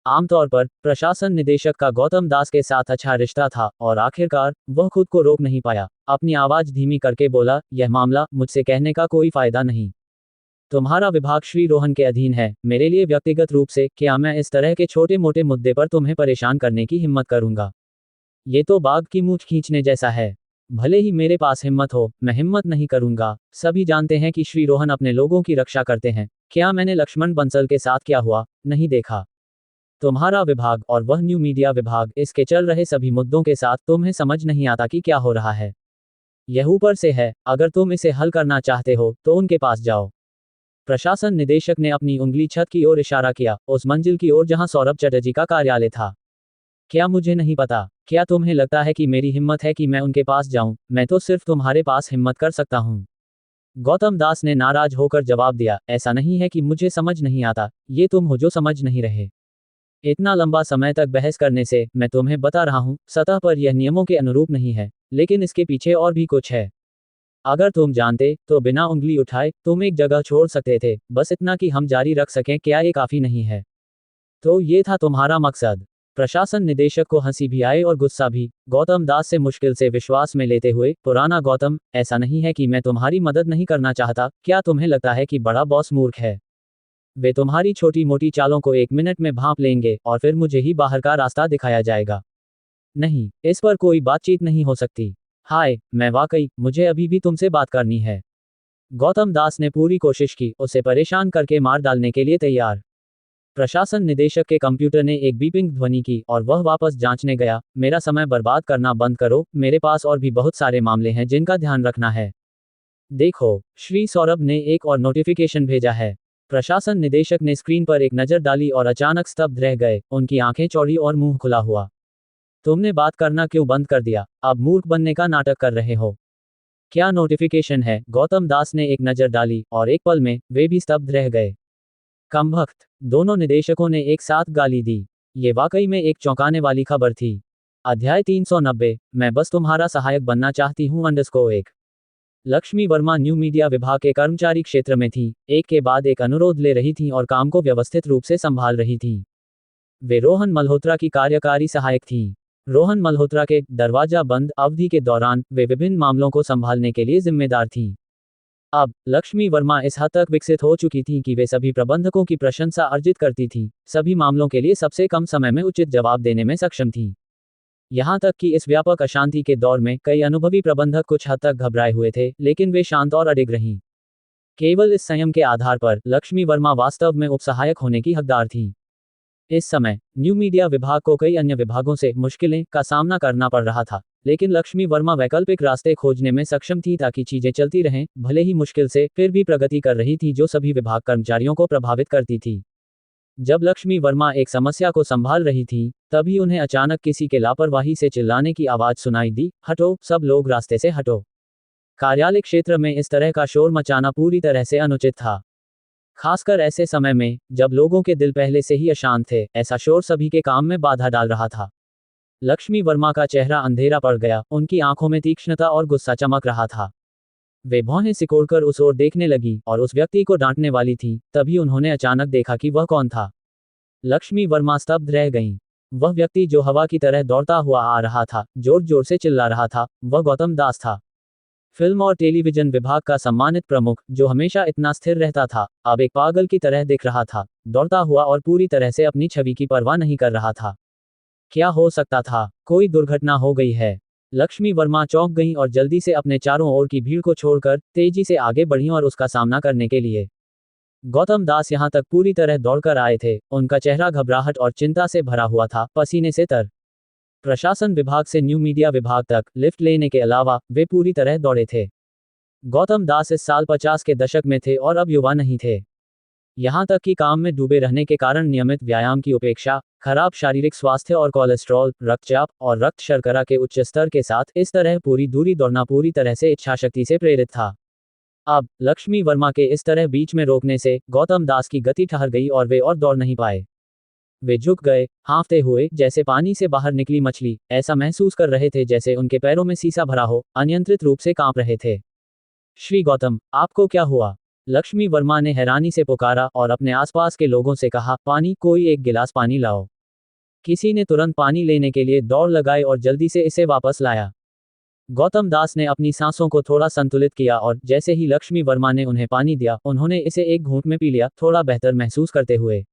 आमतौर पर प्रशासन निदेशक का गौतम दास के साथ अच्छा रिश्ता था और आखिरकार वह खुद को रोक नहीं पाया। अपनी आवाज धीमी करके बोला, यह मामला मुझसे कहने का कोई फायदा नहीं। तुम्हारा विभाग श्री रोहन के अधीन है। मेरे लिए व्यक्तिगत रूप से क्या मैं इस तरह के छोटे मोटे मुद्दे पर तुम्हें परेशान करने की हिम्मत करूंगा? ये तो बाघ की मूंछ खींचने जैसा है। भले ही मेरे पास हिम्मत हो, मैं हिम्मत नहीं करूंगा। सभी जानते हैं कि श्री रोहन अपने लोगों की रक्षा करते हैं। क्या मैंने लक्ष्मण बंसल के साथ क्या हुआ नहीं देखा? तुम्हारा विभाग और वह न्यू मीडिया विभाग, इसके चल रहे सभी मुद्दों के साथ तुम्हें समझ नहीं आता कि क्या हो रहा है। यह ऊपर से है, अगर तुम इसे हल करना चाहते हो तो उनके पास जाओ। प्रशासन निदेशक ने अपनी उंगली छत की ओर इशारा किया, उस मंजिल की ओर जहां सौरभ चटर्जी का कार्यालय था। क्या मुझे नहीं पता? क्या तुम्हें लगता है कि मेरी हिम्मत है कि मैं उनके पास जाऊं? मैं तो सिर्फ तुम्हारे पास हिम्मत कर सकता हूं। गौतम दास ने नाराज होकर जवाब दिया, ऐसा नहीं है कि मुझे समझ नहीं आता, ये तुम हो जो समझ नहीं रहे। इतना लंबा समय तक बहस करने से मैं तुम्हें बता रहा हूं, सतह पर यह नियमों के अनुरूप नहीं है, लेकिन इसके पीछे और भी कुछ है। अगर तुम जानते तो बिना उंगली उठाए तुम एक जगह छोड़ सकते थे, बस इतना कि हम जारी रख सकें। क्या ये काफी नहीं है? तो ये था तुम्हारा मकसद? प्रशासन निदेशक को हंसी भी आई और गुस्सा भी। गौतम दास से मुश्किल से विश्वास में लेते हुए, पुराना गौतम, ऐसा नहीं है कि मैं तुम्हारी मदद नहीं करना चाहता। क्या तुम्हें लगता है कि बड़ा बॉस मूर्ख है? वे तुम्हारी छोटी मोटी चालों को 1 मिनट में भांप लेंगे और फिर मुझे ही बाहर का रास्ता दिखाया जाएगा। नहीं, इस पर कोई बातचीत नहीं हो सकती। हाय, मुझे अभी भी तुमसे बात करनी है। गौतम दास ने पूरी कोशिश की, उसे परेशान करके मार डालने के लिए तैयार। प्रशासन निदेशक के कंप्यूटर ने एक बीपिंग ध्वनि की और वह वापस जांचने गया। मेरा समय बर्बाद करना बंद करो, मेरे पास और भी बहुत सारे मामले हैं जिनका ध्यान रखना है। देखो, श्री सौरभ ने एक और नोटिफिकेशन भेजा है। प्रशासन निदेशक ने स्क्रीन पर एक नज़र डाली और अचानक स्तब्ध रह गए, उनकी आंखें चौड़ी और मुंह खुला हुआ। तुमने बात करना क्यों बंद कर दिया? अब मूर्ख बनने का नाटक कर रहे हो? क्या नोटिफिकेशन है? गौतम दास ने एक नज़र डाली और एक पल में वे भी स्तब्ध रह गए। कमबख्त! दोनों निदेशकों ने एक साथ गाली दी। ये वाकई में एक चौंकाने वाली खबर थी। अध्याय 390, मैं बस तुम्हारा सहायक बनना चाहती हूँ _1। लक्ष्मी वर्मा न्यू मीडिया विभाग के कर्मचारी क्षेत्र में थी, एक के बाद एक अनुरोध ले रही थीं और काम को व्यवस्थित रूप से संभाल रही थीं। वे रोहन मल्होत्रा की कार्यकारी सहायक थीं। रोहन मल्होत्रा के दरवाजा बंद अवधि के दौरान वे विभिन्न मामलों को संभालने के लिए जिम्मेदार थीं। अब लक्ष्मी वर्मा इस हद तक विकसित हो चुकी थीं कि वे सभी प्रबंधकों की प्रशंसा अर्जित करती थीं, सभी मामलों के लिए सबसे कम समय में उचित जवाब देने में सक्षम थीं। यहाँ तक कि इस व्यापक अशांति के दौर में कई अनुभवी प्रबंधक कुछ हद तक घबराए हुए थे, लेकिन वे शांत और अडिग रहीं। केवल इस संयम के आधार पर लक्ष्मी वर्मा वास्तव में उपसहायक होने की हकदार थीं। इस समय न्यू मीडिया विभाग को कई अन्य विभागों से मुश्किलें का सामना करना पड़ रहा था, लेकिन लक्ष्मी वर्मा वैकल्पिक रास्ते खोजने में सक्षम थी ताकि चीजें चलती रहें, भले ही मुश्किल से, फिर भी प्रगति कर रही थी जो सभी विभाग कर्मचारियों को प्रभावित करती थी। जब लक्ष्मी वर्मा एक समस्या को संभाल रही थी, तभी उन्हें अचानक किसी के लापरवाही से चिल्लाने की आवाज सुनाई दी, हटो, सब लोग रास्ते से हटो। कार्यालय क्षेत्र में इस तरह का शोर मचाना पूरी तरह से अनुचित था। खासकर ऐसे समय में, जब लोगों के दिल पहले से ही अशांत थे, ऐसा शोर सभी के काम में बाधा डाल रहा था। लक्ष्मी वर्मा का चेहरा अंधेरा पड़ गया, उनकी आंखों में तीक्ष्णता और गुस्सा चमक रहा था। वे भौहें सिकोड़कर उस ओर देखने लगी और उस व्यक्ति को डांटने वाली थी, तभी उन्होंने अचानक देखा कि वह कौन था। लक्ष्मी वर्मा स्तब्ध रह गईं। वह व्यक्ति जो हवा की तरह दौड़ता हुआ आ रहा था, जोर जोर से चिल्ला रहा था, वह गौतम दास था। फिल्म और टेलीविजन विभाग का सम्मानित प्रमुख, जो हमेशा इतना स्थिर रहता था, अब एक पागल की तरह दिख रहा था, दौड़ता हुआ और पूरी तरह से अपनी छवि की परवाह नहीं कर रहा था। क्या हो सकता था? कोई दुर्घटना हो गई है। लक्ष्मी वर्मा चौंक गईं और जल्दी से अपने चारों ओर की भीड़ को छोड़कर तेजी से आगे बढ़ीं और उसका सामना करने के लिए। गौतम दास यहां तक पूरी तरह दौड़कर आए थे, उनका चेहरा घबराहट और चिंता से भरा हुआ था, पसीने से तर। प्रशासन विभाग से न्यू मीडिया विभाग तक लिफ्ट लेने के अलावा वे पूरी तरह दौड़े थे। गौतम दास इस साल 50 के दशक में थे और अब युवा नहीं थे। यहां तक कि काम में डूबे रहने के कारण नियमित व्यायाम की उपेक्षा, खराब शारीरिक स्वास्थ्य और कोलेस्ट्रॉल, रक्तचाप और रक्त शर्करा के उच्च स्तर के साथ इस तरह पूरी दूरी दौड़ना पूरी तरह से इच्छाशक्ति से प्रेरित था। अब लक्ष्मी वर्मा के इस तरह बीच में रोकने से गौतम दास की गति ठहर गई और वे और दौड़ नहीं पाए। वे झुक गए, हाँफते हुए, जैसे पानी से बाहर निकली मछली, ऐसा महसूस कर रहे थे जैसे उनके पैरों में सीसा भरा हो, अनियंत्रित रूप से कांप रहे थे। श्री गौतम, आपको क्या हुआ? लक्ष्मी वर्मा ने हैरानी से पुकारा और अपने आसपास के लोगों से कहा, पानी, कोई एक गिलास पानी लाओ। किसी ने तुरंत पानी लेने के लिए दौड़ लगाई और जल्दी से इसे वापस लाया। गौतम दास ने अपनी सांसों को थोड़ा संतुलित किया और जैसे ही लक्ष्मी वर्मा ने उन्हें पानी दिया, उन्होंने इसे एक घूंट में पी लिया, थोड़ा बेहतर महसूस करते हुए।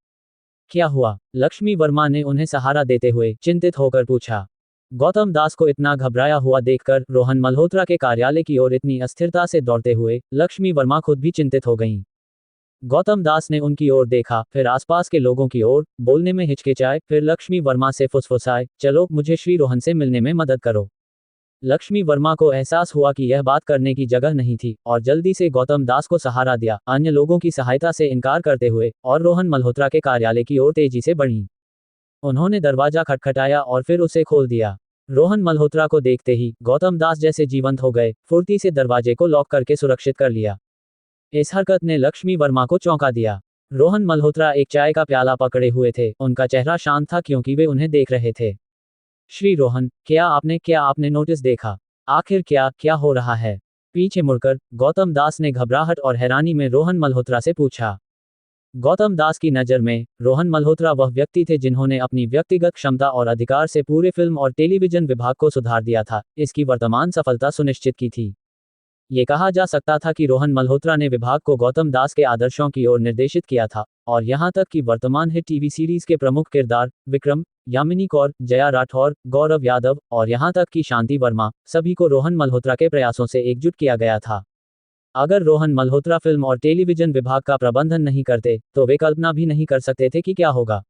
क्या हुआ? लक्ष्मी वर्मा ने उन्हें सहारा देते हुए चिंतित होकर पूछा। गौतम दास को इतना घबराया हुआ देखकर रोहन मल्होत्रा के कार्यालय की ओर इतनी अस्थिरता से दौड़ते हुए लक्ष्मी वर्मा खुद भी चिंतित हो गईं। गौतम दास ने उनकी ओर देखा, फिर आसपास के लोगों की ओर, बोलने में हिचकिचाए, फिर लक्ष्मी वर्मा से फुसफुसाए, चलो, मुझे श्री रोहन से मिलने में मदद करो। लक्ष्मी वर्मा को एहसास हुआ कि यह बात करने की जगह नहीं थी और जल्दी से गौतम दास को सहारा दिया, अन्य लोगों की सहायता से इनकार करते हुए, और रोहन मल्होत्रा के कार्यालय की ओर तेजी से बढ़ी। उन्होंने दरवाजा खटखटाया और फिर उसे खोल दिया। रोहन मल्होत्रा को देखते ही गौतम दास जैसे जीवंत हो गए, फुर्ती से दरवाजे को लॉक करके सुरक्षित कर लिया। इस हरकत ने लक्ष्मी वर्मा को चौंका दिया। रोहन मल्होत्रा एक चाय का प्याला पकड़े हुए थे, उनका चेहरा शांत था क्योंकि वे उन्हें देख रहे थे। श्री रोहन, क्या आपने नोटिस देखा? आखिर क्या हो रहा है? पीछे मुड़कर गौतम दास ने घबराहट और हैरानी में रोहन मल्होत्रा से पूछा। गौतम दास की नज़र में रोहन मल्होत्रा वह व्यक्ति थे जिन्होंने अपनी व्यक्तिगत क्षमता और अधिकार से पूरे फिल्म और टेलीविजन विभाग को सुधार दिया था, इसकी वर्तमान सफलता सुनिश्चित की थी। ये कहा जा सकता था कि रोहन मल्होत्रा ने विभाग को गौतम दास के आदर्शों की ओर निर्देशित किया था, और यहाँ तक कि वर्तमान हिट टीवी सीरीज के प्रमुख किरदार विक्रम, यामिनी कौर, जया राठौर, गौरव यादव और यहाँ तक कि शांति वर्मा, सभी को रोहन मल्होत्रा के प्रयासों से एकजुट किया गया था। अगर रोहन मल्होत्रा फिल्म और टेलीविजन विभाग का प्रबंधन नहीं करते, तो वे कल्पना भी नहीं कर सकते थे कि क्या होगा।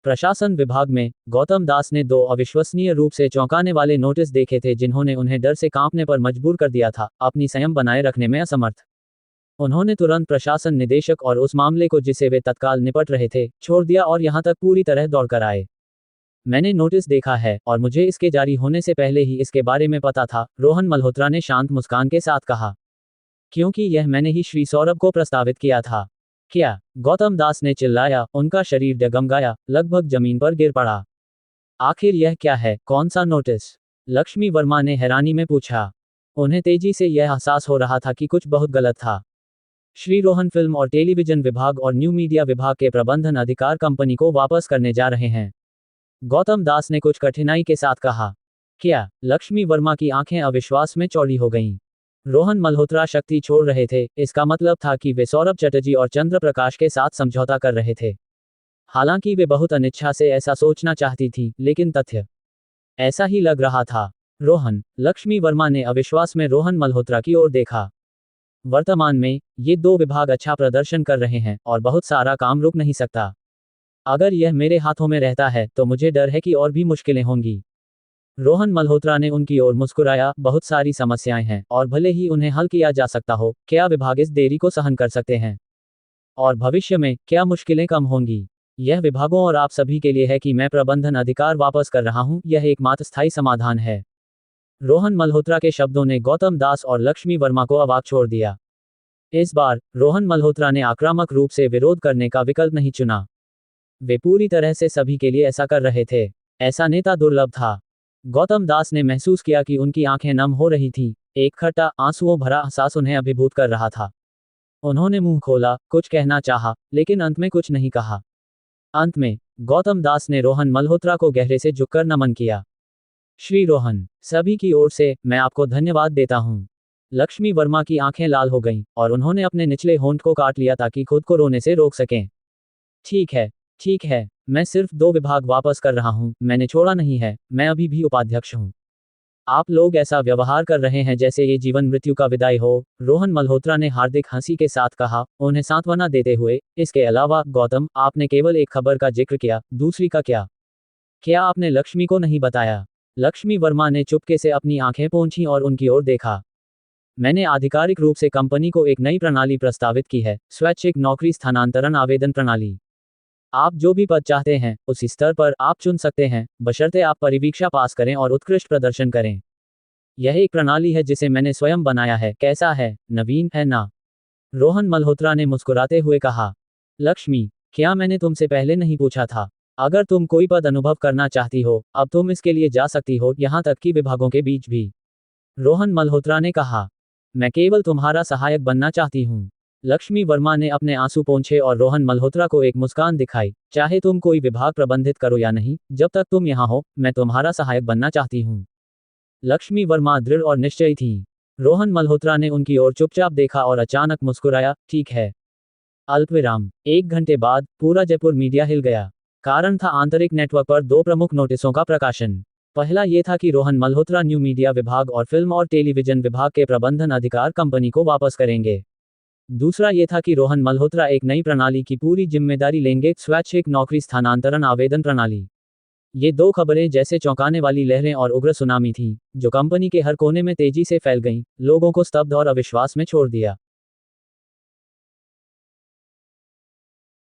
प्रशासन विभाग में गौतम दास ने 2 अविश्वसनीय रूप से चौंकाने वाले नोटिस देखे थे जिन्होंने उन्हें डर से कांपने पर मजबूर कर दिया था, अपनी संयम बनाए रखने में असमर्थ। उन्होंने तुरंत प्रशासन निदेशक और उस मामले को जिसे वे तत्काल निपट रहे थे, छोड़ दिया और यहां तक पूरी तरह दौड़कर आए। मैंने नोटिस देखा है और मुझे इसके जारी होने से पहले ही इसके बारे में पता था, रोहन मल्होत्रा ने शांत मुस्कान के साथ कहा। क्योंकि यह मैंने ही श्री सौरभ को प्रस्तावित किया था। क्या? गौतम दास ने चिल्लाया, उनका शरीर डगमगाया, लगभग जमीन पर गिर पड़ा। आखिर यह क्या है? कौन सा नोटिस? लक्ष्मी वर्मा ने हैरानी में पूछा। उन्हें तेजी से यह एहसास हो रहा था कि कुछ बहुत गलत था। श्री रोहन फिल्म और टेलीविजन विभाग और न्यू मीडिया विभाग के प्रबंधन अधिकार कंपनी को वापस करने जा रहे हैं। गौतम दास ने कुछ कठिनाई के साथ कहा। क्या? लक्ष्मी वर्मा की आंखें अविश्वास में चौड़ी हो गईं। रोहन मल्होत्रा शक्ति छोड़ रहे थे, इसका मतलब था कि वे सौरभ चटर्जी और चंद्र प्रकाश के साथ समझौता कर रहे थे। हालांकि वे बहुत अनिच्छा से ऐसा सोचना चाहती थी, लेकिन तथ्य ऐसा ही लग रहा था। रोहन, लक्ष्मी वर्मा ने अविश्वास में रोहन मल्होत्रा की ओर देखा। वर्तमान में ये 2 विभाग अच्छा प्रदर्शन कर रहे हैं और बहुत सारा काम रुक नहीं सकता। अगर यह मेरे हाथों में रहता है तो मुझे डर है कि और भी मुश्किलें होंगी। रोहन मल्होत्रा ने उनकी ओर मुस्कुराया, बहुत सारी समस्याएं हैं और भले ही उन्हें हल किया जा सकता हो, क्या विभाग इस देरी को सहन कर सकते हैं? और भविष्य में क्या मुश्किलें कम होंगी? यह विभागों और आप सभी के लिए है कि मैं प्रबंधन अधिकार वापस कर रहा हूं, यह एकमात्र स्थायी समाधान है। रोहन मल्होत्रा के शब्दों ने गौतम दास और लक्ष्मी वर्मा को अवाक छोड़ दिया। इस बार रोहन मल्होत्रा ने आक्रामक रूप से विरोध करने का विकल्प नहीं चुना। वे पूरी तरह से सभी के लिए ऐसा कर रहे थे। ऐसा नेता दुर्लभ था। गौतम दास ने महसूस किया कि उनकी आंखें नम हो रही थीं, एक खट्टा, आंसुओं भरा एहसास उन्हें अभिभूत कर रहा था। उन्होंने मुंह खोला, कुछ कहना चाहा, लेकिन अंत में कुछ नहीं कहा। अंत में गौतम दास ने रोहन मल्होत्रा को गहरे से झुककर नमन किया। श्री रोहन, सभी की ओर से मैं आपको धन्यवाद देता हूं। लक्ष्मी वर्मा की आंखें लाल हो गईं और उन्होंने अपने निचले होंठ को काट लिया ताकि खुद को रोने से रोक सकें। ठीक है, ठीक है, मैं सिर्फ 2 विभाग वापस कर रहा हूं, मैंने छोड़ा नहीं है, मैं अभी भी उपाध्यक्ष हूं। आप लोग ऐसा व्यवहार कर रहे हैं जैसे ये जीवन मृत्यु का विदाई हो, रोहन मल्होत्रा ने हार्दिक हंसी के साथ कहा, उन्हें सांत्वना देते हुए। इसके अलावा गौतम, आपने केवल एक खबर का जिक्र किया, दूसरी का क्या? क्या आपने लक्ष्मी को नहीं बताया? लक्ष्मी वर्मा ने चुपके से अपनी आंखें पोंछीं और उनकी ओर देखा। मैंने आधिकारिक रूप से कंपनी को एक नई प्रणाली प्रस्तावित की है, स्वैच्छिक नौकरी स्थानांतरण आवेदन प्रणाली। आप जो भी पद चाहते हैं, उस स्तर पर आप चुन सकते हैं, बशर्ते आप परिवीक्षा पास करें और उत्कृष्ट प्रदर्शन करें। यह एक प्रणाली है जिसे मैंने स्वयं बनाया है, कैसा है? नवीन है ना? रोहन मल्होत्रा ने मुस्कुराते हुए कहा। लक्ष्मी, क्या मैंने तुमसे पहले नहीं पूछा था? अगर तुम कोई पद अनुभव करना चाहती हो, अब तुम इसके लिए जा सकती हो, यहां तक कि विभागों के बीच भी। रोहन मल्होत्रा ने कहा। मैं केवल तुम्हारा सहायक बनना चाहती हूँ। लक्ष्मी वर्मा ने अपने आंसू पोंछे और रोहन मल्होत्रा को एक मुस्कान दिखाई। चाहे तुम कोई विभाग प्रबंधित करो या नहीं, जब तक तुम यहाँ हो, मैं तुम्हारा सहायक बनना चाहती हूँ। लक्ष्मी वर्मा दृढ़ और निश्चयी थीं। रोहन मल्होत्रा ने उनकी ओर चुपचाप देखा और अचानक मुस्कुराया, ठीक है। अल्पविराम। 1 घंटे बाद पूरा जयपुर मीडिया हिल गया। कारण था आंतरिक नेटवर्क पर 2 प्रमुख नोटिसों का प्रकाशन। पहला ये था कि रोहन मल्होत्रा न्यू मीडिया विभाग और फिल्म और टेलीविजन विभाग के प्रबंधन अधिकार कंपनी को वापस करेंगे। दूसरा ये था कि रोहन मल्होत्रा एक नई प्रणाली की पूरी जिम्मेदारी लेंगे, स्वैच्छिक नौकरी स्थानांतरण आवेदन प्रणाली। ये 2 खबरें जैसे चौंकाने वाली लहरें और उग्र सुनामी थीं, जो कंपनी के हर कोने में तेजी से फैल गईं, लोगों को स्तब्ध और अविश्वास में छोड़ दिया।